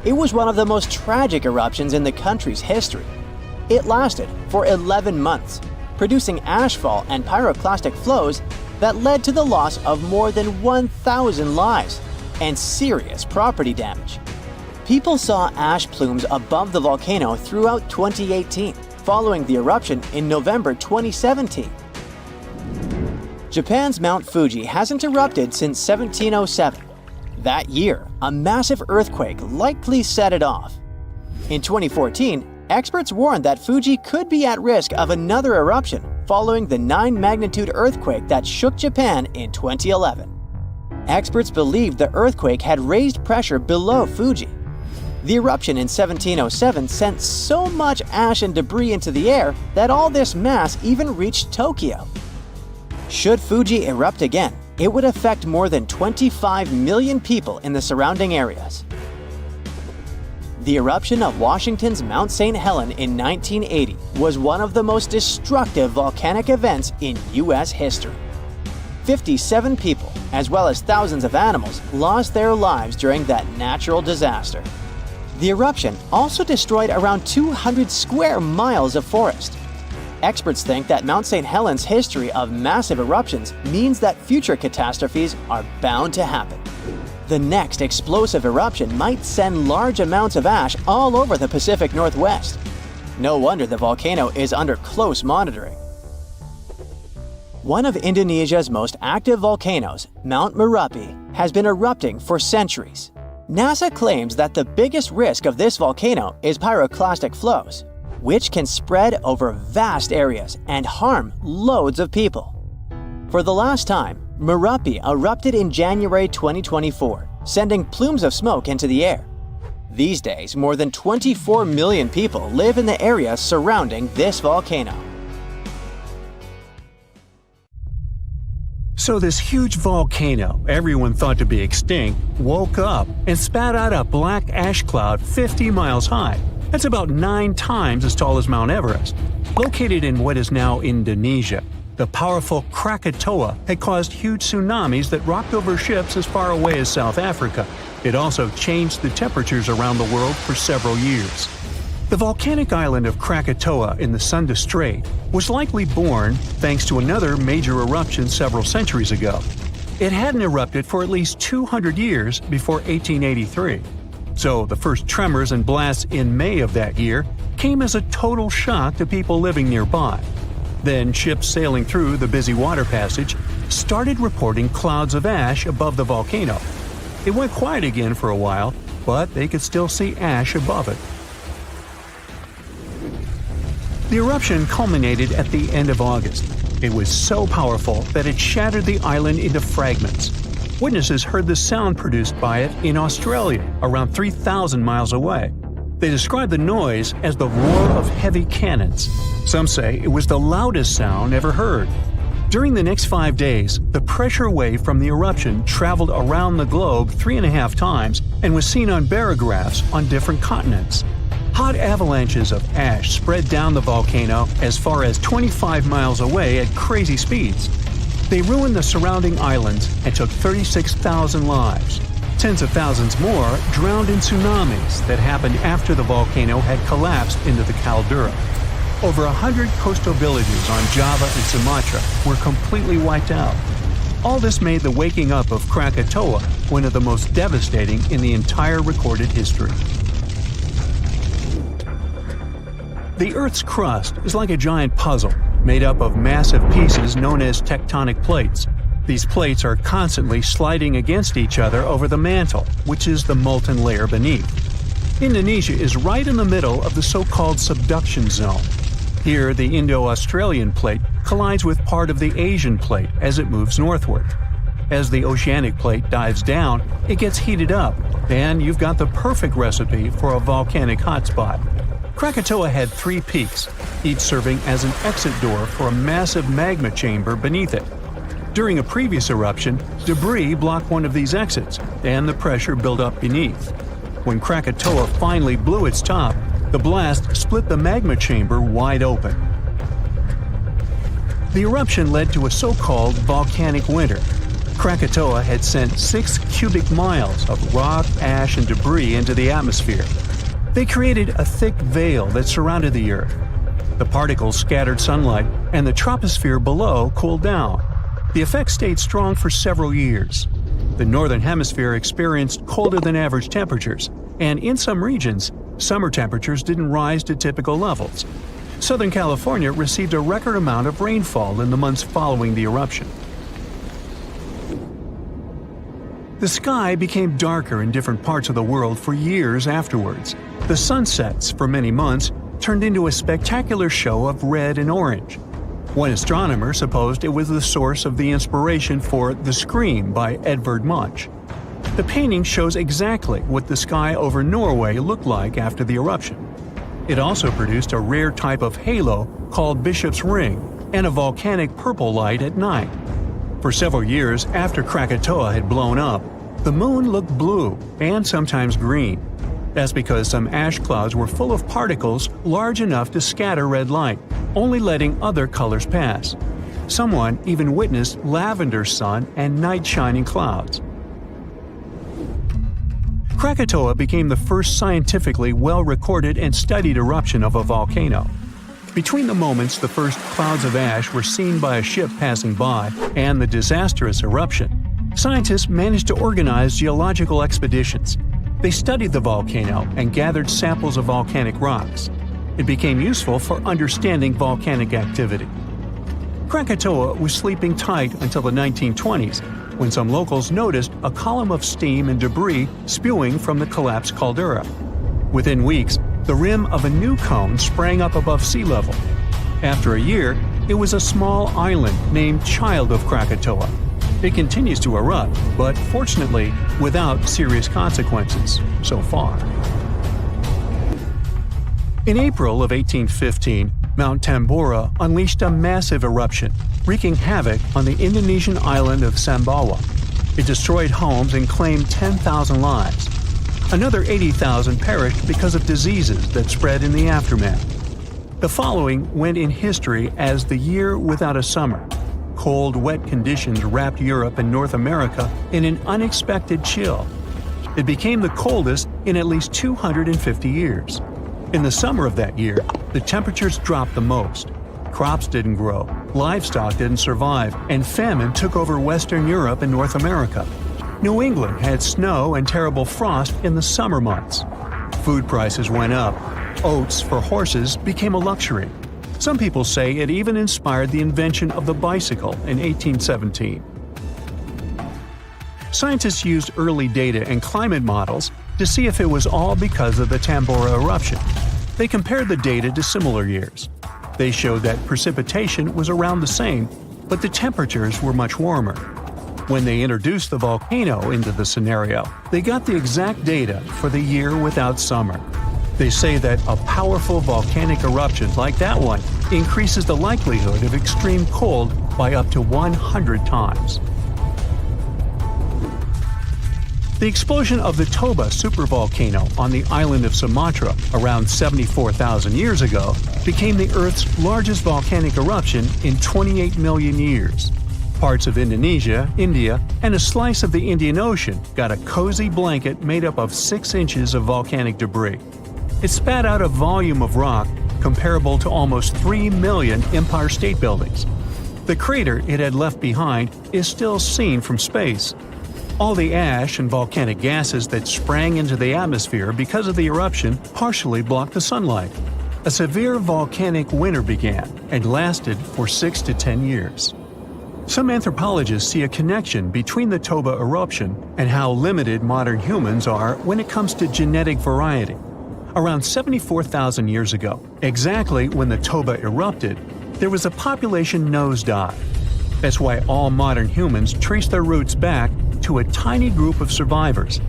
It was one of the most tragic eruptions in the country's history. It lasted for 11 months, producing ashfall and pyroclastic flows that led to the loss of more than 1,000 lives and serious property damage. People saw ash plumes above the volcano throughout 2018, following the eruption in November 2017. Japan's Mount Fuji hasn't erupted since 1707. That year, a massive earthquake likely set it off. In 2014, experts warned that Fuji could be at risk of another eruption following the 9-magnitude earthquake that shook Japan in 2011. Experts believed the earthquake had raised pressure below Fuji. The eruption in 1707 sent so much ash and debris into the air that all this mass even reached Tokyo. Should Fuji erupt again, it would affect more than 25 million people in the surrounding areas. The eruption of Washington's Mount St. Helens in 1980 was one of the most destructive volcanic events in U.S. history. 57 people, as well as thousands of animals, lost their lives during that natural disaster. The eruption also destroyed around 200 square miles of forest. Experts think that Mount St. Helens' history of massive eruptions means that future catastrophes are bound to happen. The next explosive eruption might send large amounts of ash all over the Pacific Northwest. No wonder the volcano is under close monitoring. One of Indonesia's most active volcanoes, Mount Merapi, has been erupting for centuries. NASA claims that the biggest risk of this volcano is pyroclastic flows, which can spread over vast areas and harm loads of people. For the last time, Merapi erupted in January 2024, sending plumes of smoke into the air. These days, more than 24 million people live in the area surrounding this volcano. So this huge volcano, everyone thought to be extinct, woke up and spat out a black ash cloud 50 miles high. That's about 9 times as tall as Mount Everest. Located in what is now Indonesia, the powerful Krakatoa had caused huge tsunamis that rocked over ships as far away as South Africa. It also changed the temperatures around the world for several years. The volcanic island of Krakatoa in the Sunda Strait was likely born thanks to another major eruption several centuries ago. It hadn't erupted for at least 200 years before 1883. So the first tremors and blasts in May of that year came as a total shock to people living nearby. Then ships sailing through the busy water passage started reporting clouds of ash above the volcano. It went quiet again for a while, but they could still see ash above it. The eruption culminated at the end of August. It was so powerful that it shattered the island into fragments. Witnesses heard the sound produced by it in Australia, around 3,000 miles away. They described the noise as the roar of heavy cannons. Some say it was the loudest sound ever heard. During the next 5 days, the pressure wave from the eruption traveled around the globe 3.5 times and was seen on barographs on different continents. Hot avalanches of ash spread down the volcano as far as 25 miles away at crazy speeds. They ruined the surrounding islands and took 36,000 lives. Tens of thousands more drowned in tsunamis that happened after the volcano had collapsed into the caldera. Over 100 coastal villages on Java and Sumatra were completely wiped out. All this made the waking up of Krakatoa one of the most devastating in the entire recorded history. The Earth's crust is like a giant puzzle, made up of massive pieces known as tectonic plates. These plates are constantly sliding against each other over the mantle, which is the molten layer beneath. Indonesia is right in the middle of the so-called subduction zone. Here, the Indo-Australian plate collides with part of the Asian plate as it moves northward. As the oceanic plate dives down, it gets heated up, and you've got the perfect recipe for a volcanic hotspot. Krakatoa had 3 peaks, each serving as an exit door for a massive magma chamber beneath it. During a previous eruption, debris blocked one of these exits, and the pressure built up beneath. When Krakatoa finally blew its top, the blast split the magma chamber wide open. The eruption led to a so-called volcanic winter. Krakatoa had sent 6 cubic miles of rock, ash, and debris into the atmosphere. They created a thick veil that surrounded the Earth. The particles scattered sunlight, and the troposphere below cooled down. The effect stayed strong for several years. The northern hemisphere experienced colder than average temperatures, and in some regions, summer temperatures didn't rise to typical levels. Southern California received a record amount of rainfall in the months following the eruption. The sky became darker in different parts of the world for years afterwards. The sunsets, for many months, turned into a spectacular show of red and orange. One astronomer supposed it was the source of the inspiration for The Scream by Edvard Munch. The painting shows exactly what the sky over Norway looked like after the eruption. It also produced a rare type of halo called Bishop's Ring and a volcanic purple light at night. For several years after Krakatoa had blown up, the moon looked blue and sometimes green. That's because some ash clouds were full of particles large enough to scatter red light, only letting other colors pass. Someone even witnessed lavender sun and night-shining clouds. Krakatoa became the first scientifically well-recorded and studied eruption of a volcano. Between the moments the first clouds of ash were seen by a ship passing by and the disastrous eruption, scientists managed to organize geological expeditions. They studied the volcano and gathered samples of volcanic rocks. It became useful for understanding volcanic activity. Krakatoa was sleeping tight until the 1920s, when some locals noticed a column of steam and debris spewing from the collapsed caldera. Within weeks, the rim of a new cone sprang up above sea level. After a year, it was a small island named Child of Krakatoa. It continues to erupt, but fortunately without serious consequences so far. In April of 1815, Mount Tambora unleashed a massive eruption, wreaking havoc on the Indonesian island of Sumbawa. It destroyed homes and claimed 10,000 lives. Another 80,000 perished because of diseases that spread in the aftermath. The following went in history as the year without a summer. Cold, wet conditions wrapped Europe and North America in an unexpected chill. It became the coldest in at least 250 years. In the summer of that year, the temperatures dropped the most. Crops didn't grow, livestock didn't survive, and famine took over Western Europe and North America. New England had snow and terrible frost in the summer months. Food prices went up. Oats for horses became a luxury. Some people say it even inspired the invention of the bicycle in 1817. Scientists used early data and climate models to see if it was all because of the Tambora eruption. They compared the data to similar years. They showed that precipitation was around the same, but the temperatures were much warmer. When they introduced the volcano into the scenario, they got the exact data for the year without summer. They say that a powerful volcanic eruption like that one increases the likelihood of extreme cold by up to 100 times. The explosion of the Toba supervolcano on the island of Sumatra around 74,000 years ago became the Earth's largest volcanic eruption in 28 million years. Parts of Indonesia, India, and a slice of the Indian Ocean got a cozy blanket made up of 6 inches of volcanic debris. It spat out a volume of rock comparable to almost 3 million Empire State Buildings. The crater it had left behind is still seen from space. All the ash and volcanic gases that sprang into the atmosphere because of the eruption partially blocked the sunlight. A severe volcanic winter began and lasted for 6 to 10 years. Some anthropologists see a connection between the Toba eruption and how limited modern humans are when it comes to genetic variety. Around 74,000 years ago, exactly when the Toba erupted, there was a population nosedive. That's why all modern humans trace their roots back to a tiny group of survivors.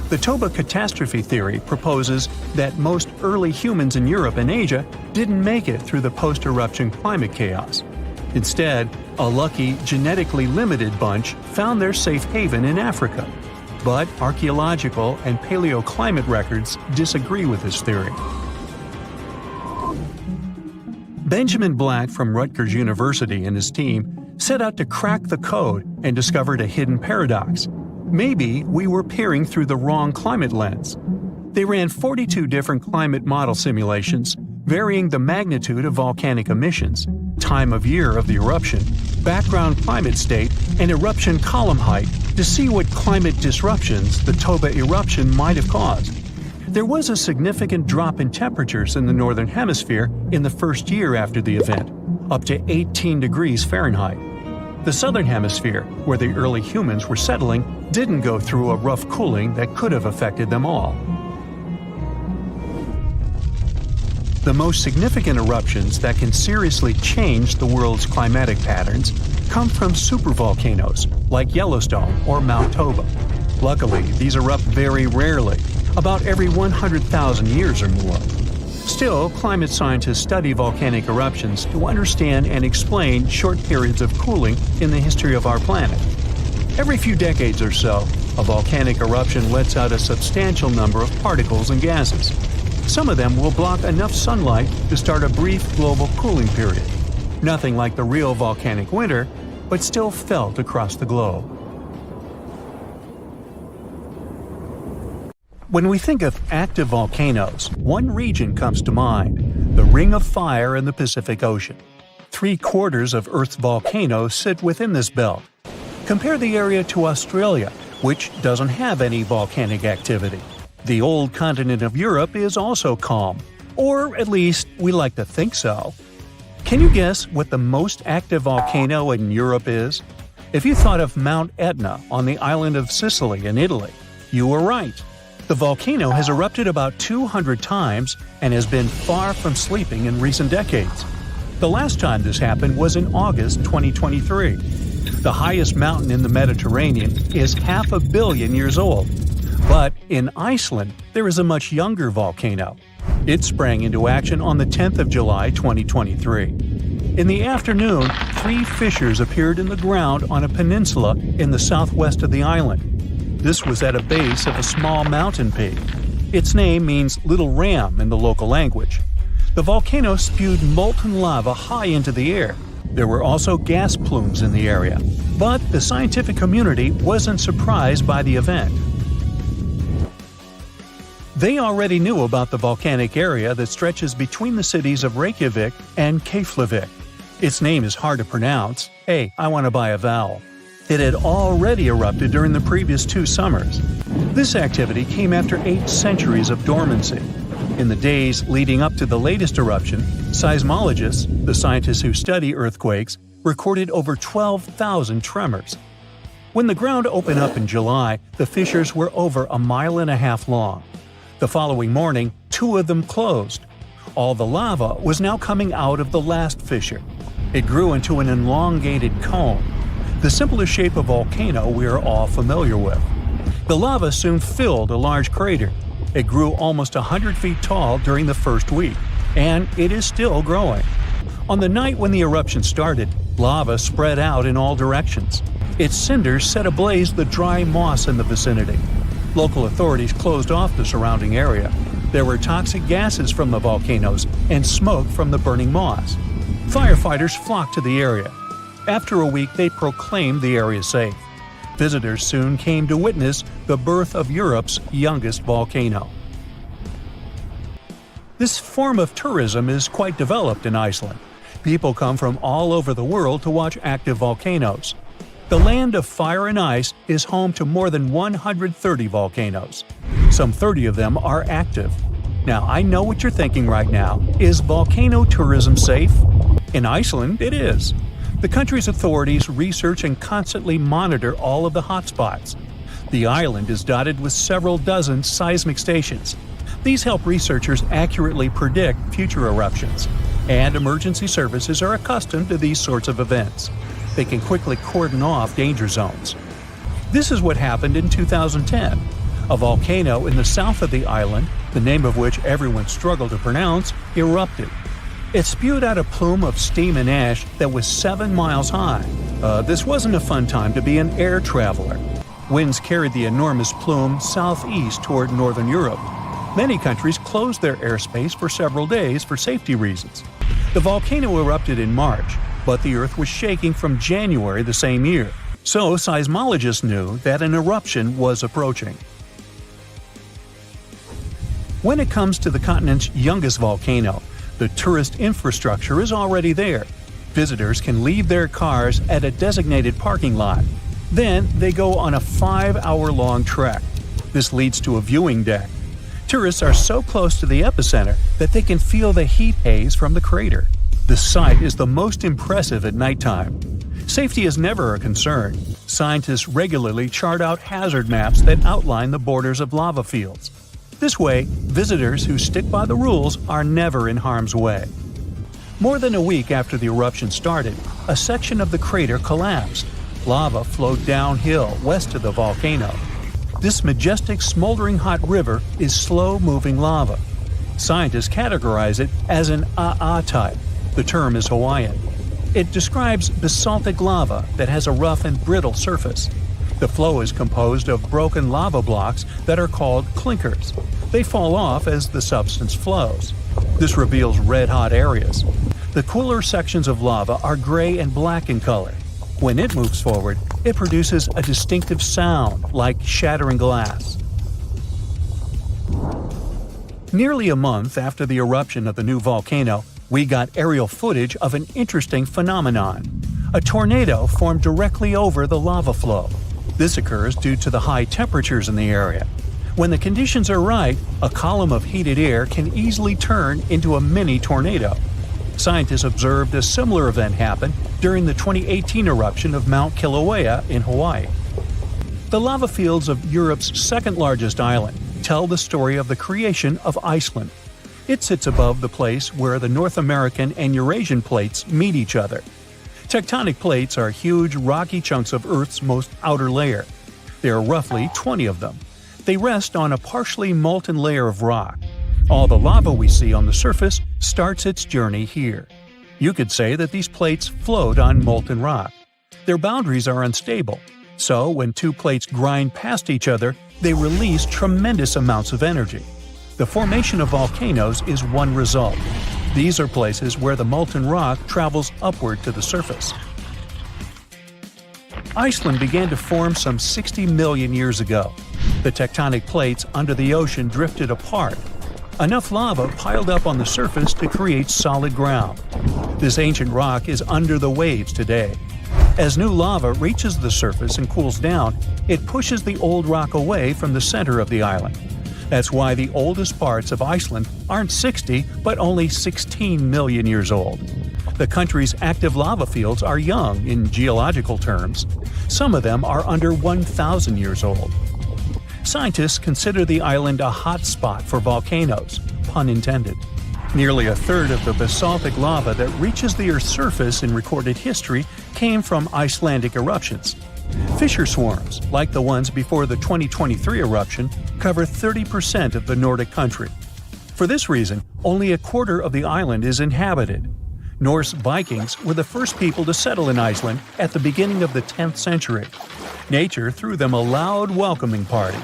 The Toba catastrophe theory proposes that most early humans in Europe and Asia didn't make it through the post-eruption climate chaos. Instead, a lucky, genetically limited bunch found their safe haven in Africa. But archaeological and paleoclimate records disagree with this theory. Benjamin Black from Rutgers University and his team set out to crack the code and discovered a hidden paradox. Maybe we were peering through the wrong climate lens. They ran 42 different climate model simulations, varying the magnitude of volcanic emissions, time of year of the eruption, background climate state, and eruption column height to see what climate disruptions the Toba eruption might have caused. There was a significant drop in temperatures in the northern hemisphere in the first year after the event, up to 18 degrees Fahrenheit. The southern hemisphere, where the early humans were settling, didn't go through a rough cooling that could have affected them all. The most significant eruptions that can seriously change the world's climatic patterns come from supervolcanoes like Yellowstone or Mount Toba. Luckily, these erupt very rarely, about every 100,000 years or more. Still, climate scientists study volcanic eruptions to understand and explain short periods of cooling in the history of our planet. Every few decades or so, a volcanic eruption lets out a substantial number of particles and gases. Some of them will block enough sunlight to start a brief global cooling period. Nothing like the real volcanic winter, but still felt across the globe. When we think of active volcanoes, one region comes to mind: the Ring of Fire in the Pacific Ocean. 3/4 of Earth's volcanoes sit within this belt. Compare the area to Australia, which doesn't have any volcanic activity. The old continent of Europe is also calm, or at least we like to think so. Can you guess what the most active volcano in Europe is? If you thought of Mount Etna on the island of Sicily in Italy, you were right. The volcano has erupted about 200 times and has been far from sleeping in recent decades. The last time this happened was in August 2023. The highest mountain in the Mediterranean is 500 million years old. But in Iceland, there is a much younger volcano. It sprang into action on the 10th of July 2023. In the afternoon, 3 fissures appeared in the ground on a peninsula in the southwest of the island. This was at a base of a small mountain peak. Its name means Little Ram in the local language. The volcano spewed molten lava high into the air. There were also gas plumes in the area. But the scientific community wasn't surprised by the event. They already knew about the volcanic area that stretches between the cities of Reykjavik and Keflavik. Its name is hard to pronounce. Hey, I want to buy a vowel. It had already erupted during the previous 2 summers. This activity came after 8 centuries of dormancy. In the days leading up to the latest eruption, seismologists, the scientists who study earthquakes, recorded over 12,000 tremors. When the ground opened up in July, the fissures were over 1.5 miles long. The following morning, 2 of them closed. All the lava was now coming out of the last fissure. It grew into an elongated cone, the simplest shape of volcano we are all familiar with. The lava soon filled a large crater. It grew almost 100 feet tall during the first week, and it is still growing. On the night when the eruption started, lava spread out in all directions. Its cinders set ablaze the dry moss in the vicinity. Local authorities closed off the surrounding area. There were toxic gases from the volcanoes and smoke from the burning moss. Firefighters flocked to the area. After a week, they proclaimed the area safe. Visitors soon came to witness the birth of Europe's youngest volcano. This form of tourism is quite developed in Iceland. People come from all over the world to watch active volcanoes. The land of fire and ice is home to more than 130 volcanoes. Some 30 of them are active. Now, I know what you're thinking right now. Is volcano tourism safe? In Iceland, it is. The country's authorities research and constantly monitor all of the hotspots. The island is dotted with several dozen seismic stations. These help researchers accurately predict future eruptions, and emergency services are accustomed to these sorts of events. They can quickly cordon off danger zones. This is what happened in 2010. A volcano in the south of the island, the name of which everyone struggled to pronounce, erupted. It spewed out a plume of steam and ash that was 7 miles high. This wasn't a fun time to be an air traveler. Winds carried the enormous plume southeast toward northern Europe. Many countries closed their airspace for several days for safety reasons. The volcano erupted in March, but the Earth was shaking from January the same year, so seismologists knew that an eruption was approaching. When it comes to the continent's youngest volcano, the tourist infrastructure is already there. Visitors can leave their cars at a designated parking lot. Then they go on a 5-hour-long trek. This leads to a viewing deck. Tourists are so close to the epicenter that they can feel the heat haze from the crater. The sight is the most impressive at nighttime. Safety is never a concern. Scientists regularly chart out hazard maps that outline the borders of lava fields. This way, visitors who stick by the rules are never in harm's way. More than a week after the eruption started, a section of the crater collapsed. Lava flowed downhill west of the volcano. This majestic smoldering hot river is slow-moving lava. Scientists categorize it as an AA type. The term is Hawaiian. It describes basaltic lava that has a rough and brittle surface. The flow is composed of broken lava blocks that are called clinkers. They fall off as the substance flows. This reveals red-hot areas. The cooler sections of lava are gray and black in color. When it moves forward, it produces a distinctive sound like shattering glass. Nearly a month after the eruption of the new volcano, we got aerial footage of an interesting phenomenon. A tornado formed directly over the lava flow. This occurs due to the high temperatures in the area. When the conditions are right, a column of heated air can easily turn into a mini tornado. Scientists observed a similar event happen during the 2018 eruption of Mount Kilauea in Hawaii. The lava fields of Europe's second-largest island tell the story of the creation of Iceland. It sits above the place where the North American and Eurasian plates meet each other. Tectonic plates are huge, rocky chunks of Earth's most outer layer. There are roughly 20 of them. They rest on a partially molten layer of rock. All the lava we see on the surface starts its journey here. You could say that these plates float on molten rock. Their boundaries are unstable, so when two plates grind past each other, they release tremendous amounts of energy. The formation of volcanoes is one result. These are places where the molten rock travels upward to the surface. Iceland began to form some 60 million years ago. The tectonic plates under the ocean drifted apart. Enough lava piled up on the surface to create solid ground. This ancient rock is under the waves today. As new lava reaches the surface and cools down, it pushes the old rock away from the center of the island. That's why the oldest parts of Iceland aren't 60, but only 16 million years old. The country's active lava fields are young in geological terms. Some of them are under 1,000 years old. Scientists consider the island a hot spot for volcanoes, pun intended. Nearly a third of the basaltic lava that reaches the Earth's surface in recorded history came from Icelandic eruptions. Fissure swarms, like the ones before the 2023 eruption, cover 30% of the Nordic country. For this reason, only a quarter of the island is inhabited. Norse Vikings were the first people to settle in Iceland at the beginning of the 10th century. Nature threw them a loud welcoming party.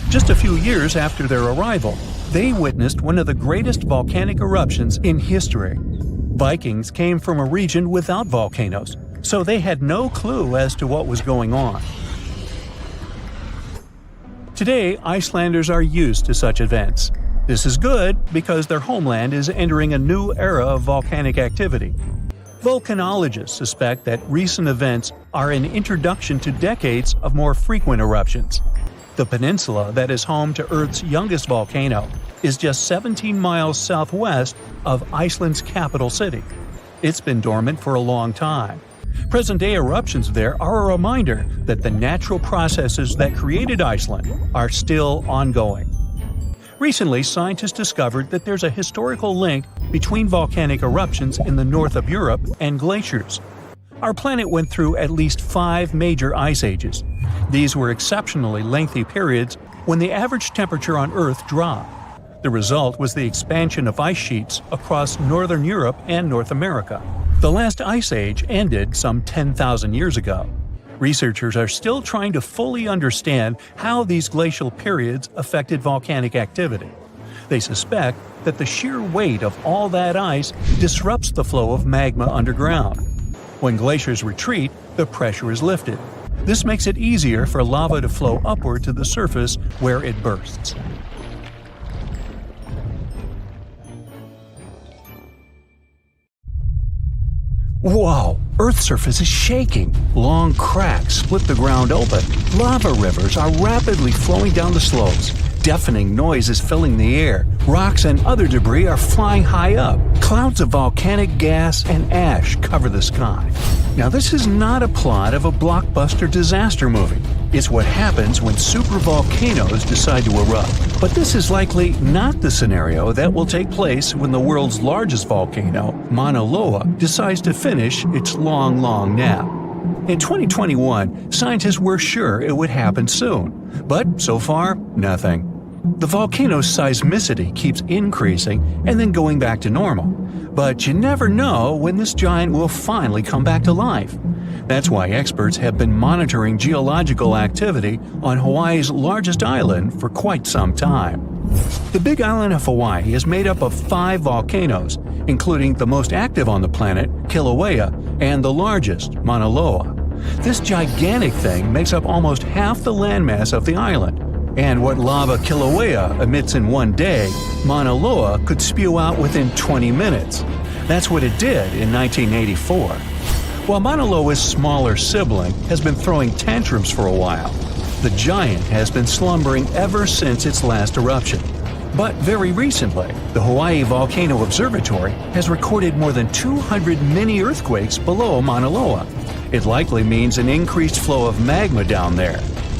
Just a few years after their arrival, they witnessed one of the greatest volcanic eruptions in history. Vikings came from a region without volcanoes, so they had no clue as to what was going on. Today, Icelanders are used to such events. This is good because their homeland is entering a new era of volcanic activity. Volcanologists suspect that recent events are an introduction to decades of more frequent eruptions. The peninsula that is home to Earth's youngest volcano is just 17 miles southwest of Iceland's capital city. It's been dormant for a long time. Present-day eruptions there are a reminder that the natural processes that created Iceland are still ongoing. Recently, scientists discovered that there's a historical link between volcanic eruptions in the north of Europe and glaciers. Our planet went through at least 5 major ice ages. These were exceptionally lengthy periods when the average temperature on Earth dropped. The result was the expansion of ice sheets across northern Europe and North America. The last ice age ended some 10,000 years ago. Researchers are still trying to fully understand how these glacial periods affected volcanic activity. They suspect that the sheer weight of all that ice disrupts the flow of magma underground. When glaciers retreat, the pressure is lifted. This makes it easier for lava to flow upward to the surface where it bursts. Whoa! Earth's surface is shaking. Long cracks split the ground open. Lava rivers are rapidly flowing down the slopes. Deafening noise is filling the air. Rocks and other debris are flying high up. Clouds of volcanic gas and ash cover the sky. Now, this is not a plot of a blockbuster disaster movie. It's what happens when supervolcanoes decide to erupt. But this is likely not the scenario that will take place when the world's largest volcano, Mauna Loa, decides to finish its long, long nap. In 2021, scientists were sure it would happen soon. But so far, nothing. The volcano's seismicity keeps increasing and then going back to normal. But you never know when this giant will finally come back to life. That's why experts have been monitoring geological activity on Hawaii's largest island for quite some time. The Big Island of Hawaii is made up of 5 volcanoes, including the most active on the planet, Kilauea, and the largest, Mauna Loa. This gigantic thing makes up almost half the landmass of the island. And what lava Kilauea emits in one day, Mauna Loa could spew out within 20 minutes. That's what it did in 1984. While Mauna Loa's smaller sibling has been throwing tantrums for a while, the giant has been slumbering ever since its last eruption. But very recently, the Hawaii Volcano Observatory has recorded more than 200 mini-earthquakes below Mauna Loa. It likely means an increased flow of magma down there.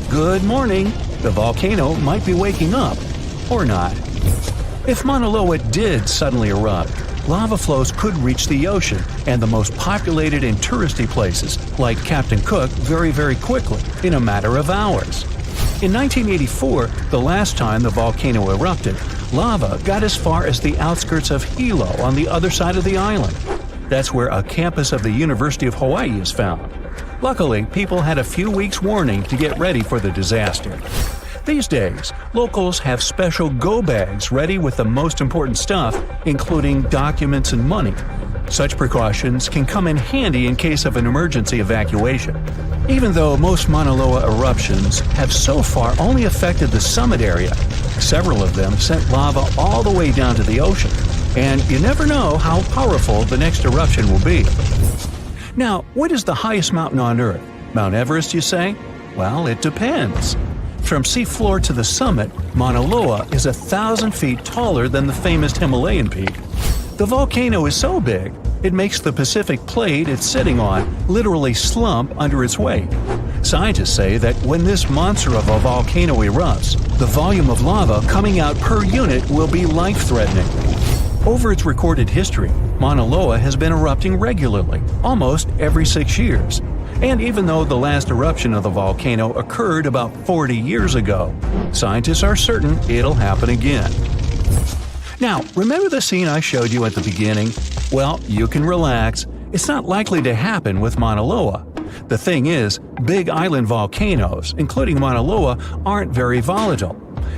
Good morning! The volcano might be waking up, or not. If Mauna Loa did suddenly erupt, lava flows could reach the ocean and the most populated and touristy places, like Captain Cook, very, very quickly, in a matter of hours. In 1984, the last time the volcano erupted, lava got as far as the outskirts of Hilo on the other side of the island. That's where a campus of the University of Hawaii is found. Luckily, people had a few weeks' warning to get ready for the disaster. These days, locals have special go bags ready with the most important stuff, including documents and money. Such precautions can come in handy in case of an emergency evacuation. Even though most Mauna Loa eruptions have so far only affected the summit area, several of them sent lava all the way down to the ocean. And you never know how powerful the next eruption will be. Now, what is the highest mountain on Earth? Mount Everest, you say? Well, it depends. From seafloor to the summit, Mauna Loa is 1,000 feet taller than the famous Himalayan peak. The volcano is so big, it makes the Pacific plate it's sitting on literally slump under its weight. Scientists say that when this monster of a volcano erupts, the volume of lava coming out per unit will be life-threatening. Over its recorded history, Mauna Loa has been erupting regularly, almost every 6 years. And even though the last eruption of the volcano occurred about 40 years ago, scientists are certain it'll happen again. Now, remember the scene I showed you at the beginning? Well, you can relax. It's not likely to happen with Mauna Loa. The thing is, big island volcanoes, including Mauna Loa, aren't very volatile.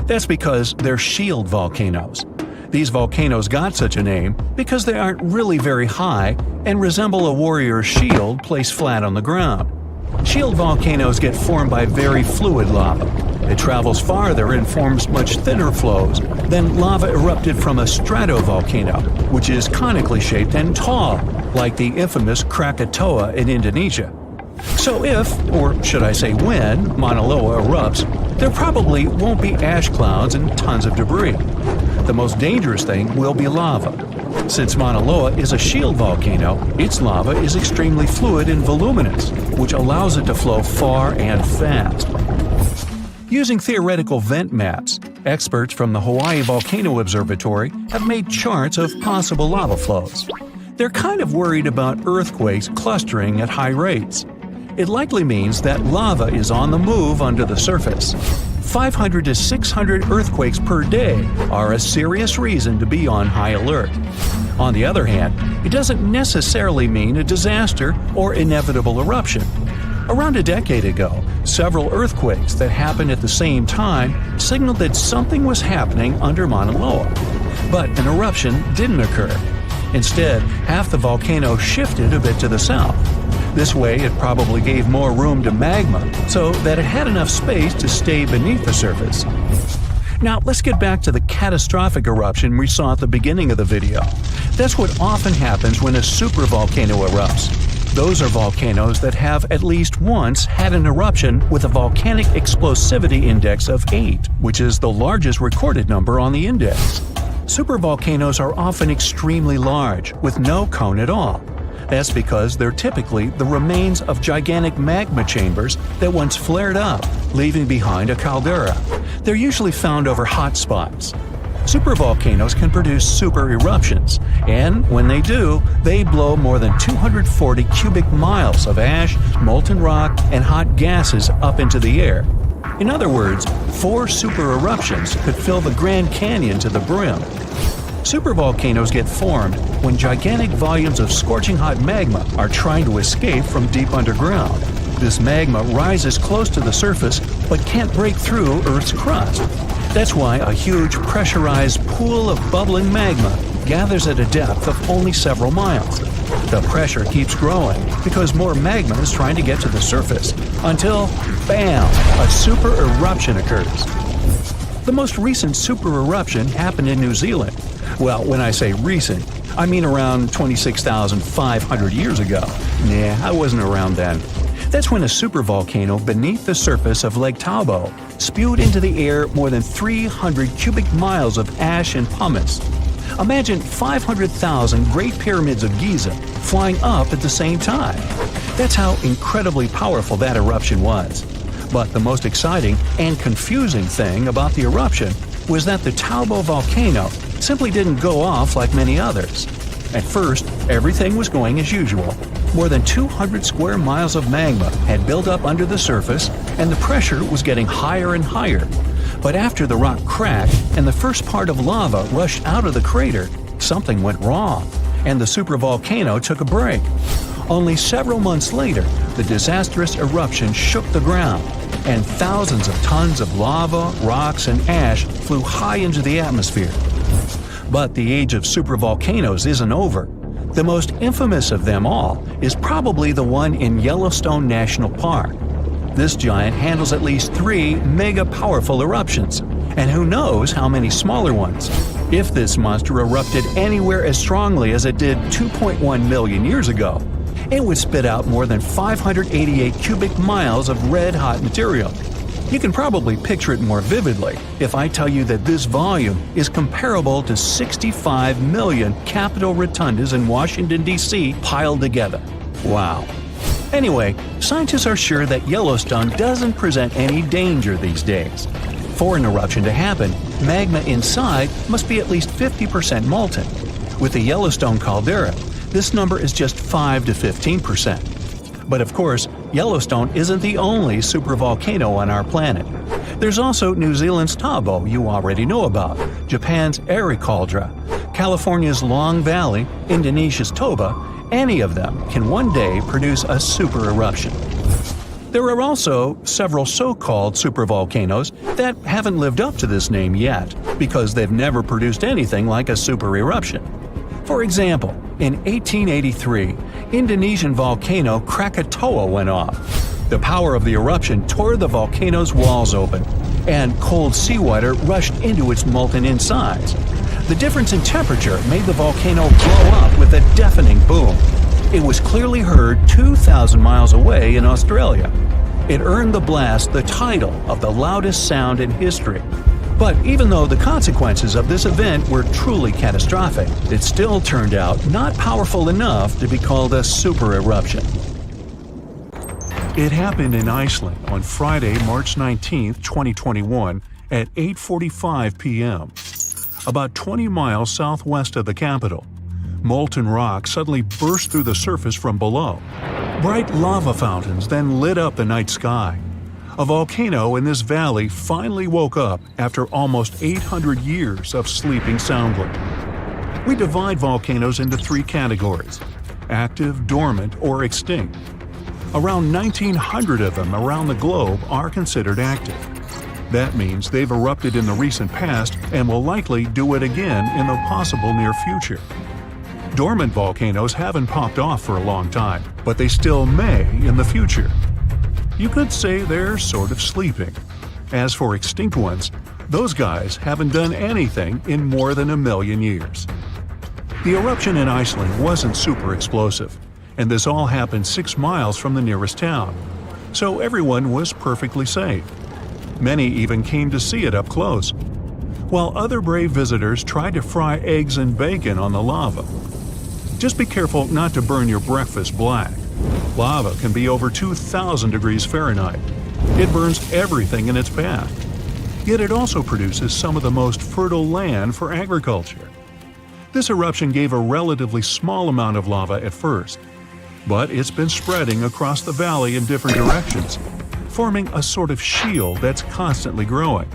That's because they're shield volcanoes. These volcanoes got such a name because they aren't really very high and resemble a warrior's shield placed flat on the ground. Shield volcanoes get formed by very fluid lava. It travels farther and forms much thinner flows than lava erupted from a stratovolcano, which is conically shaped and tall, like the infamous Krakatoa in Indonesia. So if, or should I say when, Mauna Loa erupts, there probably won't be ash clouds and tons of debris. The most dangerous thing will be lava. Since Mauna Loa is a shield volcano, its lava is extremely fluid and voluminous, which allows it to flow far and fast. Using theoretical vent maps, experts from the Hawaii Volcano Observatory have made charts of possible lava flows. They're kind of worried about earthquakes clustering at high rates. It likely means that lava is on the move under the surface. 500 to 600 earthquakes per day are a serious reason to be on high alert. On the other hand, it doesn't necessarily mean a disaster or inevitable eruption. Around a decade ago, several earthquakes that happened at the same time signaled that something was happening under Mauna Loa. But an eruption didn't occur. Instead, half the volcano shifted a bit to the south. This way, it probably gave more room to magma so that it had enough space to stay beneath the surface. Now, let's get back to the catastrophic eruption we saw at the beginning of the video. That's what often happens when a supervolcano erupts. Those are volcanoes that have at least once had an eruption with a volcanic explosivity index of 8, which is the largest recorded number on the index. Supervolcanoes are often extremely large, with no cone at all. That's because they're typically the remains of gigantic magma chambers that once flared up, leaving behind a caldera. They're usually found over hot spots. Supervolcanoes can produce super eruptions, and when they do, they blow more than 240 cubic miles of ash, molten rock, and hot gases up into the air. In other words, 4 super eruptions could fill the Grand Canyon to the brim. Supervolcanoes get formed when gigantic volumes of scorching hot magma are trying to escape from deep underground. This magma rises close to the surface but can't break through Earth's crust. That's why a huge pressurized pool of bubbling magma gathers at a depth of only several miles. The pressure keeps growing because more magma is trying to get to the surface until, bam, a super eruption occurs. The most recent super eruption happened in New Zealand. Well, when I say recent, I mean around 26,500 years ago. Nah, I wasn't around then. That's when a supervolcano beneath the surface of Lake Tahoe spewed into the air more than 300 cubic miles of ash and pumice. Imagine 500,000 Great Pyramids of Giza flying up at the same time. That's how incredibly powerful that eruption was. But the most exciting and confusing thing about the eruption was that the Tahoe volcano simply didn't go off like many others. At first, everything was going as usual. More than 200 square miles of magma had built up under the surface, and the pressure was getting higher and higher. But after the rock cracked and the first part of lava rushed out of the crater, something went wrong, and the supervolcano took a break. Only several months later, the disastrous eruption shook the ground, and thousands of tons of lava, rocks, and ash flew high into the atmosphere. But the age of supervolcanoes isn't over. The most infamous of them all is probably the one in Yellowstone National Park. This giant handles at least 3 mega-powerful eruptions, and who knows how many smaller ones. If this monster erupted anywhere as strongly as it did 2.1 million years ago, it would spit out more than 588 cubic miles of red-hot material. You can probably picture it more vividly if I tell you that this volume is comparable to 65 million Capitol rotundas in Washington, D.C. piled together. Wow. Anyway, scientists are sure that Yellowstone doesn't present any danger these days. For an eruption to happen, magma inside must be at least 50% molten. With the Yellowstone caldera, this number is just 5 to 15%. But of course, Yellowstone isn't the only supervolcano on our planet. There's also New Zealand's Tahoe you already know about, Japan's Eri Caldera, California's Long Valley, Indonesia's Toba. Any of them can one day produce a super eruption. There are also several so-called supervolcanoes that haven't lived up to this name yet because they've never produced anything like a super eruption. For example, in 1883, Indonesian volcano Krakatoa went off. The power of the eruption tore the volcano's walls open, and cold seawater rushed into its molten insides. The difference in temperature made the volcano blow up with a deafening boom. It was clearly heard 2,000 miles away in Australia. It earned the blast the title of the loudest sound in history. But even though the consequences of this event were truly catastrophic, it still turned out not powerful enough to be called a super eruption. It happened in Iceland on Friday, March 19, 2021 at 8:45 p.m. About 20 miles southwest of the capital. Molten rock suddenly burst through the surface from below. Bright lava fountains then lit up the night sky. A volcano in this valley finally woke up after almost 800 years of sleeping soundly. We divide volcanoes into three categories: active, dormant, or extinct. Around 1,900 of them around the globe are considered active. That means they've erupted in the recent past and will likely do it again in the possible near future. Dormant volcanoes haven't popped off for a long time, but they still may in the future. You could say they're sort of sleeping. As for extinct ones, those guys haven't done anything in more than 1 million years. The eruption in Iceland wasn't super explosive, and this all happened 6 miles from the nearest town, so everyone was perfectly safe. Many even came to see it up close, while other brave visitors tried to fry eggs and bacon on the lava. Just be careful not to burn your breakfast black. Lava can be over 2,000 degrees Fahrenheit. It burns everything in its path. Yet it also produces some of the most fertile land for agriculture. This eruption gave a relatively small amount of lava at first, but it's been spreading across the valley in different directions, forming a sort of shield that's constantly growing.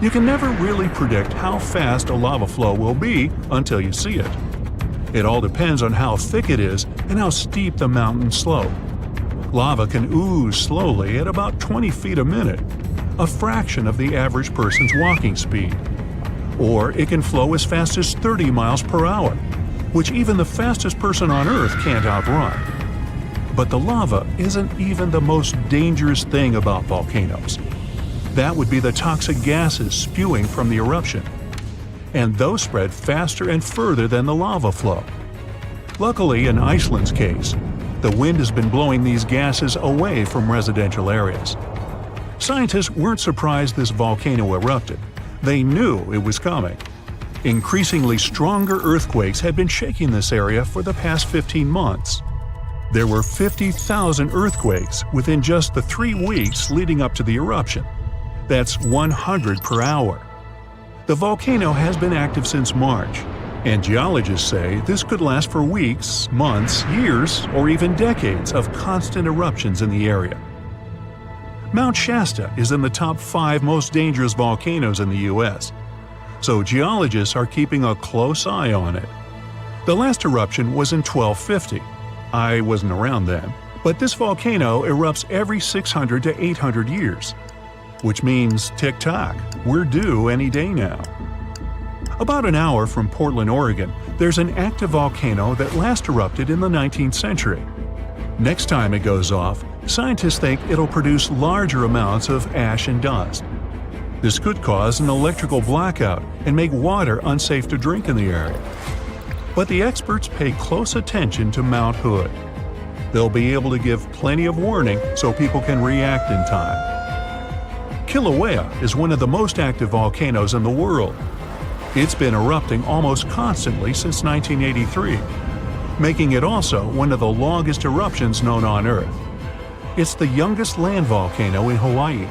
You can never really predict how fast a lava flow will be until you see it. It all depends on how thick it is and how steep the mountain slope. Lava can ooze slowly at about 20 feet a minute, a fraction of the average person's walking speed. Or it can flow as fast as 30 miles per hour, which even the fastest person on Earth can't outrun. But the lava isn't even the most dangerous thing about volcanoes. That would be the toxic gases spewing from the eruption. And those spread faster and further than the lava flow. Luckily, in Iceland's case, the wind has been blowing these gases away from residential areas. Scientists weren't surprised this volcano erupted. They knew it was coming. Increasingly stronger earthquakes had been shaking this area for the past 15 months. There were 50,000 earthquakes within just the 3 weeks leading up to the eruption. That's 100 per hour. The volcano has been active since March, and geologists say this could last for weeks, months, years, or even decades of constant eruptions in the area. Mount Shasta is in the top 5 most dangerous volcanoes in the U.S., so geologists are keeping a close eye on it. The last eruption was in 1250. I wasn't around then, but this volcano erupts every 600 to 800 years. Which means, tick-tock, we're due any day now. About an hour from Portland, Oregon, there's an active volcano that last erupted in the 19th century. Next time it goes off, scientists think it'll produce larger amounts of ash and dust. This could cause an electrical blackout and make water unsafe to drink in the area. But the experts pay close attention to Mount Hood. They'll be able to give plenty of warning so people can react in time. Kilauea is one of the most active volcanoes in the world. It's been erupting almost constantly since 1983, making it also one of the longest eruptions known on Earth. It's the youngest land volcano in Hawaii.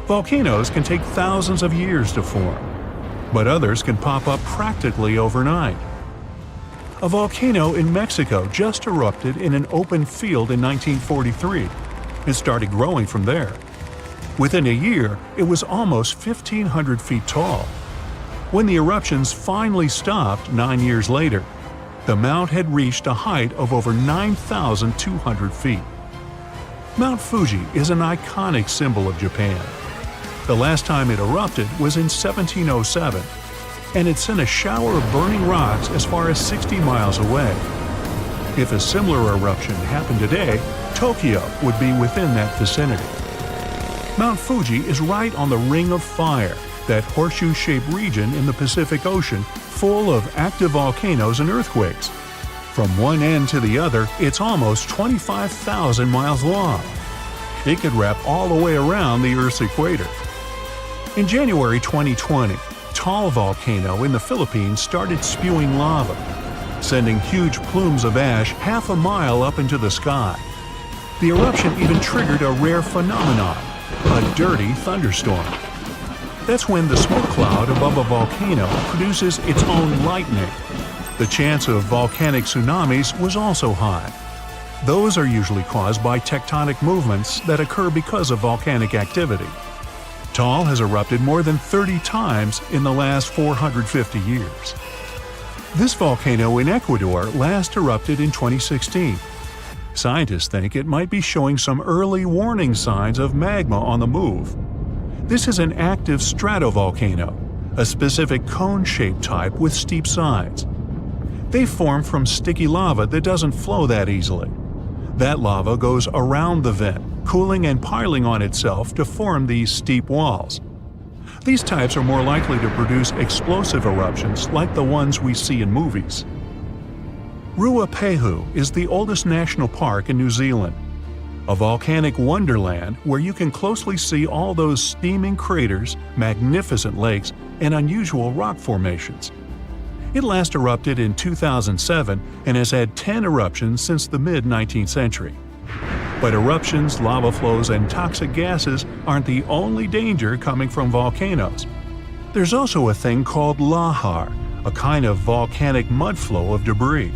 Volcanoes can take thousands of years to form, but others can pop up practically overnight. A volcano in Mexico just erupted in an open field in 1943 and started growing from there. Within a year, it was almost 1,500 feet tall. When the eruptions finally stopped 9 years later, the mount had reached a height of over 9,200 feet. Mount Fuji is an iconic symbol of Japan. The last time it erupted was in 1707, and it sent a shower of burning rocks as far as 60 miles away. If a similar eruption happened today, Tokyo would be within that vicinity. Mount Fuji is right on the Ring of Fire, that horseshoe-shaped region in the Pacific Ocean full of active volcanoes and earthquakes. From one end to the other, it's almost 25,000 miles long. It could wrap all the way around the Earth's equator. In January 2020, Taal volcano in the Philippines started spewing lava, sending huge plumes of ash half a mile up into the sky. The eruption even triggered a rare phenomenon, a dirty thunderstorm. That's when the smoke cloud above a volcano produces its own lightning. The chance of volcanic tsunamis was also high. Those are usually caused by tectonic movements that occur because of volcanic activity. Taal has erupted more than 30 times in the last 450 years. This volcano in Ecuador last erupted in 2016. Scientists think it might be showing some early warning signs of magma on the move. This is an active stratovolcano, a specific cone-shaped type with steep sides. They form from sticky lava that doesn't flow that easily. That lava goes around the vent, cooling and piling on itself to form these steep walls. These types are more likely to produce explosive eruptions like the ones we see in movies. Ruapehu is the oldest national park in New Zealand, a volcanic wonderland where you can closely see all those steaming craters, magnificent lakes, and unusual rock formations. It last erupted in 2007 and has had 10 eruptions since the mid-19th century. But eruptions, lava flows, and toxic gases aren't the only danger coming from volcanoes. There's also a thing called lahar, a kind of volcanic mud flow of debris.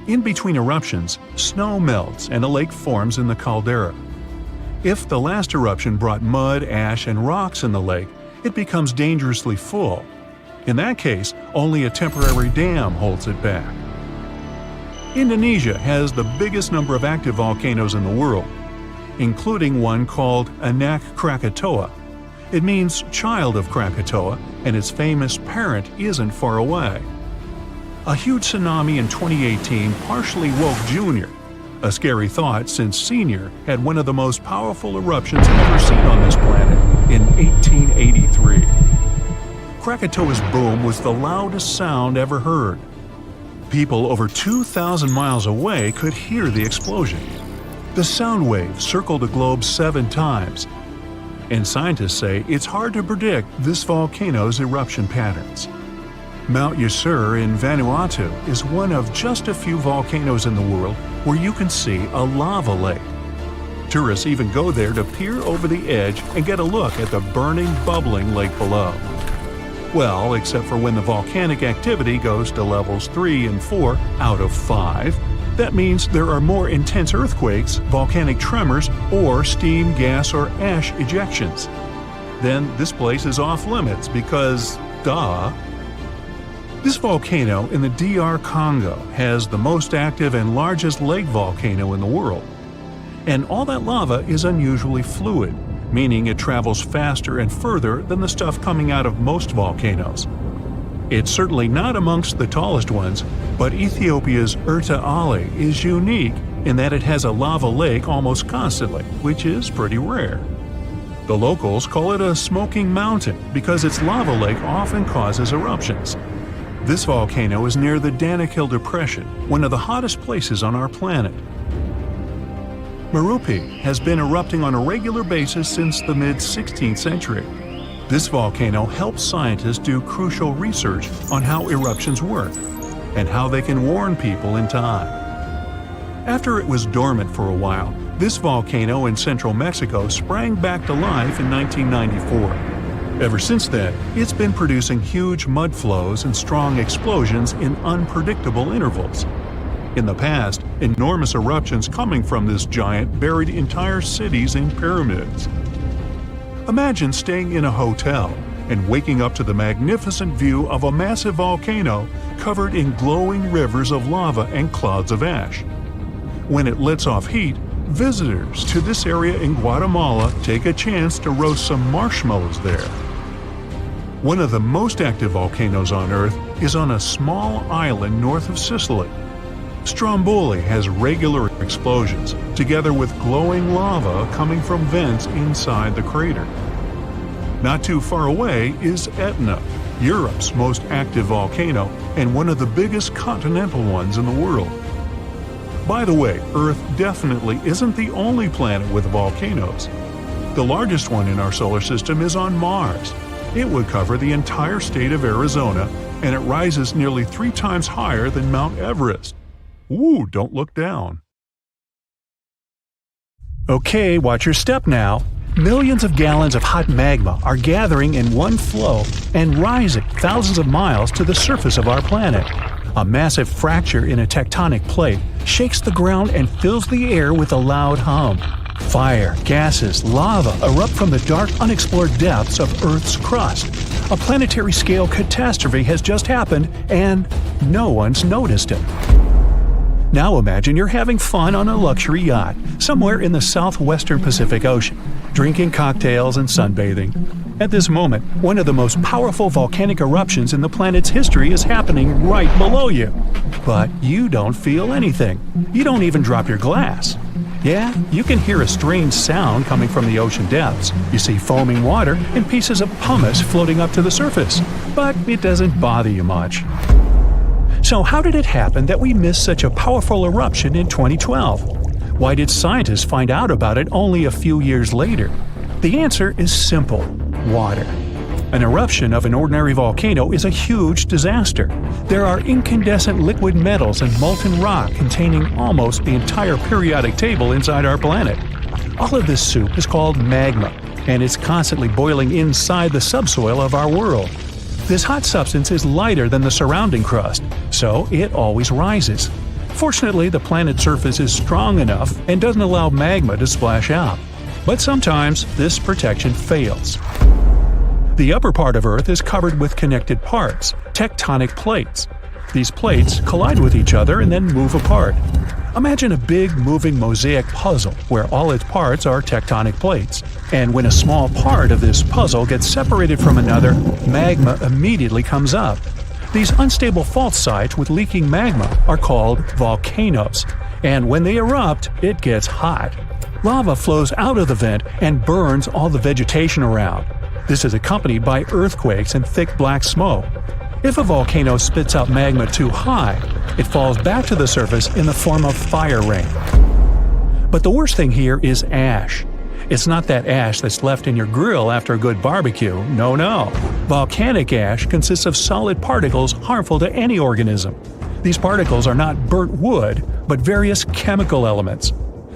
In between eruptions, snow melts and a lake forms in the caldera. If the last eruption brought mud, ash, and rocks in the lake, it becomes dangerously full. In that case, only a temporary dam holds it back. Indonesia has the biggest number of active volcanoes in the world, including one called Anak Krakatoa. It means child of Krakatoa, and its famous parent isn't far away. A huge tsunami in 2018 partially woke Junior, a scary thought since Senior had one of the most powerful eruptions ever seen on this planet in 1883. Krakatoa's boom was the loudest sound ever heard. People over 2,000 miles away could hear the explosion. The sound wave circled the globe 7 times, and scientists say it's hard to predict this volcano's eruption patterns. Mount Rainier in Vanuatu is one of just a few volcanoes in the world where you can see a lava lake. Tourists even go there to peer over the edge and get a look at the burning, bubbling lake below. Well, except for when the volcanic activity goes to levels 3 and 4 out of 5. That means there are more intense earthquakes, volcanic tremors, or steam, gas, or ash ejections. Then this place is off limits because, duh. This volcano in the DR Congo has the most active and largest lake volcano in the world. And all that lava is unusually fluid, meaning it travels faster and further than the stuff coming out of most volcanoes. It's certainly not amongst the tallest ones, but Ethiopia's Erta Ale is unique in that it has a lava lake almost constantly, which is pretty rare. The locals call it a smoking mountain because its lava lake often causes eruptions. This volcano is near the Danakil Depression, one of the hottest places on our planet. Merupi has been erupting on a regular basis since the mid-16th century. This volcano helps scientists do crucial research on how eruptions work and how they can warn people in time. After it was dormant for a while, this volcano in central Mexico sprang back to life in 1994. Ever since then, it's been producing huge mud flows and strong explosions in unpredictable intervals. In the past, enormous eruptions coming from this giant buried entire cities in pyramids. Imagine staying in a hotel and waking up to the magnificent view of a massive volcano covered in glowing rivers of lava and clouds of ash. When it lets off heat, visitors to this area in Guatemala take a chance to roast some marshmallows there. One of the most active volcanoes on Earth is on a small island north of Sicily. Stromboli has regular explosions, together with glowing lava coming from vents inside the crater. Not too far away is Etna, Europe's most active volcano and one of the biggest continental ones in the world. By the way, Earth definitely isn't the only planet with volcanoes. The largest one in our solar system is on Mars. It would cover the entire state of Arizona, and it rises nearly 3 times higher than Mount Everest. Ooh, don't look down. Okay, watch your step now. Millions of gallons of hot magma are gathering in one flow and rising thousands of miles to the surface of our planet. A massive fracture in a tectonic plate shakes the ground and fills the air with a loud hum. Fire, gases, lava erupt from the dark, unexplored depths of Earth's crust. A planetary-scale catastrophe has just happened, and no one's noticed it. Now imagine you're having fun on a luxury yacht somewhere in the southwestern Pacific Ocean, drinking cocktails and sunbathing. At this moment, one of the most powerful volcanic eruptions in the planet's history is happening right below you. But you don't feel anything. You don't even drop your glass. Yeah, you can hear a strange sound coming from the ocean depths. You see foaming water and pieces of pumice floating up to the surface. But it doesn't bother you much. So how did it happen that we missed such a powerful eruption in 2012? Why did scientists find out about it only a few years later? The answer is simple: water. An eruption of an ordinary volcano is a huge disaster. There are incandescent liquid metals and molten rock containing almost the entire periodic table inside our planet. All of this soup is called magma, and it's constantly boiling inside the subsoil of our world. This hot substance is lighter than the surrounding crust, so it always rises. Fortunately, the planet's surface is strong enough and doesn't allow magma to splash out. But sometimes this protection fails. The upper part of Earth is covered with connected parts, tectonic plates. These plates collide with each other and then move apart. Imagine a big moving mosaic puzzle where all its parts are tectonic plates. And when a small part of this puzzle gets separated from another, magma immediately comes up. These unstable fault sites with leaking magma are called volcanoes. And when they erupt, it gets hot. Lava flows out of the vent and burns all the vegetation around. This is accompanied by earthquakes and thick black smoke. If a volcano spits out magma too high, it falls back to the surface in the form of fire rain. But the worst thing here is ash. It's not that ash that's left in your grill after a good barbecue. No. Volcanic ash consists of solid particles harmful to any organism. These particles are not burnt wood, but various chemical elements.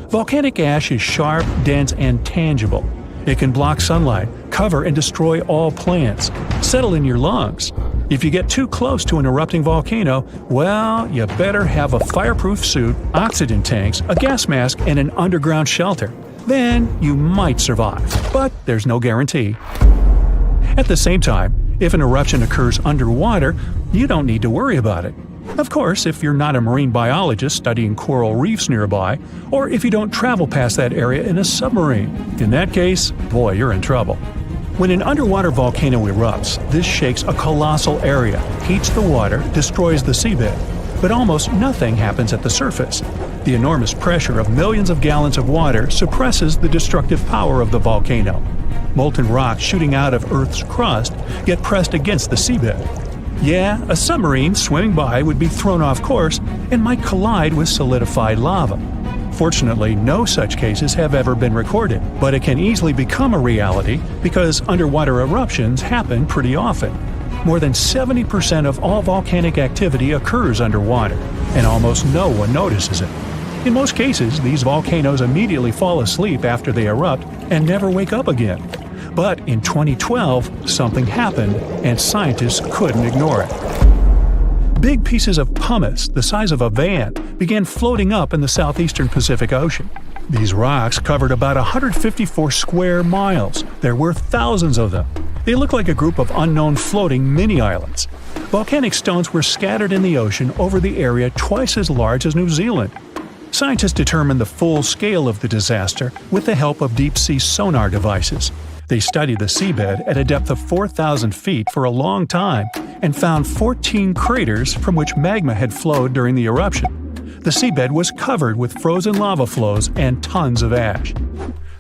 Volcanic ash is sharp, dense, and tangible. It can block sunlight, cover and destroy all plants, settle in your lungs. If you get too close to an erupting volcano, well, you better have a fireproof suit, oxygen tanks, a gas mask, and an underground shelter. Then you might survive, but there's no guarantee. At the same time, if an eruption occurs underwater, you don't need to worry about it. Of course, if you're not a marine biologist studying coral reefs nearby, or if you don't travel past that area in a submarine. In that case, boy, you're in trouble. When an underwater volcano erupts, this shakes a colossal area, heats the water, destroys the seabed. But almost nothing happens at the surface. The enormous pressure of millions of gallons of water suppresses the destructive power of the volcano. Molten rocks shooting out of Earth's crust get pressed against the seabed. Yeah, a submarine swimming by would be thrown off course and might collide with solidified lava. Fortunately, no such cases have ever been recorded, but it can easily become a reality because underwater eruptions happen pretty often. More than 70% of all volcanic activity occurs underwater, and almost no one notices it. In most cases, these volcanoes immediately fall asleep after they erupt and never wake up again. But in 2012, something happened, and scientists couldn't ignore it. Big pieces of pumice, the size of a van, began floating up in the southeastern Pacific Ocean. These rocks covered about 154 square miles. There were thousands of them. They looked like a group of unknown floating mini-islands. Volcanic stones were scattered in the ocean over the area twice as large as New Zealand. Scientists determined the full scale of the disaster with the help of deep-sea sonar devices. They studied the seabed at a depth of 4,000 feet for a long time and found 14 craters from which magma had flowed during the eruption. The seabed was covered with frozen lava flows and tons of ash.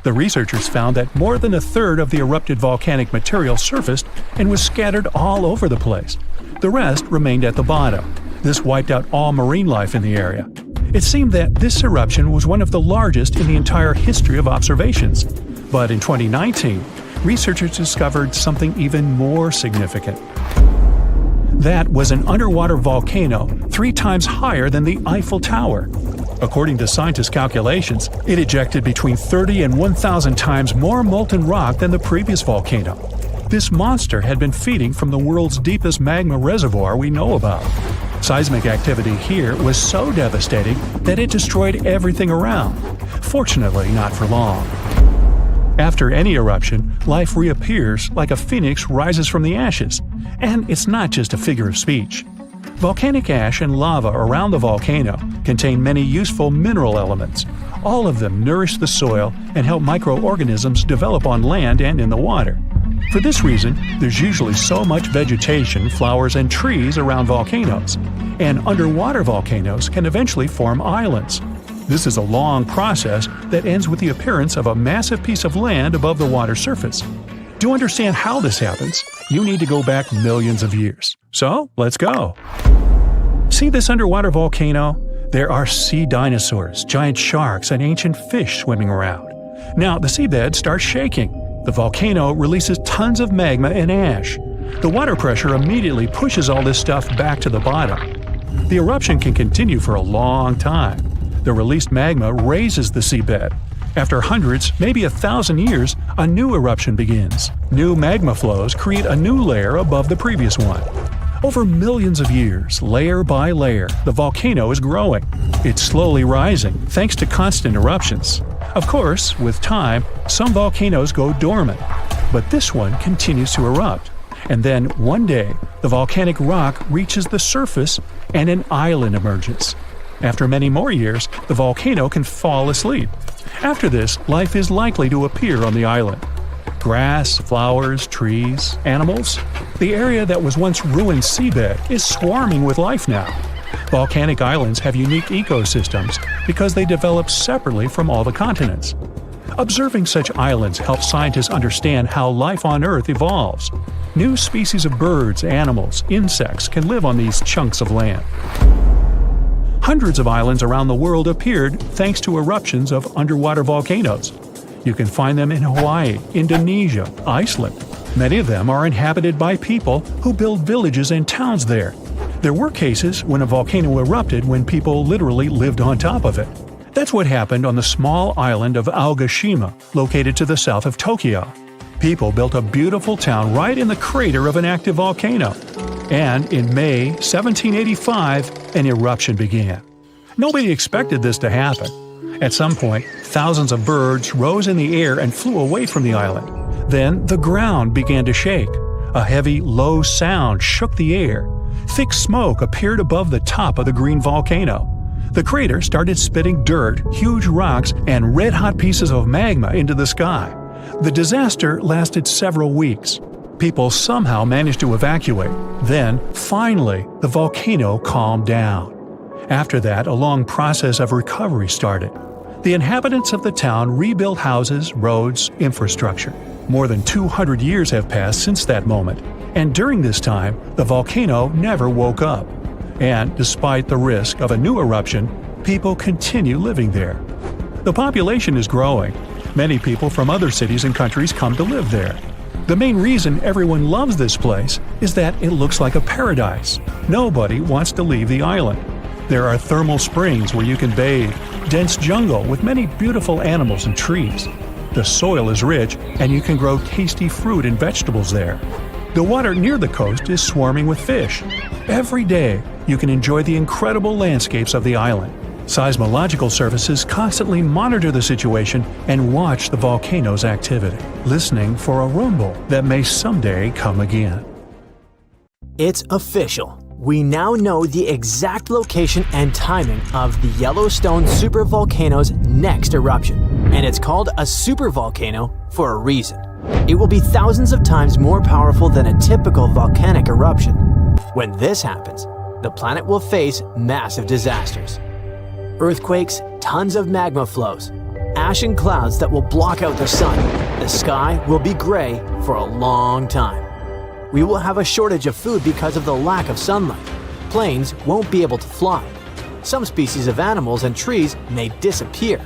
The researchers found that more than a third of the erupted volcanic material surfaced and was scattered all over the place. The rest remained at the bottom. This wiped out all marine life in the area. It seemed that this eruption was one of the largest in the entire history of observations. But in 2019, researchers discovered something even more significant. That was an underwater volcano 3 times higher than the Eiffel Tower. According to scientists' calculations, it ejected between 30 and 1,000 times more molten rock than the previous volcano. This monster had been feeding from the world's deepest magma reservoir we know about. Seismic activity here was so devastating that it destroyed everything around. Fortunately, not for long. After any eruption, life reappears like a phoenix rises from the ashes. And it's not just a figure of speech. Volcanic ash and lava around the volcano contain many useful mineral elements. All of them nourish the soil and help microorganisms develop on land and in the water. For this reason, there's usually so much vegetation, flowers, and trees around volcanoes. And underwater volcanoes can eventually form islands. This is a long process that ends with the appearance of a massive piece of land above the water surface. To understand how this happens, you need to go back millions of years. So, let's go. See this underwater volcano? There are sea dinosaurs, giant sharks, and ancient fish swimming around. Now, the seabed starts shaking. The volcano releases tons of magma and ash. The water pressure immediately pushes all this stuff back to the bottom. The eruption can continue for a long time. The released magma raises the seabed. After hundreds, maybe 1,000 years, a new eruption begins. New magma flows create a new layer above the previous one. Over millions of years, layer by layer, the volcano is growing. It's slowly rising, thanks to constant eruptions. Of course, with time, some volcanoes go dormant, but this one continues to erupt. And then, one day, the volcanic rock reaches the surface and an island emerges. After many more years, the volcano can fall asleep. After this, life is likely to appear on the island. Grass, flowers, trees, animals. The area that was once ruined seabed is swarming with life now. Volcanic islands have unique ecosystems because they develop separately from all the continents. Observing such islands helps scientists understand how life on Earth evolves. New species of birds, animals, insects can live on these chunks of land. Hundreds of islands around the world appeared thanks to eruptions of underwater volcanoes. You can find them in Hawaii, Indonesia, Iceland. Many of them are inhabited by people who build villages and towns there. There were cases when a volcano erupted when people literally lived on top of it. That's what happened on the small island of Aogashima, located to the south of Tokyo. People built a beautiful town right in the crater of an active volcano. And in May 1785, an eruption began. Nobody expected this to happen. At some point, thousands of birds rose in the air and flew away from the island. Then the ground began to shake. A heavy, low sound shook the air. Thick smoke appeared above the top of the green volcano. The crater started spitting dirt, huge rocks, and red-hot pieces of magma into the sky. The disaster lasted several weeks. People somehow managed to evacuate. Then, finally, the volcano calmed down. After that, a long process of recovery started. The inhabitants of the town rebuilt houses, roads, infrastructure. More than 200 years have passed since that moment, and during this time, the volcano never woke up. And despite the risk of a new eruption, people continue living there. The population is growing. Many people from other cities and countries come to live there. The main reason everyone loves this place is that it looks like a paradise. Nobody wants to leave the island. There are thermal springs where you can bathe, dense jungle with many beautiful animals and trees. The soil is rich, and you can grow tasty fruit and vegetables there. The water near the coast is swarming with fish. Every day, you can enjoy the incredible landscapes of the island. Seismological services constantly monitor the situation and watch the volcano's activity, listening for a rumble that may someday come again. It's official. We now know the exact location and timing of the Yellowstone supervolcano's next eruption, and it's called a supervolcano for a reason. It will be thousands of times more powerful than a typical volcanic eruption. When this happens, the planet will face massive disasters. Earthquakes, tons of magma flows, ashen clouds that will block out the sun. The sky will be gray for a long time. We will have a shortage of food because of the lack of sunlight. Planes won't be able to fly. Some species of animals and trees may disappear.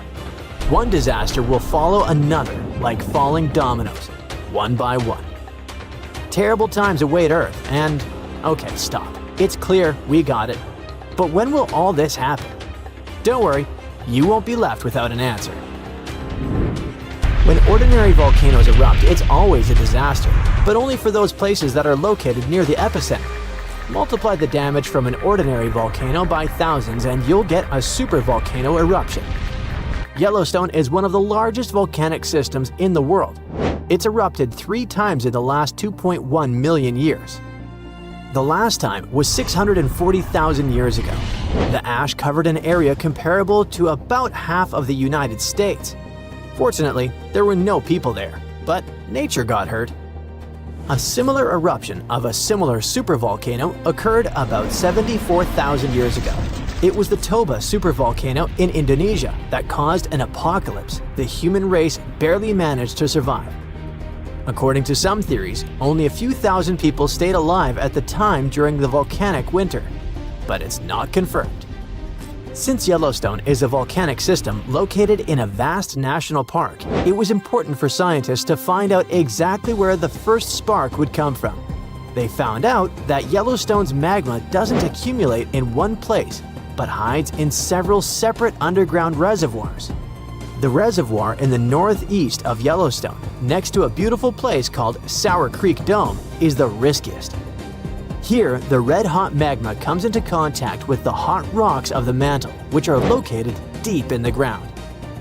One disaster will follow another, like falling dominoes, one by one. Terrible times await Earth, and okay, stop. It's clear, we got it. But when will all this happen? Don't worry, you won't be left without an answer. When ordinary volcanoes erupt, it's always a disaster, but only for those places that are located near the epicenter. Multiply the damage from an ordinary volcano by thousands and you'll get a supervolcano eruption. Yellowstone is one of the largest volcanic systems in the world. It's erupted 3 times in the last 2.1 million years. The last time was 640,000 years ago. The ash covered an area comparable to about half of the United States. Fortunately, there were no people there, but nature got hurt. A similar eruption of a similar supervolcano occurred about 74,000 years ago. It was the Toba supervolcano in Indonesia that caused an apocalypse the human race barely managed to survive. According to some theories, only a few thousand people stayed alive at the time during the volcanic winter, but it's not confirmed. Since Yellowstone is a volcanic system located in a vast national park, it was important for scientists to find out exactly where the first spark would come from. They found out that Yellowstone's magma doesn't accumulate in one place, but hides in several separate underground reservoirs. The reservoir in the northeast of Yellowstone, next to a beautiful place called Sour Creek Dome, is the riskiest. Here, the red-hot magma comes into contact with the hot rocks of the mantle, which are located deep in the ground.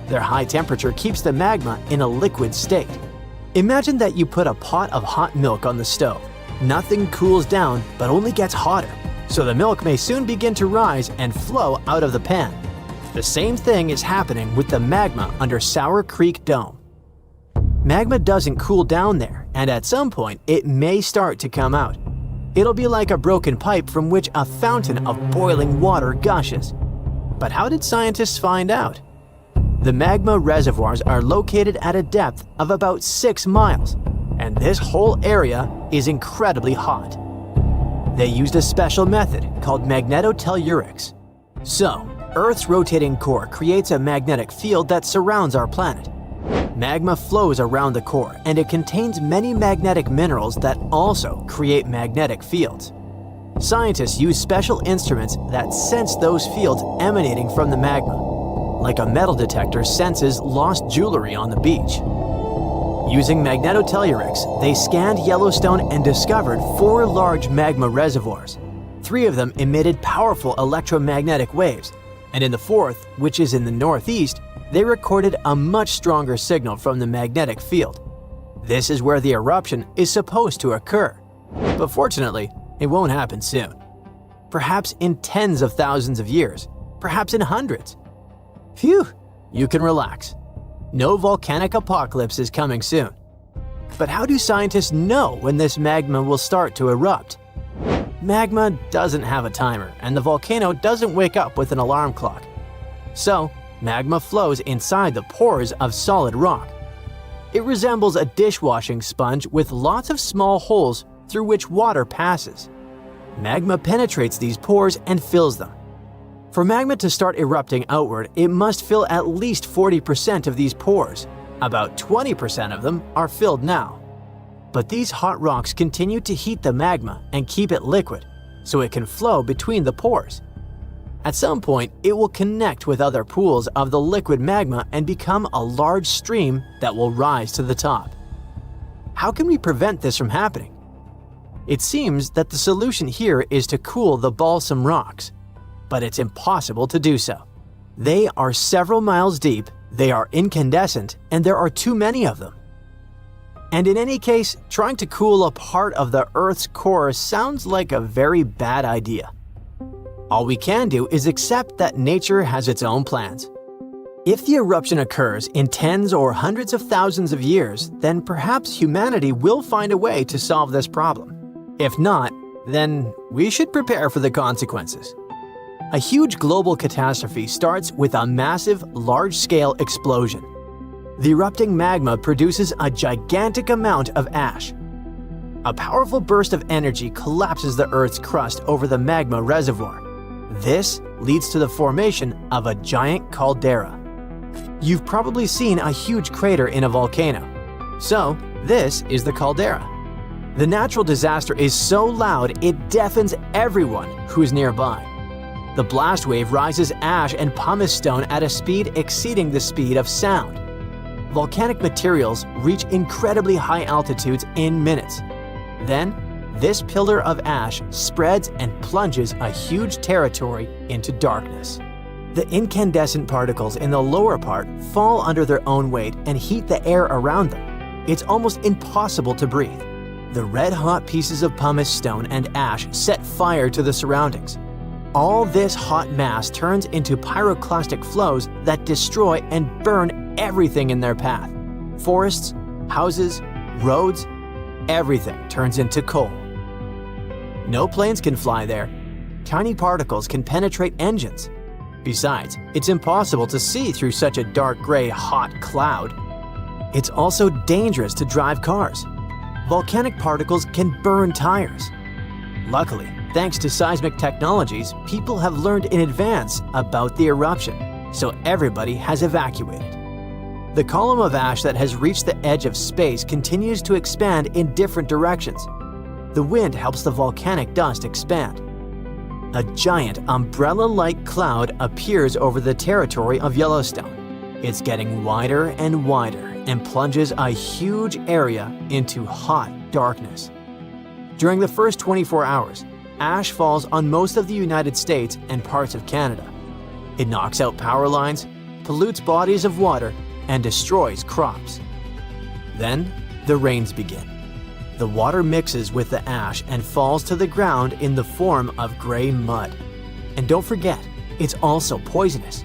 Their high temperature keeps the magma in a liquid state. Imagine that you put a pot of hot milk on the stove. Nothing cools down, but only gets hotter, so the milk may soon begin to rise and flow out of the pan. The same thing is happening with the magma under Sour Creek Dome. Magma doesn't cool down there, and at some point it may start to come out. It'll be like a broken pipe from which a fountain of boiling water gushes. But how did scientists find out? The magma reservoirs are located at a depth of about 6 miles, and this whole area is incredibly hot. They used a special method called magnetotellurics. So, Earth's rotating core creates a magnetic field that surrounds our planet. Magma flows around the core, and it contains many magnetic minerals that also create magnetic fields. Scientists use special instruments that sense those fields emanating from the magma, like a metal detector senses lost jewelry on the beach. Using magnetotellurics, they scanned Yellowstone and discovered 4 large magma reservoirs. 3 of them emitted powerful electromagnetic waves, and in the 4th, which is in the northeast, they recorded a much stronger signal from the magnetic field. This is where the eruption is supposed to occur. But fortunately, it won't happen soon. Perhaps in tens of thousands of years, perhaps in hundreds. Phew, you can relax. No volcanic apocalypse is coming soon. But how do scientists know when this magma will start to erupt? Magma doesn't have a timer, and the volcano doesn't wake up with an alarm clock. So, magma flows inside the pores of solid rock. It resembles a dishwashing sponge with lots of small holes through which water passes. Magma penetrates these pores and fills them. For magma to start erupting outward, it must fill at least 40% of these pores. About 20% of them are filled now. But these hot rocks continue to heat the magma and keep it liquid, so it can flow between the pores. At some point, it will connect with other pools of the liquid magma and become a large stream that will rise to the top. How can we prevent this from happening? It seems that the solution here is to cool the balsam rocks, but it's impossible to do so. They are several miles deep, they are incandescent, and there are too many of them. And in any case, trying to cool a part of the Earth's core sounds like a very bad idea. All we can do is accept that nature has its own plans. If the eruption occurs in tens or hundreds of thousands of years, then perhaps humanity will find a way to solve this problem. If not, then we should prepare for the consequences. A huge global catastrophe starts with a massive, large-scale explosion. The erupting magma produces a gigantic amount of ash. A powerful burst of energy collapses the Earth's crust over the magma reservoir. This leads to the formation of a giant caldera. You've probably seen a huge crater in a volcano. So, this is the caldera. The natural disaster is so loud it deafens everyone who's nearby. The blast wave rises ash and pumice stone at a speed exceeding the speed of sound. Volcanic materials reach incredibly high altitudes in minutes. Then, this pillar of ash spreads and plunges a huge territory into darkness. The incandescent particles in the lower part fall under their own weight and heat the air around them. It's almost impossible to breathe. The red-hot pieces of pumice stone and ash set fire to the surroundings. All this hot mass turns into pyroclastic flows that destroy and burn everything in their path. Forests, houses, roads, everything turns into coal. No planes can fly there. Tiny particles can penetrate engines. Besides, it's impossible to see through such a dark gray, hot cloud. It's also dangerous to drive cars. Volcanic particles can burn tires. Luckily, thanks to seismic technologies, people have learned in advance about the eruption, so everybody has evacuated. The column of ash that has reached the edge of space continues to expand in different directions. The wind helps the volcanic dust expand. A giant umbrella-like cloud appears over the territory of Yellowstone. It's getting wider and wider and plunges a huge area into hot darkness. During the first 24 hours, ash falls on most of the United States and parts of Canada. It knocks out power lines, pollutes bodies of water, and destroys crops. Then, the rains begin. The water mixes with the ash and falls to the ground in the form of gray mud. And don't forget, it's also poisonous.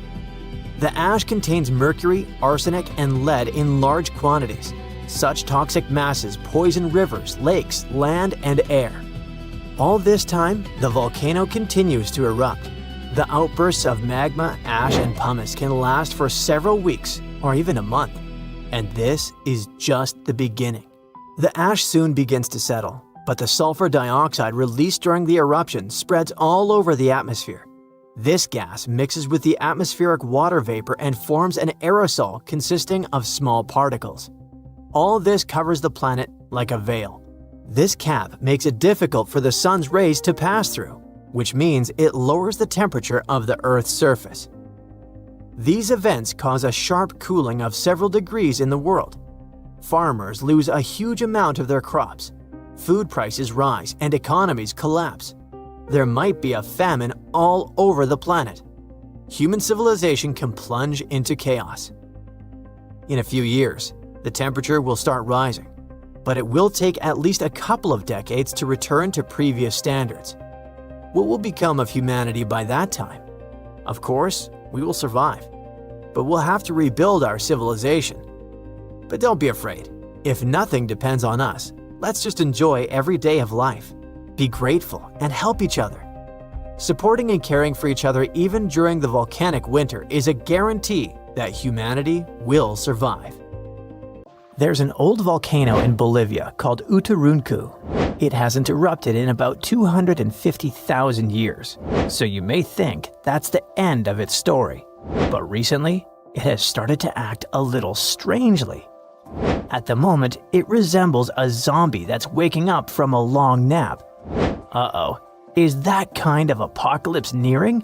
The ash contains mercury, arsenic, and lead in large quantities. Such toxic masses poison rivers, lakes, land, and air. All this time, the volcano continues to erupt. The outbursts of magma, ash, and pumice can last for several weeks or even a month. And this is just the beginning. The ash soon begins to settle, but the sulfur dioxide released during the eruption spreads all over the atmosphere. This gas mixes with the atmospheric water vapor and forms an aerosol consisting of small particles. All this covers the planet like a veil. This cap makes it difficult for the sun's rays to pass through, which means it lowers the temperature of the Earth's surface. These events cause a sharp cooling of several degrees in the world. Farmers lose a huge amount of their crops. Food prices rise and economies collapse. There might be a famine all over the planet. Human civilization can plunge into chaos. In a few years, the temperature will start rising, but it will take at least a couple of decades to return to previous standards. What will become of humanity by that time? Of course, we will survive, but we'll have to rebuild our civilization. But don't be afraid. If nothing depends on us, let's just enjoy every day of life. Be grateful and help each other. Supporting and caring for each other even during the volcanic winter is a guarantee that humanity will survive. There's an old volcano in Bolivia called Uturuncu. It hasn't erupted in about 250,000 years, so you may think that's the end of its story. But recently, it has started to act a little strangely. At the moment, it resembles a zombie that's waking up from a long nap. Uh-oh, is that kind of apocalypse nearing?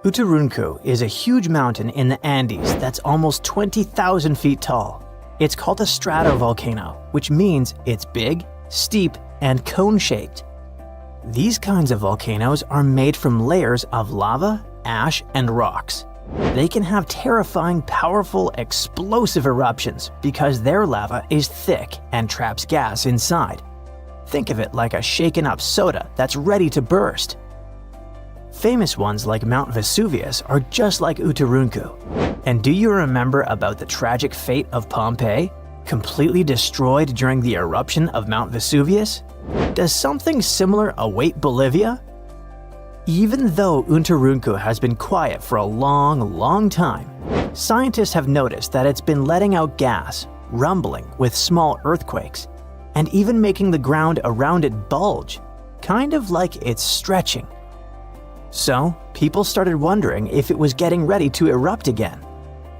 Uturuncu is a huge mountain in the Andes that's almost 20,000 feet tall. It's called a stratovolcano, which means it's big, steep, and cone-shaped. These kinds of volcanoes are made from layers of lava, ash, and rocks. They can have terrifying, powerful, explosive eruptions because their lava is thick and traps gas inside. Think of it like a shaken-up soda that's ready to burst. Famous ones like Mount Vesuvius are just like Uturuncu. And do you remember about the tragic fate of Pompeii, completely destroyed during the eruption of Mount Vesuvius? Does something similar await Bolivia? Even though Uturuncu has been quiet for a long time, Scientists have noticed that it's been letting out gas, rumbling with small earthquakes, and even making the ground around it bulge, kind of like it's stretching. So, people started wondering if it was getting ready to erupt again.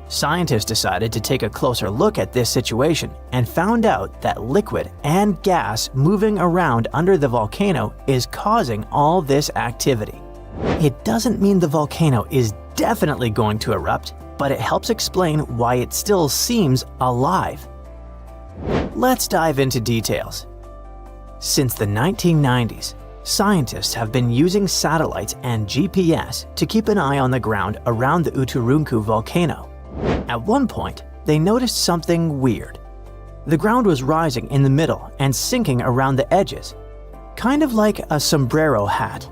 Scientists decided to take a closer look at this situation and found out that liquid and gas moving around under the volcano is causing all this activity. It doesn't mean the volcano is definitely going to erupt, but it helps explain why it still seems alive. Let's dive into details. Since the 1990s, scientists have been using satellites and GPS to keep an eye on the ground around the Uturuncu volcano. At one point, they noticed something weird. The ground was rising in the middle and sinking around the edges, kind of like a sombrero hat.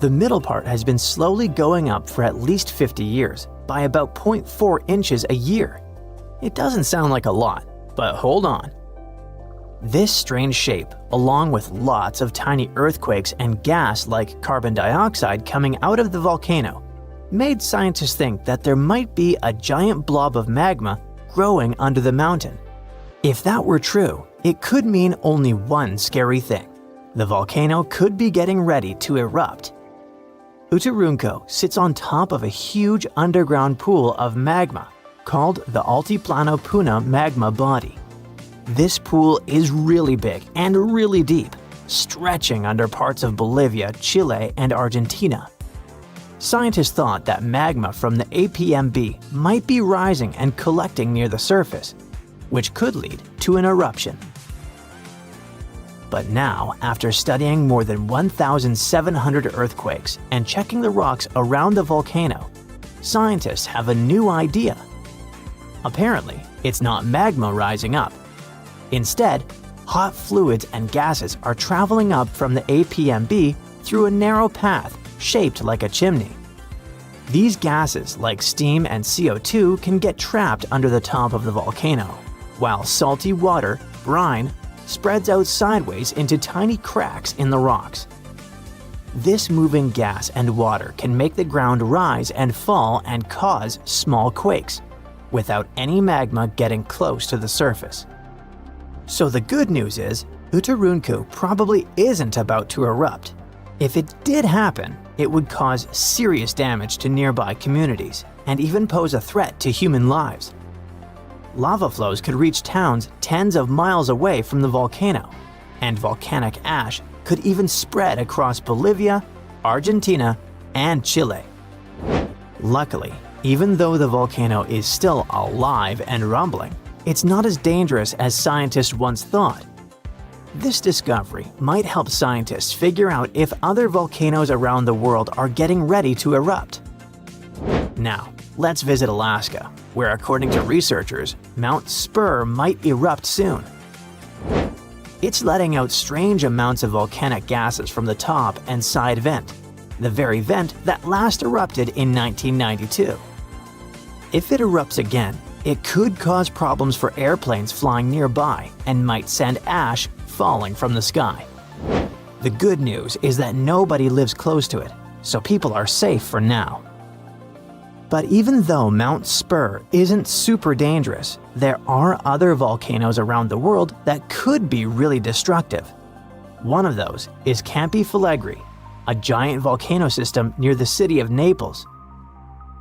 The middle part has been slowly going up for at least 50 years by about 0.4 inches a year. It doesn't sound like a lot, but hold on. This strange shape, along with lots of tiny earthquakes and gas like carbon dioxide coming out of the volcano, made scientists think that there might be a giant blob of magma growing under the mountain. If that were true, it could mean only one scary thing. The volcano could be getting ready to erupt. Uturuncu sits on top of a huge underground pool of magma called the Altiplano Puna magma body. This pool is really big and really deep, stretching under parts of Bolivia, Chile, and Argentina. Scientists thought that magma from the APMB might be rising and collecting near the surface, which could lead to an eruption. But now, after studying more than 1,700 earthquakes and checking the rocks around the volcano, scientists have a new idea. Apparently, it's not magma rising up. Instead, hot fluids and gases are traveling up from the APMB through a narrow path shaped like a chimney. These gases, like steam and CO2, can get trapped under the top of the volcano, while salty water, brine, spreads out sideways into tiny cracks in the rocks. This moving gas and water can make the ground rise and fall and cause small quakes, without any magma getting close to the surface. So the good news is, Uturuncu probably isn't about to erupt. If it did happen, it would cause serious damage to nearby communities and even pose a threat to human lives. Lava flows could reach towns tens of miles away from the volcano, and volcanic ash could even spread across Bolivia, Argentina, and Chile. Luckily, even though the volcano is still alive and rumbling, it's not as dangerous as scientists once thought. This discovery might help scientists figure out if other volcanoes around the world are getting ready to erupt. Now, let's visit Alaska, where according to researchers, Mount Spur might erupt soon. It's letting out strange amounts of volcanic gases from the top and side vent, the very vent that last erupted in 1992. If it erupts again, it could cause problems for airplanes flying nearby and might send ash falling from the sky. The good news is that nobody lives close to it, so people are safe for now. But even though Mount Spur isn't super dangerous, there are other volcanoes around the world that could be really destructive. One of those is Campi Flegrei, a giant volcano system near the city of Naples.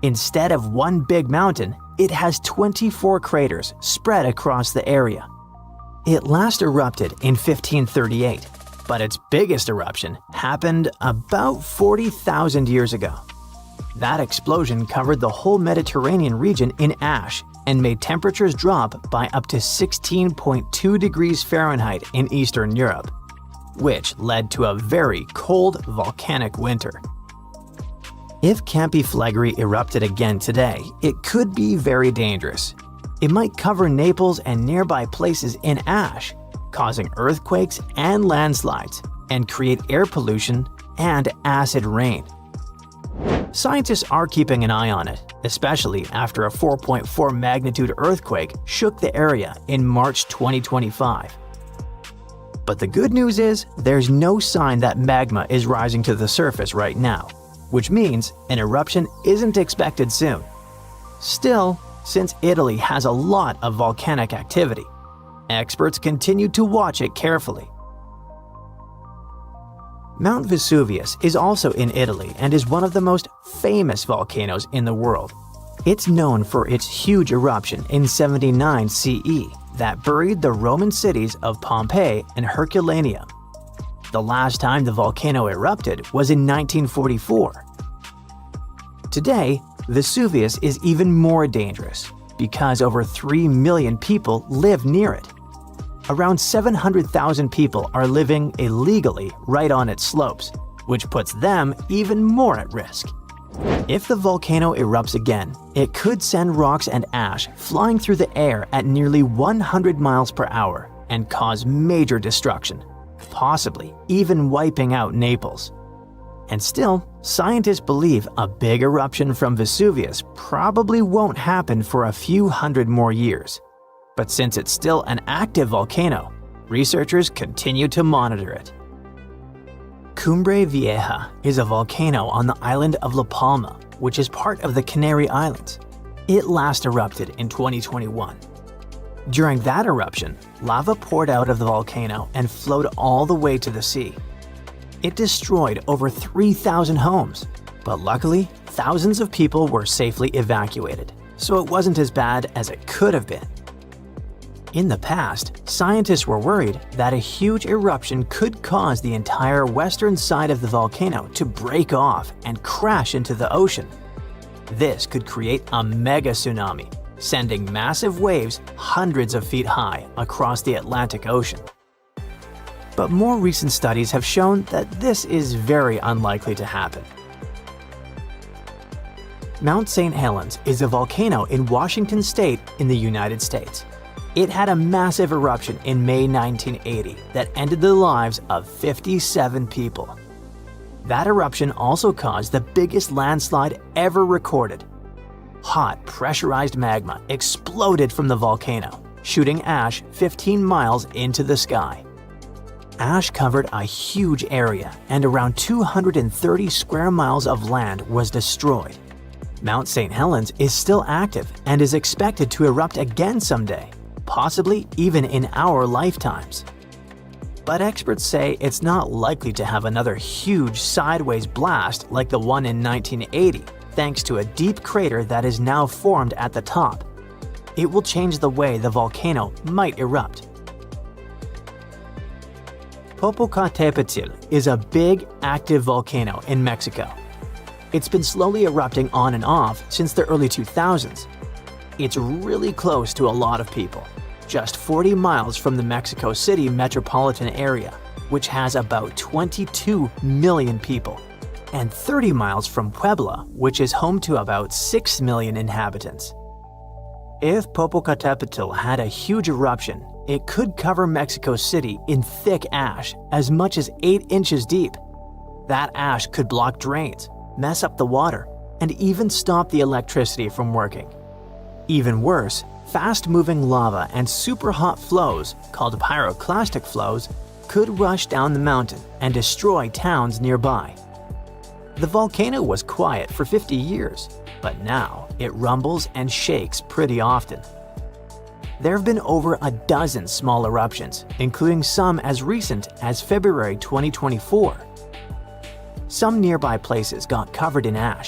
Instead of one big mountain, it has 24 craters spread across the area. It last erupted in 1538, but its biggest eruption happened about 40,000 years ago. That explosion covered the whole Mediterranean region in ash and made temperatures drop by up to 16.2 degrees Fahrenheit in Eastern Europe, which led to a very cold volcanic winter. If Campi Flegrei erupted again today, it could be very dangerous. It might cover Naples and nearby places in ash, causing earthquakes and landslides, and create air pollution and acid rain. Scientists are keeping an eye on it, especially after a 4.4 magnitude earthquake shook the area in March 2025. But the good news is, there's no sign that magma is rising to the surface right now, which means an eruption isn't expected soon. Still, since Italy has a lot of volcanic activity, experts continue to watch it carefully. Mount Vesuvius is also in Italy and is one of the most famous volcanoes in the world. It's known for its huge eruption in 79 CE that buried the Roman cities of Pompeii and Herculaneum. The last time the volcano erupted was in 1944. Today, Vesuvius is even more dangerous because over 3 million people live near it. Around 700,000 people are living illegally right on its slopes, which puts them even more at risk. If the volcano erupts again, it could send rocks and ash flying through the air at nearly 100 miles per hour and cause major destruction, possibly even wiping out Naples. And still, scientists believe a big eruption from Vesuvius probably won't happen for a few hundred more years. But since it's still an active volcano, researchers continue to monitor it. Cumbre Vieja is a volcano on the island of La Palma, which is part of the Canary Islands. It last erupted in 2021. During that eruption, lava poured out of the volcano and flowed all the way to the sea. It destroyed over 3,000 homes, but luckily, thousands of people were safely evacuated, so it wasn't as bad as it could have been. In the past, scientists were worried that a huge eruption could cause the entire western side of the volcano to break off and crash into the ocean. This could create a mega tsunami, sending massive waves hundreds of feet high across the Atlantic Ocean. But more recent studies have shown that this is very unlikely to happen. Mount St. Helens is a volcano in Washington State in the United States. It had a massive eruption in May 1980 that ended the lives of 57 people. That eruption also caused the biggest landslide ever recorded. Hot, pressurized magma exploded from the volcano, shooting ash 15 miles into the sky. Ash covered a huge area, and around 230 square miles of land was destroyed. Mount St. Helens is still active and is expected to erupt again someday, possibly even in our lifetimes. But experts say it's not likely to have another huge sideways blast like the one in 1980, thanks to a deep crater that is now formed at the top. It will change the way the volcano might erupt. Popocatépetl is a big, active volcano in Mexico. It's been slowly erupting on and off since the early 2000s. It's really close to a lot of people, just 40 miles from the Mexico City metropolitan area, which has about 22 million people, and 30 miles from Puebla, which is home to about 6 million inhabitants. If Popocatépetl had a huge eruption, it could cover Mexico City in thick ash as much as 8 inches deep. That ash could block drains, mess up the water, and even stop the electricity from working. Even worse, fast-moving lava and super hot flows, called pyroclastic flows, could rush down the mountain and destroy towns nearby. The volcano was quiet for 50 years, but now it rumbles and shakes pretty often. There have been over a dozen small eruptions, including some as recent as February 2024. Some nearby places got covered in ash,